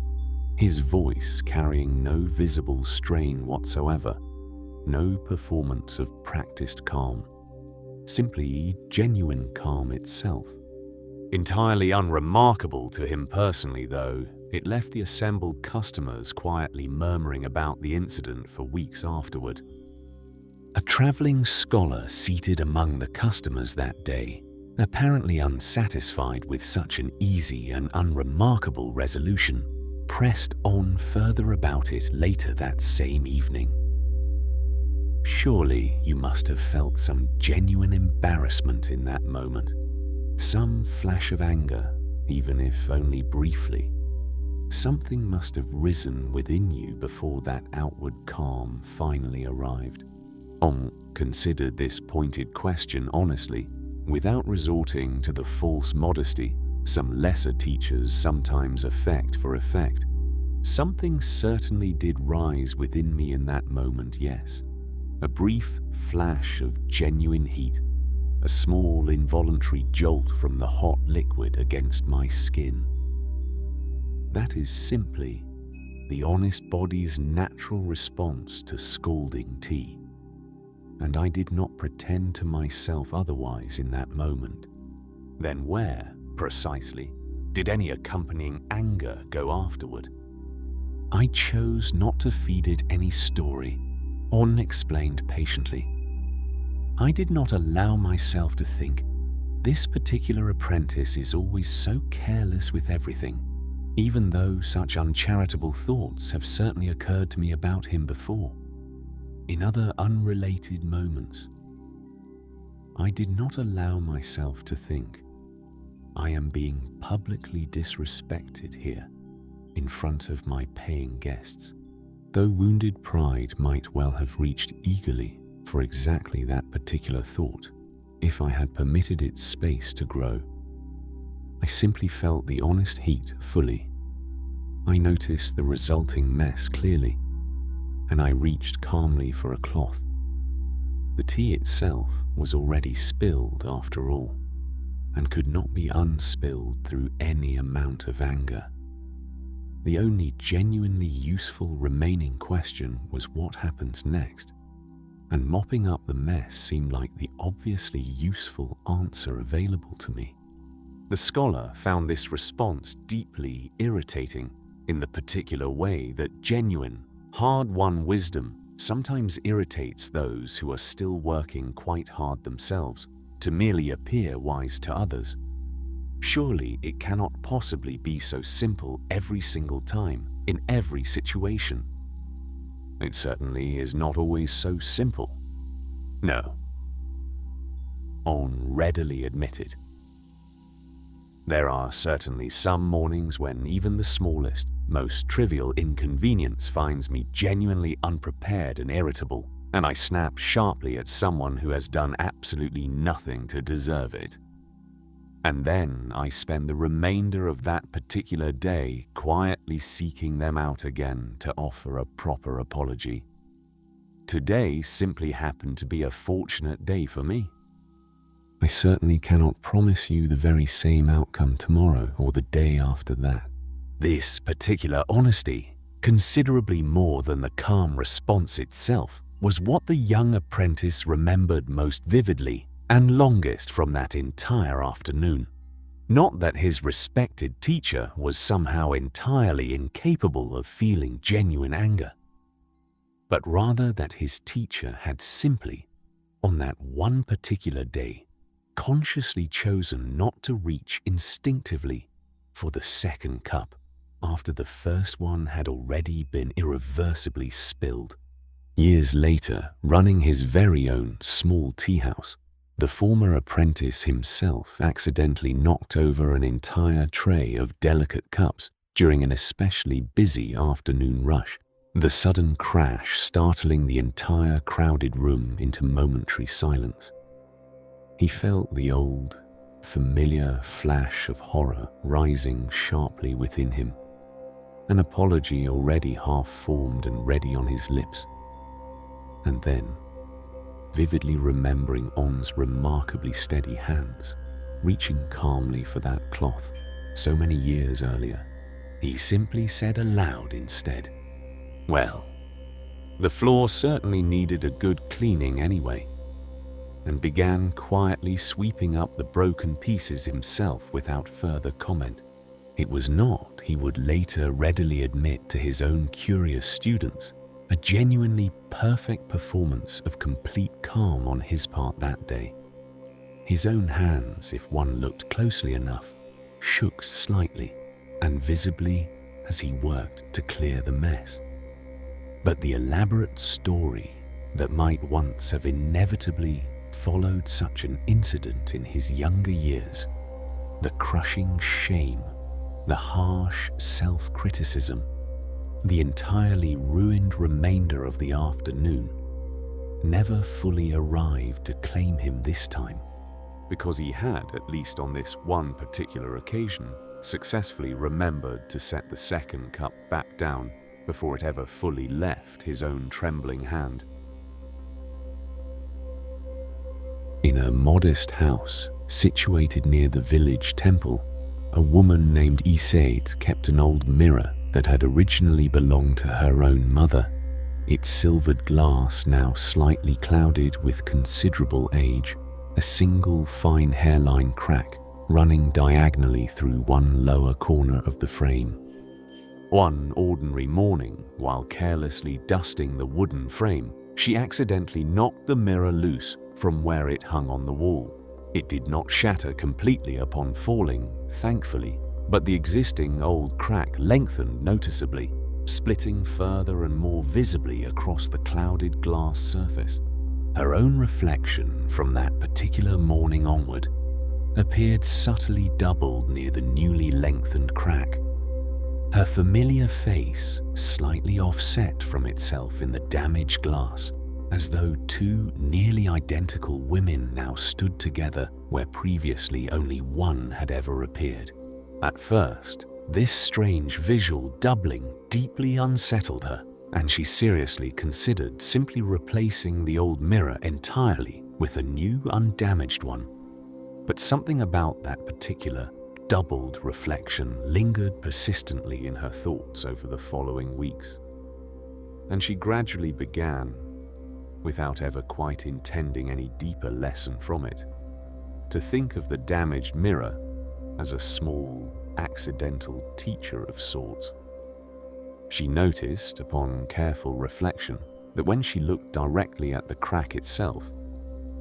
his voice carrying no visible strain whatsoever, no performance of practiced calm, simply genuine calm itself. Entirely unremarkable to him personally, though, it left the assembled customers quietly murmuring about the incident for weeks afterward. A traveling scholar seated among the customers that day, apparently unsatisfied with such an easy and unremarkable resolution, pressed on further about it later that same evening. Surely you must have felt some genuine embarrassment in that moment, some flash of anger, even if only briefly. Something must have risen within you before that outward calm finally arrived. On considered this pointed question honestly, without resorting to the false modesty some lesser teachers sometimes affect for effect. Something certainly did rise within me in that moment, yes. A brief flash of genuine heat, a small involuntary jolt from the hot liquid against my skin. That is simply the honest body's natural response to scalding tea. and I did not pretend to myself otherwise in that moment. Then where, precisely, did any accompanying anger go afterward? I chose not to feed it any story. On explained patiently. I did not allow myself to think, this particular apprentice is always so careless with everything, even though such uncharitable thoughts have certainly occurred to me about him before. In other unrelated moments, I did not allow myself to think, I am being publicly disrespected here in front of my paying guests, though wounded pride might well have reached eagerly for exactly that particular thought if I had permitted its space to grow. I simply felt the honest heat fully. I noticed the resulting mess clearly, and I reached calmly for a cloth. The tea itself was already spilled after all, and could not be unspilled through any amount of anger. The only genuinely useful remaining question was what happens next, and mopping up the mess seemed like the obviously useful answer available to me. The scholar found this response deeply irritating in the particular way that genuine, hard-won wisdom sometimes irritates those who are still working quite hard themselves to merely appear wise to others. Surely it cannot possibly be so simple every single time, in every situation. It certainly is not always so simple. No. On readily admitted. There are certainly some mornings when even the smallest, most trivial inconvenience finds me genuinely unprepared and irritable, and I snap sharply at someone who has done absolutely nothing to deserve it. And then I spend the remainder of that particular day quietly seeking them out again to offer a proper apology. Today simply happened to be a fortunate day for me. I certainly cannot promise you the very same outcome tomorrow or the day after that. This particular honesty, considerably more than the calm response itself, was what the young apprentice remembered most vividly and longest from that entire afternoon. Not that his respected teacher was somehow entirely incapable of feeling genuine anger, but rather that his teacher had simply, on that one particular day, consciously chosen not to reach instinctively for the second cup after the first one had already been irreversibly spilled. Years later, running his very own small tea house, the former apprentice himself accidentally knocked over an entire tray of delicate cups during an especially busy afternoon rush, the sudden crash startling the entire crowded room into momentary silence. He felt the old, familiar flash of horror rising sharply within him, an apology already half-formed and ready on his lips. And then, vividly remembering On's remarkably steady hands, reaching calmly for that cloth so many years earlier, he simply said aloud instead, "Well, the floor certainly needed a good cleaning anyway," and began quietly sweeping up the broken pieces himself without further comment. It was not, he would later readily admit to his own curious students, a genuinely perfect performance of complete calm on his part that day. His own hands, if one looked closely enough, shook slightly and visibly as he worked to clear the mess. But the elaborate story that might once have inevitably followed such an incident in his younger years, the crushing shame, the harsh self-criticism, the entirely ruined remainder of the afternoon, never fully arrived to claim him this time, because he had, at least on this one particular occasion, successfully remembered to set the second cup back down before it ever fully left his own trembling hand. In a modest house situated near the village temple, a woman named Isaid kept an old mirror that had originally belonged to her own mother, its silvered glass now slightly clouded with considerable age, a single fine hairline crack running diagonally through one lower corner of the frame. One ordinary morning, while carelessly dusting the wooden frame, she accidentally knocked the mirror loose from where it hung on the wall. It did not shatter completely upon falling, thankfully, but the existing old crack lengthened noticeably, splitting further and more visibly across the clouded glass surface. Her own reflection from that particular morning onward appeared subtly doubled near the newly lengthened crack. Her familiar face slightly offset from itself in the damaged glass, as though two nearly identical women now stood together where previously only one had ever appeared. At first, this strange visual doubling deeply unsettled her, and she seriously considered simply replacing the old mirror entirely with a new, undamaged one. But something about that particular doubled reflection lingered persistently in her thoughts over the following weeks, and she gradually began, without ever quite intending any deeper lesson from it, to think of the damaged mirror as a small, accidental teacher of sorts. She noticed, upon careful reflection, that when she looked directly at the crack itself,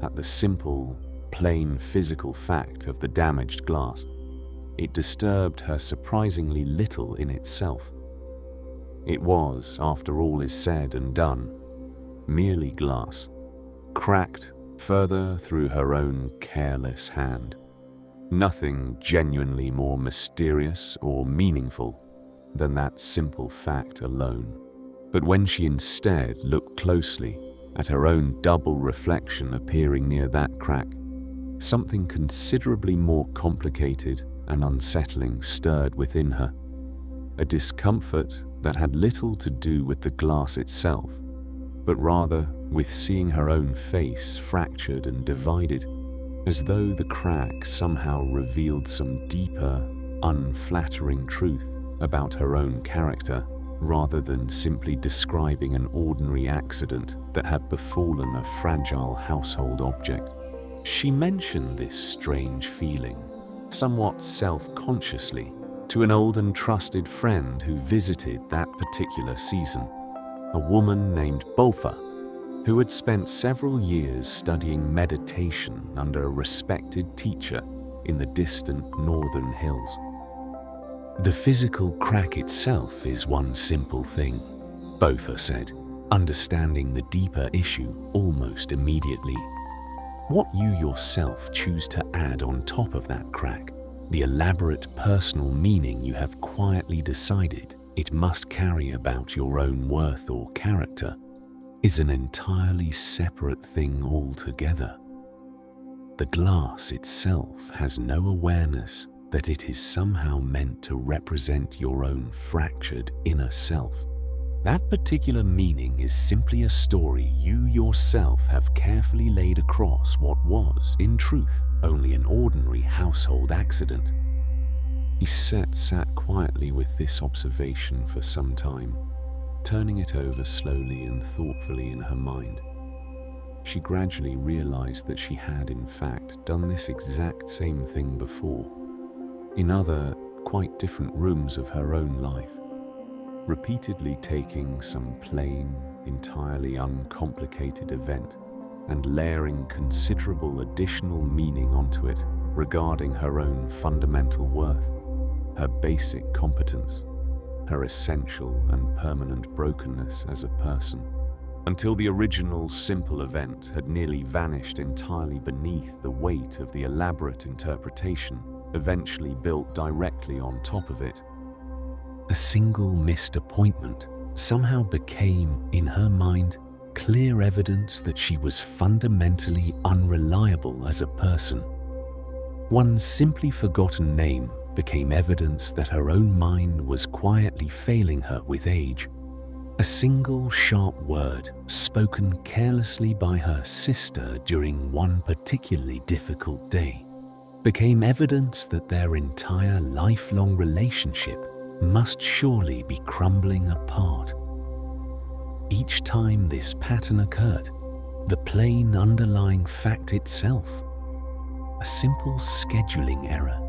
at the simple, plain physical fact of the damaged glass, it disturbed her surprisingly little in itself. It was, after all is said and done, merely glass, cracked further through her own careless hand. Nothing genuinely more mysterious or meaningful than that simple fact alone. But when she instead looked closely at her own double reflection appearing near that crack, something considerably more complicated and unsettling stirred within her, a discomfort that had little to do with the glass itself, but rather with seeing her own face fractured and divided, as though the crack somehow revealed some deeper, unflattering truth about her own character, rather than simply describing an ordinary accident that had befallen a fragile household object. She mentioned this strange feeling, somewhat self-consciously, to an old and trusted friend who visited that particular season, a woman named Bolfa, who had spent several years studying meditation under a respected teacher in the distant northern hills. The physical crack itself is one simple thing, Bolfa said, understanding the deeper issue almost immediately. What you yourself choose to add on top of that crack, the elaborate personal meaning you have quietly decided it must carry about your own worth or character, is an entirely separate thing altogether. The glass itself has no awareness that it is somehow meant to represent your own fractured inner self. That particular meaning is simply a story you yourself have carefully laid across what was, in truth, only an ordinary household accident. Lisette sat quietly with this observation for some time, turning it over slowly and thoughtfully in her mind. She gradually realized that she had, in fact, done this exact same thing before, in other, quite different rooms of her own life, repeatedly taking some plain, entirely uncomplicated event and layering considerable additional meaning onto it regarding her own fundamental worth, her basic competence, her essential and permanent brokenness as a person, until the original simple event had nearly vanished entirely beneath the weight of the elaborate interpretation eventually built directly on top of it. A single missed appointment somehow became, in her mind, clear evidence that she was fundamentally unreliable as a person. One simply forgotten name became evidence that her own mind was quietly failing her with age. A single sharp word spoken carelessly by her sister during one particularly difficult day became evidence that their entire lifelong relationship must surely be crumbling apart. each time this pattern occurred, the plain underlying fact itself. A simple scheduling error,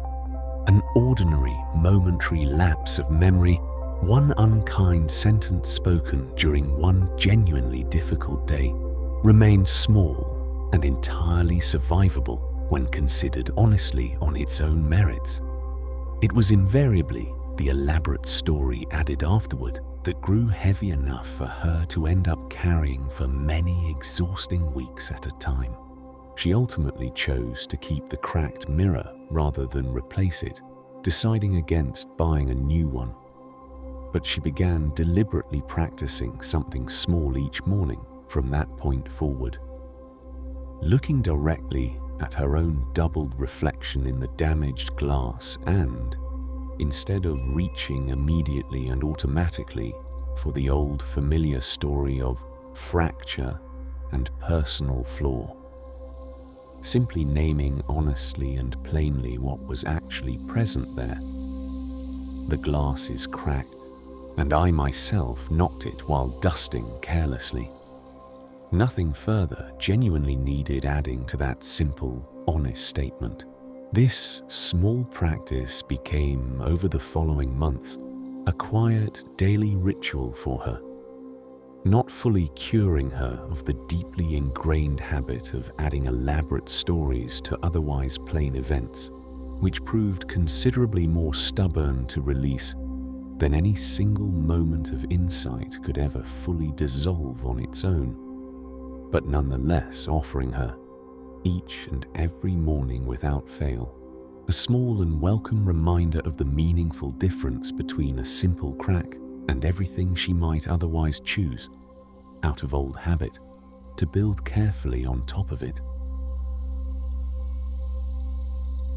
an ordinary momentary lapse of memory, one unkind sentence spoken during one genuinely difficult day, remained small and entirely survivable when considered honestly on its own merits. It was invariably the elaborate story added afterward that grew heavy enough for her to end up carrying for many exhausting weeks at a time. She ultimately chose to keep the cracked mirror rather than replace it, deciding against buying a new one. But she began deliberately practicing something small each morning from that point forward. Looking directly at her own doubled reflection in the damaged glass and, instead of reaching immediately and automatically for the old familiar story of fracture and personal flaw, simply naming honestly and plainly what was actually present there. The glass is cracked, and I myself knocked it while dusting carelessly. Nothing further genuinely needed adding to that simple, honest statement. This small practice became, over the following months, a quiet daily ritual for her, not fully curing her of the deeply ingrained habit of adding elaborate stories to otherwise plain events, which proved considerably more stubborn to release than any single moment of insight could ever fully dissolve on its own, but nonetheless offering her, each and every morning without fail, a small and welcome reminder of the meaningful difference between a simple crack and everything she might otherwise choose, out of old habit, to build carefully on top of it.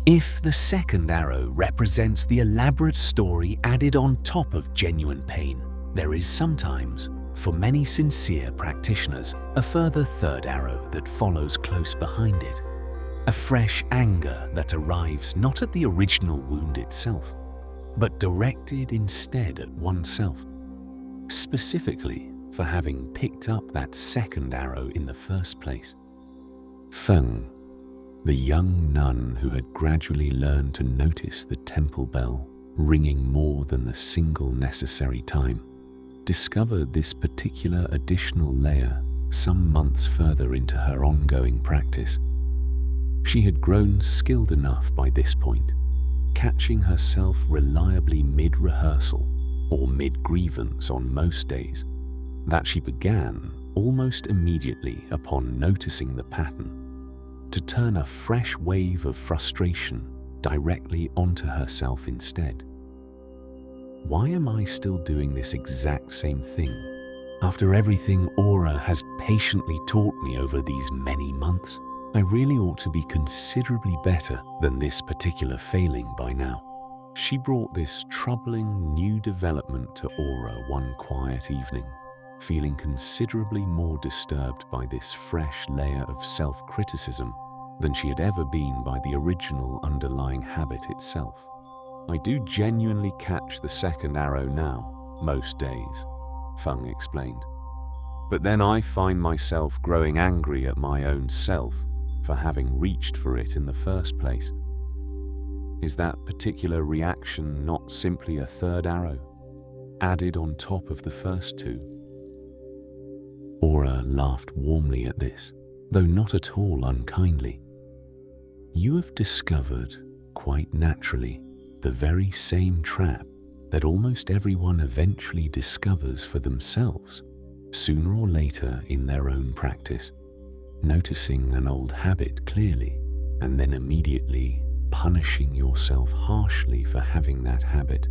If the second arrow represents the elaborate story added on top of genuine pain, there is sometimes, for many sincere practitioners, a further third arrow that follows close behind it. A fresh anger that arrives not at the original wound itself, but directed instead at oneself, specifically for having picked up that second arrow in the first place. Feng, the young nun who had gradually learned to notice the temple bell ringing more than the single necessary time, discovered this particular additional layer some months further into her ongoing practice. She had grown skilled enough by this point, catching herself reliably mid-rehearsal or mid-grievance on most days, that she began, almost immediately upon noticing the pattern, to turn a fresh wave of frustration directly onto herself instead. Why am I still doing this exact same thing, after everything Aura has patiently taught me over these many months? I really ought to be considerably better than this particular failing by now. She brought this troubling new development to Aura one quiet evening, feeling considerably more disturbed by this fresh layer of self-criticism than she had ever been by the original underlying habit itself. I do genuinely catch the second arrow now, most days, Feng explained. But then I find myself growing angry at my own self for having reached for it in the first place. Is that particular reaction not simply a third arrow, added on top of the first two? Aura laughed warmly at this, though not at all unkindly. You have discovered, quite naturally, the very same trap that almost everyone eventually discovers for themselves, sooner or later in their own practice. Noticing an old habit clearly, and then immediately punishing yourself harshly for having that habit,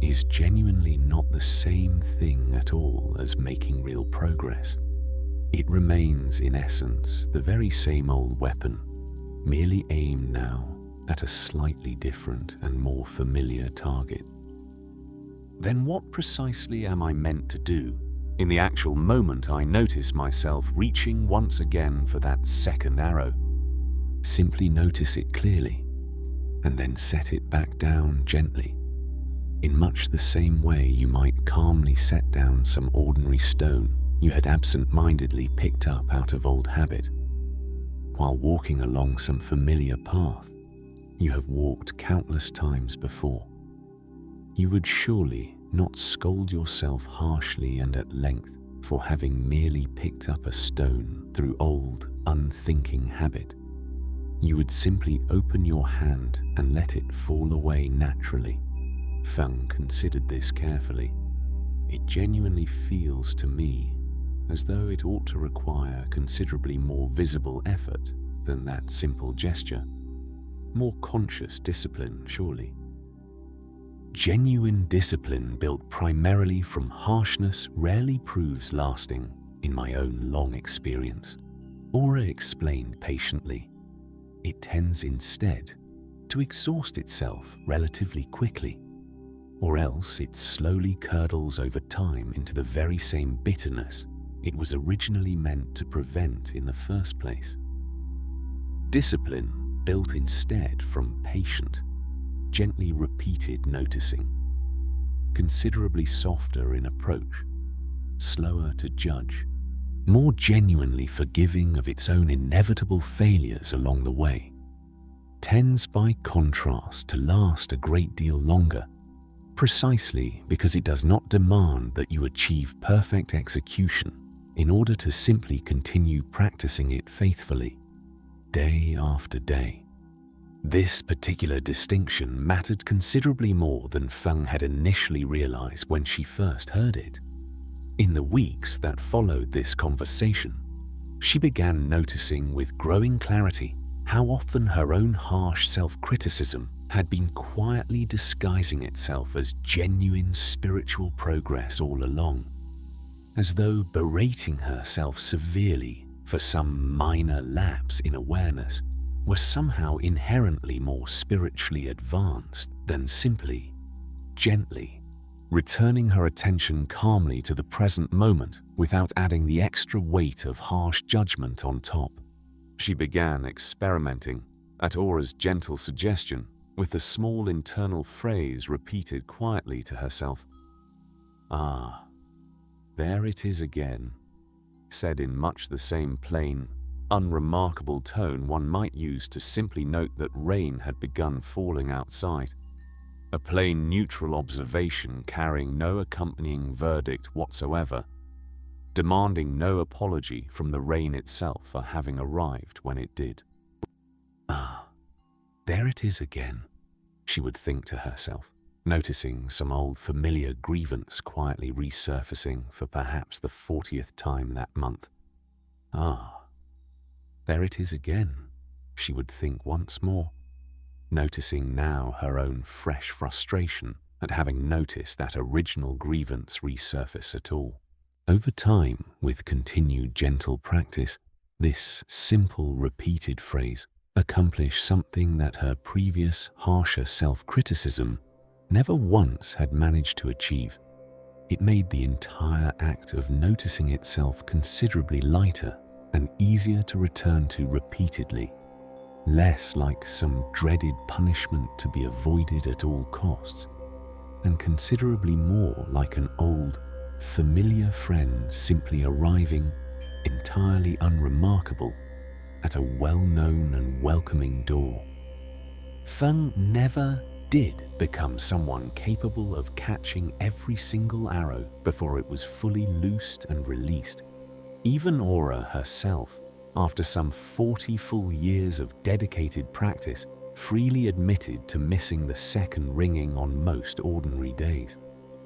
is genuinely not the same thing at all as making real progress. It remains, in essence, the very same old weapon, merely aimed now at a slightly different and more familiar target. Then what precisely am I meant to do in the actual moment I notice myself reaching once again for that second arrow? Simply notice it clearly, and then set it back down gently, in much the same way you might calmly set down some ordinary stone you had absent-mindedly picked up out of old habit. While walking along some familiar path you have walked countless times before, you would surely not scold yourself harshly and at length for having merely picked up a stone through old, unthinking habit. You would simply open your hand and let it fall away naturally. Feng considered this carefully. It genuinely feels to me as though it ought to require considerably more visible effort than that simple gesture. More conscious discipline, surely. Genuine discipline built primarily from harshness rarely proves lasting, in my own long experience. Aura explained patiently. It tends instead to exhaust itself relatively quickly, or else it slowly curdles over time into the very same bitterness it was originally meant to prevent in the first place. Discipline built instead from patient, gently repeated noticing, considerably softer in approach, slower to judge, more genuinely forgiving of its own inevitable failures along the way, tends by contrast to last a great deal longer, precisely because it does not demand that you achieve perfect execution in order to simply continue practicing it faithfully, day after day. This particular distinction mattered considerably more than Feng had initially realized when she first heard it. In the weeks that followed this conversation, she began noticing with growing clarity how often her own harsh self-criticism had been quietly disguising itself as genuine spiritual progress all along, as though berating herself severely for some minor lapse in awareness was somehow inherently more spiritually advanced than simply, gently, returning her attention calmly to the present moment without adding the extra weight of harsh judgment on top. She began experimenting, at Aura's gentle suggestion, with the small internal phrase repeated quietly to herself. "Ah, there it is again," said in much the same plain, unremarkable tone one might use to simply note that rain had begun falling outside. A plain neutral observation carrying no accompanying verdict whatsoever, demanding no apology from the rain itself for having arrived when it did. "Ah, there it is again," she would think to herself, noticing some old familiar grievance quietly resurfacing for perhaps the 40th time that month. "Ah, there it is again," she would think once more, noticing now her own fresh frustration at having noticed that original grievance resurface at all. Over time, with continued gentle practice, this simple repeated phrase accomplished something that her previous harsher self-criticism never once had managed to achieve. It made the entire act of noticing itself considerably lighter and easier to return to repeatedly, less like some dreaded punishment to be avoided at all costs, and considerably more like an old, familiar friend simply arriving, entirely unremarkable, at a well-known and welcoming door. Feng never did become someone capable of catching every single arrow before it was fully loosed and released. Even Aura herself, after some 40 full years of dedicated practice, freely admitted to missing the second ringing on most ordinary days.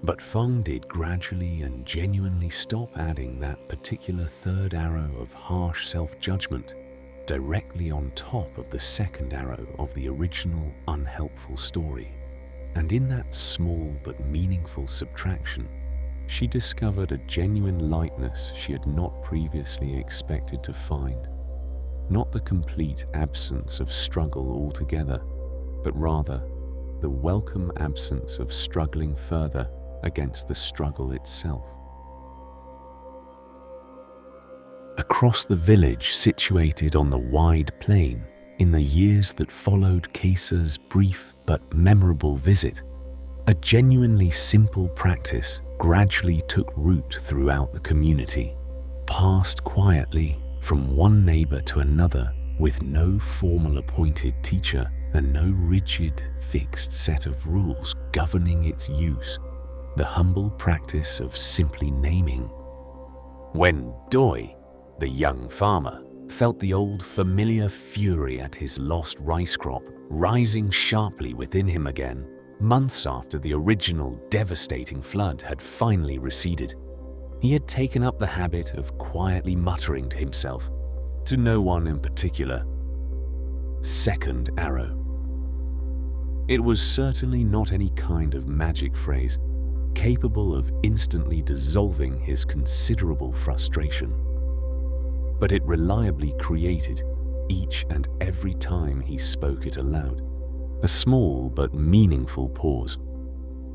But Feng did gradually and genuinely stop adding that particular third arrow of harsh self-judgment directly on top of the second arrow of the original unhelpful story. And in that small but meaningful subtraction, she discovered a genuine lightness she had not previously expected to find. Not the complete absence of struggle altogether, but rather the welcome absence of struggling further against the struggle itself. Across the village situated on the wide plain, in the years that followed Kesa's brief but memorable visit, a genuinely simple practice gradually took root throughout the community. passed quietly from one neighbor to another with no formal appointed teacher and no rigid, fixed set of rules governing its use, the humble practice of simply naming. When Doi, the young farmer, felt the old familiar fury at his lost rice crop rising sharply within him again, months after the original devastating flood had finally receded, he had taken up the habit of quietly muttering to himself, to no one in particular, "Second arrow." It was certainly not any kind of magic phrase, capable of instantly dissolving his considerable frustration. But it reliably created, each and every time he spoke it aloud, a small but meaningful pause,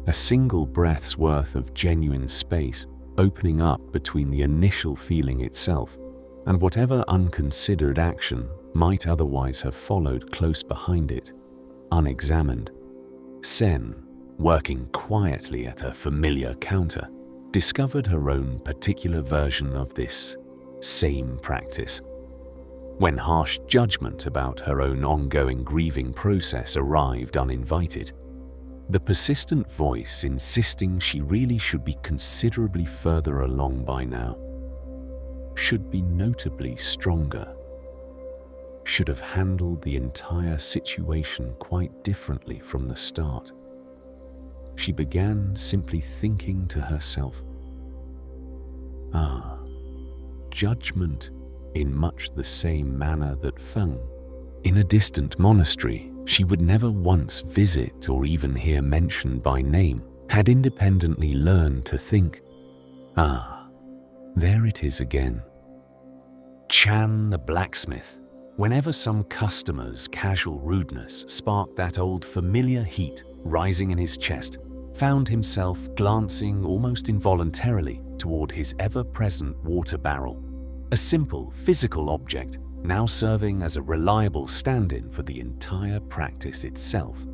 a single breath's worth of genuine space opening up between the initial feeling itself and whatever unconsidered action might otherwise have followed close behind it, unexamined. Sen, working quietly at a familiar counter, discovered her own particular version of this same practice. When harsh judgment about her own ongoing grieving process arrived uninvited, the persistent voice insisting she really should be considerably further along by now, should be notably stronger, should have handled the entire situation quite differently from the start. She began simply thinking to herself, judgment in much the same manner that Feng, in a distant monastery she would never once visit or even hear mentioned by name, had independently learned to think, there it is again. Chan the blacksmith, whenever some customer's casual rudeness sparked that old familiar heat rising in his chest, found himself glancing almost involuntarily toward his ever-present water barrel, a simple physical object now serving as a reliable stand-in for the entire practice itself,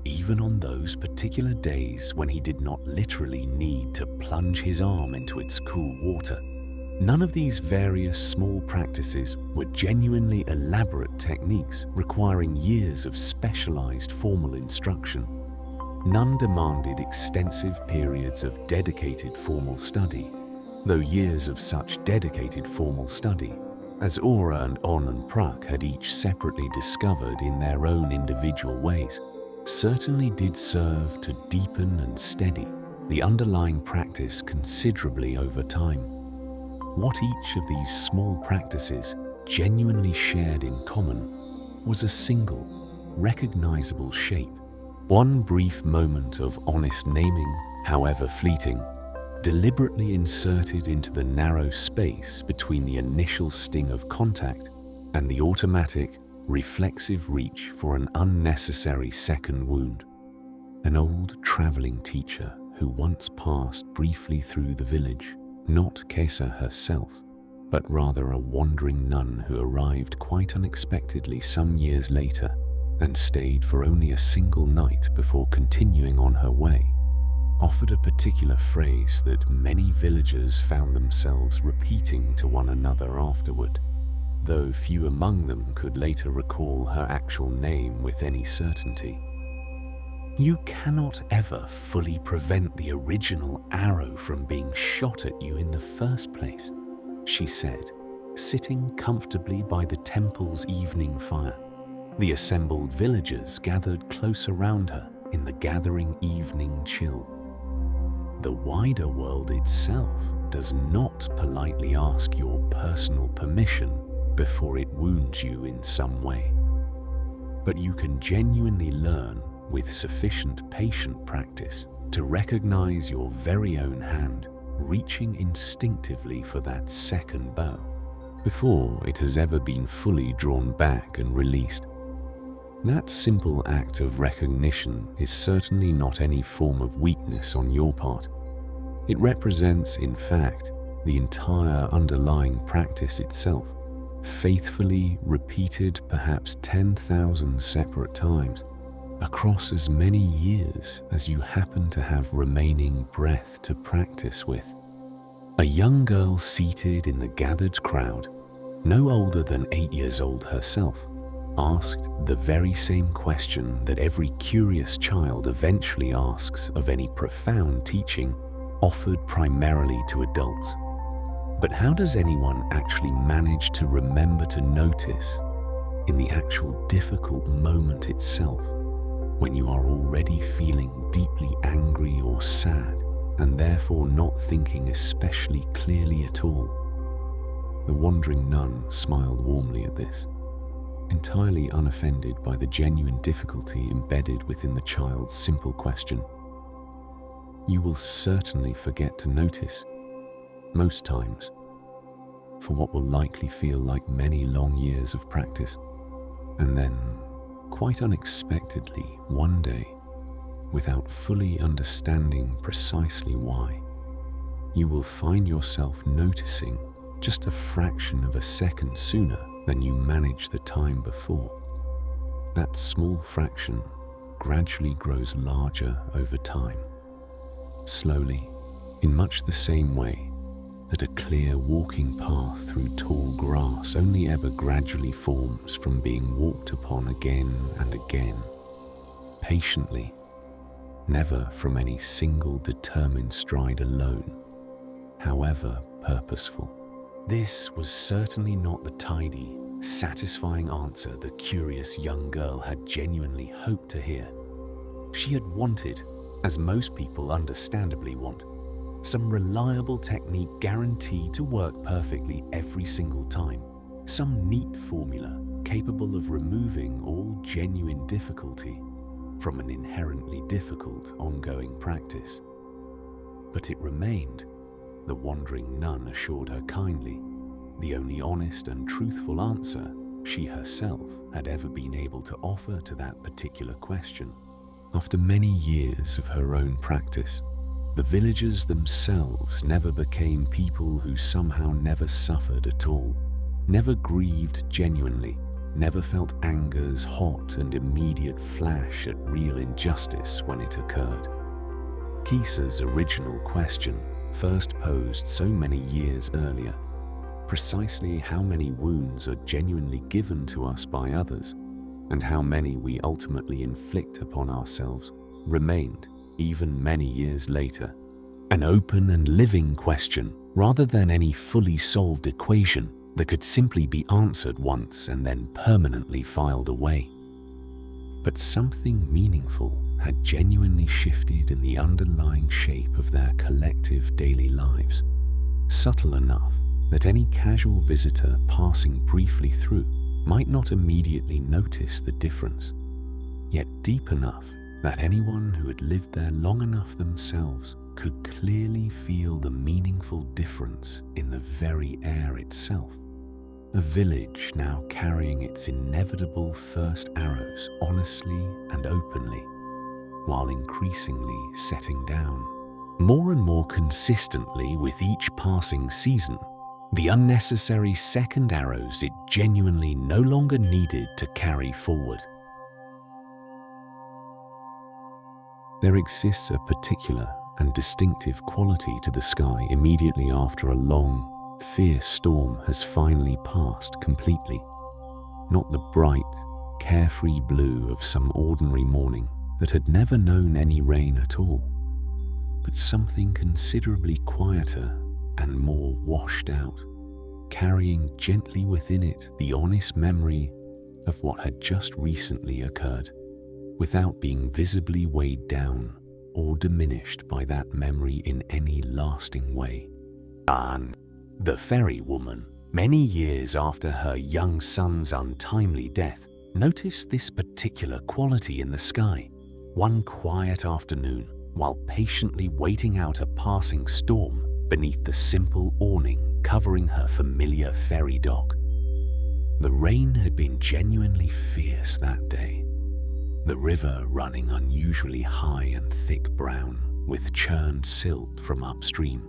even on those particular days when he did not literally need to plunge his arm into its cool water. None of these various small practices were genuinely elaborate techniques requiring years of specialized formal instruction. None demanded extensive periods of dedicated formal study, though years of such dedicated formal study, as Aura and On and Prak had each separately discovered in their own individual ways, certainly did serve to deepen and steady the underlying practice considerably over time. What each of these small practices genuinely shared in common was a single, recognizable shape. One brief moment of honest naming, however fleeting, deliberately inserted into the narrow space between the initial sting of contact and the automatic, reflexive reach for an unnecessary second wound. An old traveling teacher who once passed briefly through the village, not Kesa herself, but rather a wandering nun who arrived quite unexpectedly some years later and stayed for only a single night before continuing on her way, offered a particular phrase that many villagers found themselves repeating to one another afterward, though few among them could later recall her actual name with any certainty. "You cannot ever fully prevent the original arrow from being shot at you in the first place," she said, sitting comfortably by the temple's evening fire. The assembled villagers gathered close around her in the gathering evening chill. The wider world itself does not politely ask your personal permission before it wounds you in some way. But you can genuinely learn with sufficient patient practice to recognize your very own hand reaching instinctively for that second bow before it has ever been fully drawn back and released. That simple act of recognition is certainly not any form of weakness on your part. It represents, in fact, the entire underlying practice itself, faithfully repeated perhaps 10,000 separate times, across as many years as you happen to have remaining breath to practice with. A young girl seated in the gathered crowd, no older than 8 years old herself, asked the very same question that every curious child eventually asks of any profound teaching offered primarily to adults. But how does anyone actually manage to remember to notice in the actual difficult moment itself, when you are already feeling deeply angry or sad and therefore not thinking especially clearly at all? The wandering nun smiled warmly at this, entirely unoffended by the genuine difficulty embedded within the child's simple question. You will certainly forget to notice, most times, for what will likely feel like many long years of practice. And then, quite unexpectedly, one day, without fully understanding precisely why, you will find yourself noticing just a fraction of a second sooner than you managed the time before. That small fraction gradually grows larger over time, slowly, in much the same way that a clear walking path through tall grass only ever gradually forms from being walked upon again and again, patiently, never from any single determined stride alone, however purposeful. This was certainly not the tidy, satisfying answer the curious young girl had genuinely hoped to hear. She had wanted, as most people understandably want, some reliable technique guaranteed to work perfectly every single time, some neat formula capable of removing all genuine difficulty from an inherently difficult ongoing practice. But it remained, the wandering nun assured her kindly, the only honest and truthful answer she herself had ever been able to offer to that particular question. After many years of her own practice, the villagers themselves never became people who somehow never suffered at all, never grieved genuinely, never felt anger's hot and immediate flash at real injustice when it occurred. Kisa's original question, first posed so many years earlier, precisely how many wounds are genuinely given to us by others, and how many we ultimately inflict upon ourselves, remained, even many years later, an open and living question rather than any fully solved equation that could simply be answered once and then permanently filed away. But something meaningful had genuinely shifted in the underlying shape of their collective daily lives, subtle enough that any casual visitor passing briefly through might not immediately notice the difference, yet deep enough that anyone who had lived there long enough themselves could clearly feel the meaningful difference in the very air itself. A village now carrying its inevitable first arrows honestly and openly, while increasingly setting down, more and more consistently with each passing season, the unnecessary second arrows it genuinely no longer needed to carry forward. There exists a particular and distinctive quality to the sky immediately after a long, fierce storm has finally passed completely. Not the bright, carefree blue of some ordinary morning that had never known any rain at all, but something considerably quieter and more washed out, carrying gently within it the honest memory of what had just recently occurred, without being visibly weighed down or diminished by that memory in any lasting way. And the fairy woman, many years after her young son's untimely death, noticed this particular quality in the sky, one quiet afternoon, while patiently waiting out a passing storm beneath the simple awning covering her familiar ferry dock. The rain had been genuinely fierce that day, the river running unusually high and thick brown with churned silt from upstream,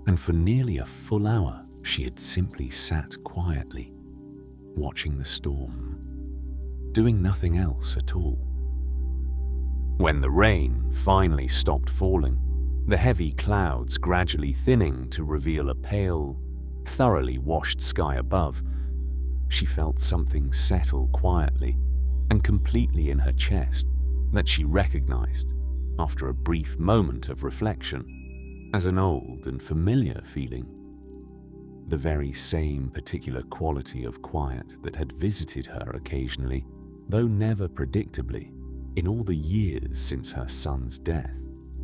and for nearly a full hour she had simply sat quietly, watching the storm, doing nothing else at all. When the rain finally stopped falling, the heavy clouds gradually thinning to reveal a pale, thoroughly washed sky above, she felt something settle quietly and completely in her chest that she recognized, after a brief moment of reflection, as an old and familiar feeling. The very same particular quality of quiet that had visited her occasionally, though never predictably, in all the years since her son's death.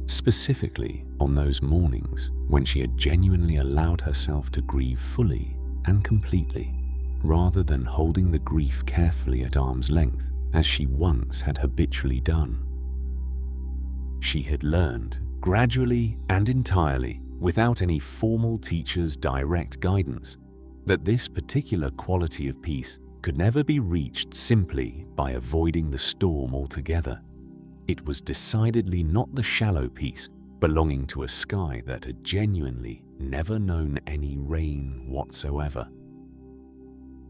Specifically on those mornings when she had genuinely allowed herself to grieve fully and completely, rather than holding the grief carefully at arm's length as she once had habitually done. She had learned, gradually and entirely, without any formal teacher's direct guidance, that this particular quality of peace could never be reached simply by avoiding the storm altogether. It was decidedly not the shallow peace belonging to a sky that had genuinely never known any rain whatsoever.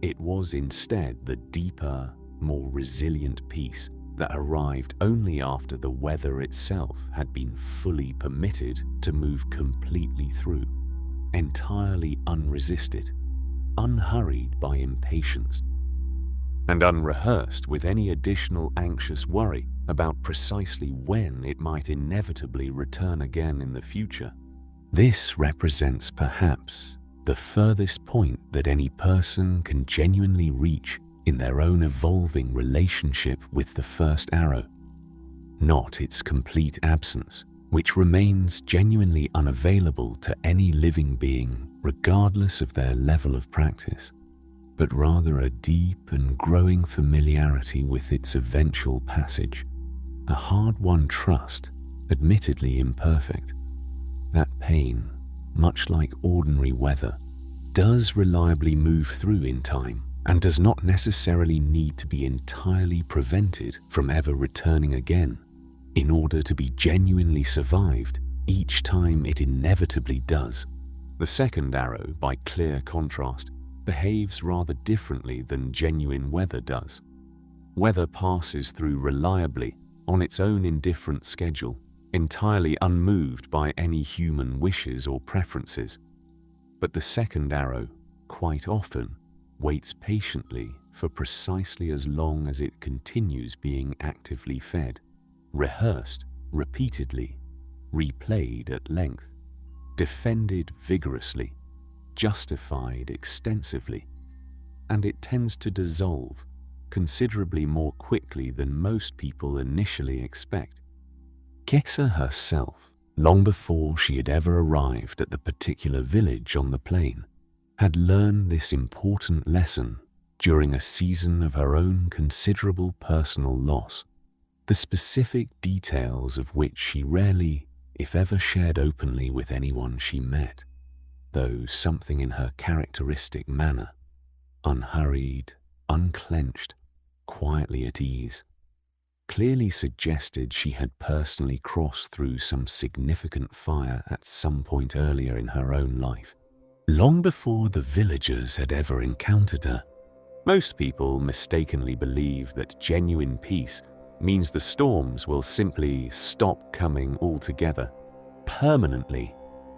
It was instead the deeper, more resilient peace that arrived only after the weather itself had been fully permitted to move completely through, entirely unresisted, unhurried by impatience, and unrehearsed with any additional anxious worry about precisely when it might inevitably return again in the future. This represents perhaps the furthest point that any person can genuinely reach in their own evolving relationship with the first arrow, not its complete absence, which remains genuinely unavailable to any living being regardless of their level of practice, but rather a deep and growing familiarity with its eventual passage, a hard-won trust, admittedly imperfect. That pain, much like ordinary weather, does reliably move through in time and does not necessarily need to be entirely prevented from ever returning again in order to be genuinely survived each time it inevitably does. The second arrow, by clear contrast, behaves rather differently than genuine weather does. Weather passes through reliably on its own indifferent schedule, entirely unmoved by any human wishes or preferences. But the second arrow, quite often, waits patiently for precisely as long as it continues being actively fed, rehearsed repeatedly, replayed at length, defended vigorously, justified extensively, and it tends to dissolve considerably more quickly than most people initially expect. Kesa herself, long before she had ever arrived at the particular village on the plain, had learned this important lesson during a season of her own considerable personal loss, the specific details of which she rarely, if ever, shared openly with anyone she met, though something in her characteristic manner, unhurried, unclenched, quietly at ease, clearly suggested she had personally crossed through some significant fire at some point earlier in her own life, long before the villagers had ever encountered her. Most people mistakenly believe that genuine peace means the storms will simply stop coming altogether, permanently,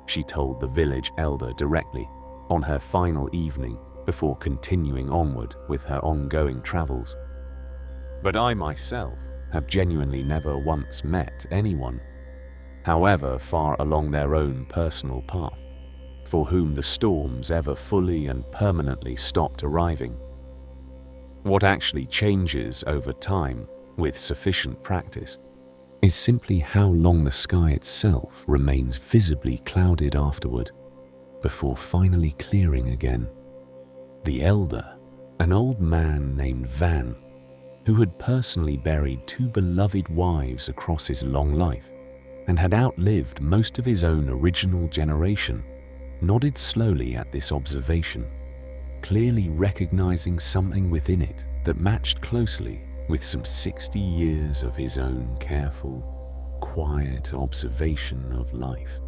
she told the village elder directly on her final evening before continuing onward with her ongoing travels. But I myself have genuinely never once met anyone, however far along their own personal path, for whom the storms ever fully and permanently stopped arriving. What actually changes over time with sufficient practice is simply how long the sky itself remains visibly clouded afterward, before finally clearing again. The elder, an old man named Van, who had personally buried 2 beloved wives across his long life and had outlived most of his own original generation, nodded slowly at this observation, clearly recognizing something within it that matched closely with some 60 years of his own careful, quiet observation of life.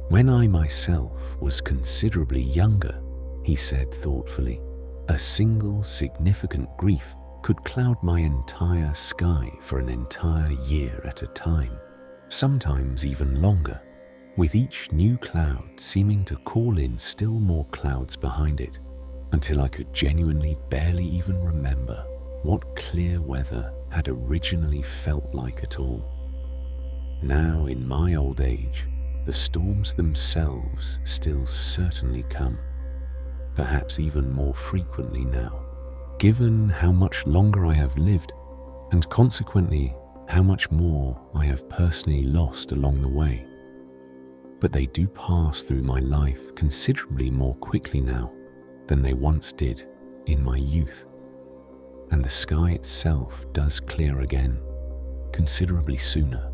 When I myself was considerably younger, he said thoughtfully, a single significant grief could cloud my entire sky for an entire year at a time, sometimes even longer. with each new cloud seeming to call in still more clouds behind it, until I could genuinely barely even remember what clear weather had originally felt like at all. Now, in my old age, the storms themselves still certainly come, perhaps even more frequently now, given how much longer I have lived, and consequently how much more I have personally lost along the way. But they do pass through my life considerably more quickly now than they once did in my youth, and the sky itself does clear again considerably sooner,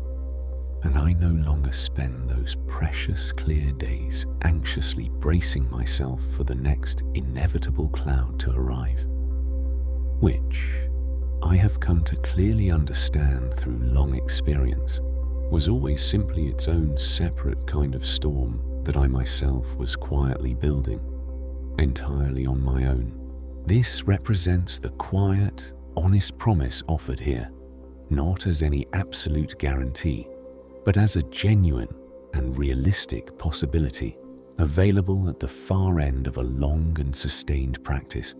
and I no longer spend those precious clear days anxiously bracing myself for the next inevitable cloud to arrive, which I have come to clearly understand through long experience was always simply its own separate kind of storm that I myself was quietly building, entirely on my own. This represents the quiet, honest promise offered here, not as any absolute guarantee, but as a genuine and realistic possibility available at the far end of a long and sustained practice,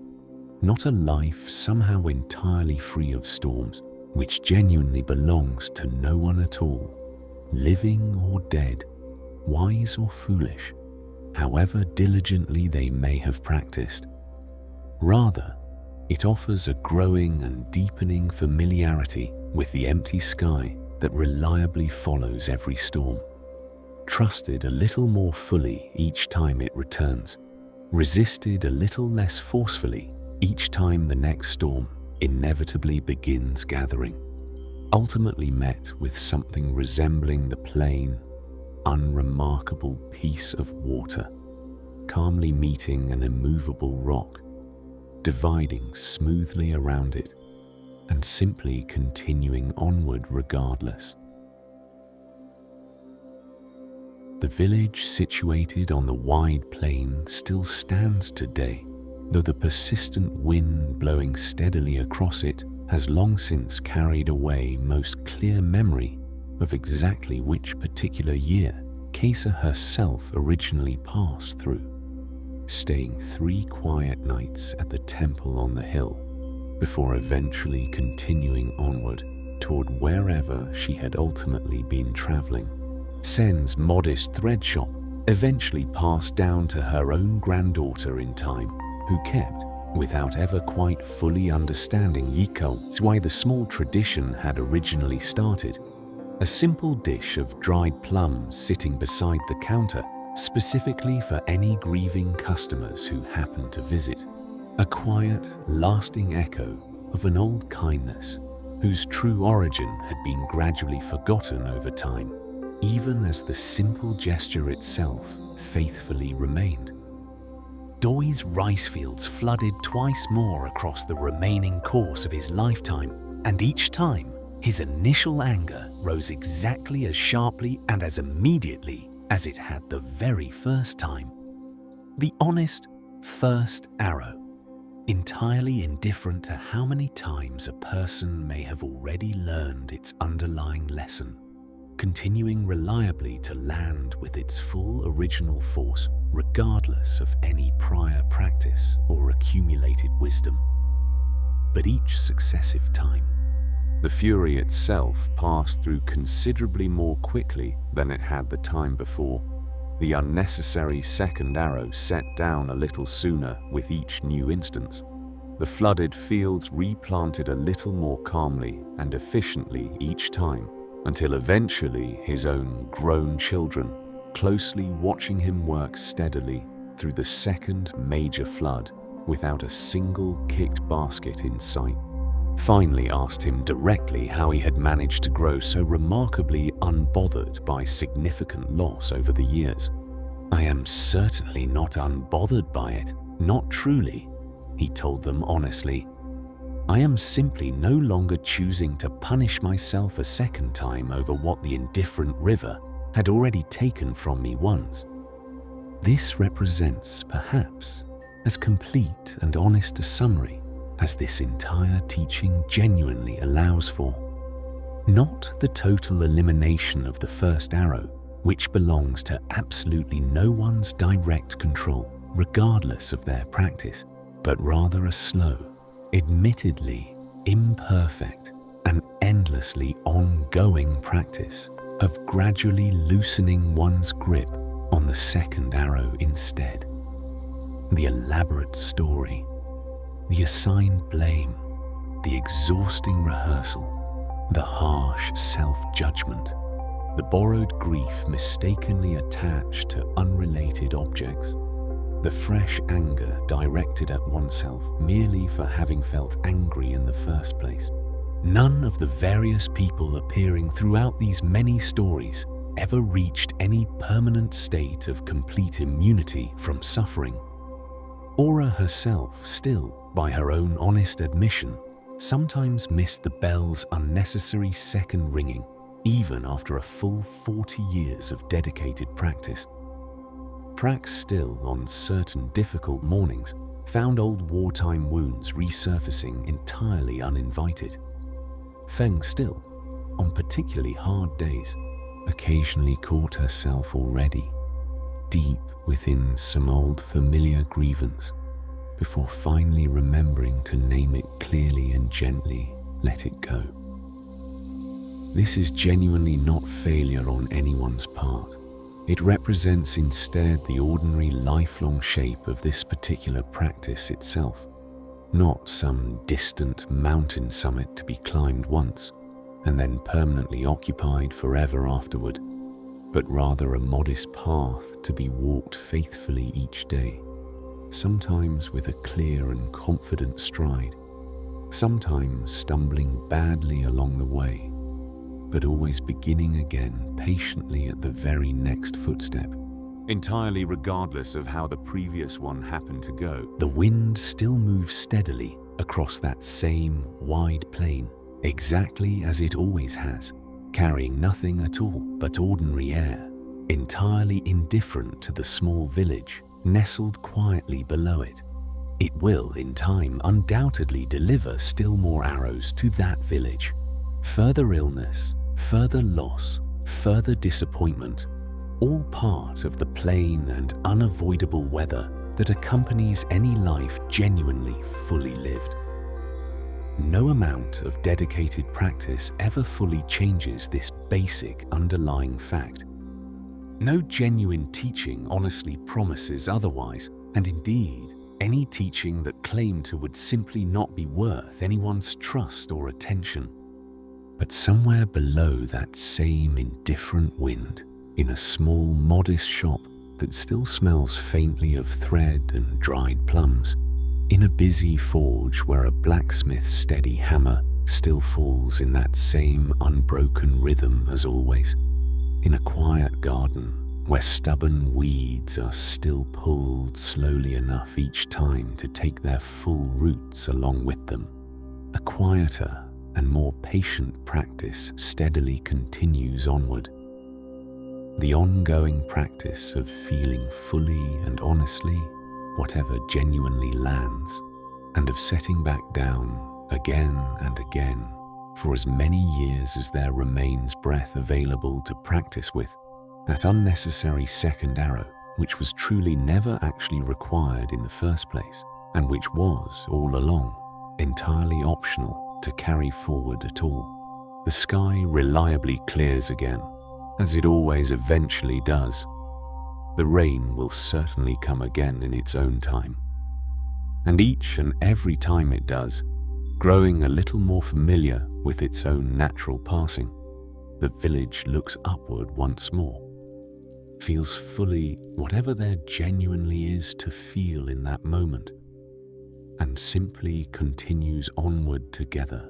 not a life somehow entirely free of storms, which genuinely belongs to no one at all, living or dead, wise or foolish, however diligently they may have practiced. Rather, it offers a growing and deepening familiarity with the empty sky that reliably follows every storm, trusted a little more fully each time it returns, resisted a little less forcefully each time the next storm inevitably begins gathering, ultimately met with something resembling the plain, unremarkable piece of water, calmly meeting an immovable rock, dividing smoothly around it, and simply continuing onward regardless. The village situated on the wide plain still stands today, though the persistent wind blowing steadily across it has long since carried away most clear memory of exactly which particular year Kesa herself originally passed through, staying 3 quiet nights at the temple on the hill before eventually continuing onward toward wherever she had ultimately been traveling. Sen's modest thread shop eventually passed down to her own granddaughter in time, who kept, without ever quite fully understanding Yikon's why the small tradition had originally started, a simple dish of dried plums sitting beside the counter specifically for any grieving customers who happened to visit, a quiet, lasting echo of an old kindness whose true origin had been gradually forgotten over time, even as the simple gesture itself faithfully remained. Doi's rice fields flooded twice more across the remaining course of his lifetime, and each time, his initial anger rose exactly as sharply and as immediately as it had the very first time. The honest first arrow, entirely indifferent to how many times a person may have already learned its underlying lesson, continuing reliably to land with its full original force regardless of any prior practice or accumulated wisdom. But each successive time, the fury itself passed through considerably more quickly than it had the time before. The unnecessary second arrow set down a little sooner with each new instance. The flooded fields replanted a little more calmly and efficiently each time, until eventually his own grown children, closely watching him work steadily through the second major flood without a single kicked basket in sight, finally asked him directly how he had managed to grow so remarkably unbothered by significant loss over the years. "I am certainly not unbothered by it, not truly," he told them honestly. "I am simply no longer choosing to punish myself a second time over what the indifferent river had already taken from me once." This represents, perhaps, as complete and honest a summary as this entire teaching genuinely allows for. Not the total elimination of the first arrow, which belongs to absolutely no one's direct control, regardless of their practice, but rather a slow, admittedly imperfect, and endlessly ongoing practice of gradually loosening one's grip on the second arrow instead. The elaborate story, the assigned blame, the exhausting rehearsal, the harsh self-judgment, the borrowed grief mistakenly attached to unrelated objects, the fresh anger directed at oneself merely for having felt angry in the first place. None of the various people appearing throughout these many stories ever reached any permanent state of complete immunity from suffering. Aura herself still, by her own honest admission, sometimes missed the bell's unnecessary second ringing even after a full 40 years of dedicated practice. Prax still, on certain difficult mornings, found old wartime wounds resurfacing entirely uninvited. Feng still, on particularly hard days, occasionally caught herself already deep within some old familiar grievance before finally remembering to name it clearly and gently let it go. This is genuinely not failure on anyone's part. It represents instead the ordinary lifelong shape of this particular practice itself, not some distant mountain summit to be climbed once and then permanently occupied forever afterward, but rather a modest path to be walked faithfully each day, sometimes with a clear and confident stride, sometimes stumbling badly along the way, but always beginning again patiently at the very next footstep, entirely regardless of how the previous one happened to go. The wind still moves steadily across that same wide plain, exactly as it always has, carrying nothing at all but ordinary air, entirely indifferent to the small village nestled quietly below it. It will, in time, undoubtedly deliver still more arrows to that village. Further illness, further loss, further disappointment, all part of the plain and unavoidable weather that accompanies any life genuinely fully lived. No amount of dedicated practice ever fully changes this basic underlying fact. No genuine teaching honestly promises otherwise, and indeed, any teaching that claimed to would simply not be worth anyone's trust or attention. But somewhere below that same indifferent wind, in a small, modest shop that still smells faintly of thread and dried plums, in a busy forge where a blacksmith's steady hammer still falls in that same unbroken rhythm as always, in a quiet garden where stubborn weeds are still pulled slowly enough each time to take their full roots along with them, a quieter and more patient practice steadily continues onward. The ongoing practice of feeling fully and honestly whatever genuinely lands, and of setting back down again and again for as many years as there remains breath available to practice with, that unnecessary second arrow, which was truly never actually required in the first place, and which was, all along, entirely optional to carry forward at all. The sky reliably clears again, as it always eventually does. The rain will certainly come again in its own time. And each and every time it does, growing a little more familiar with its own natural passing, the village looks upward once more, feels fully whatever there genuinely is to feel in that moment, and simply continues onward together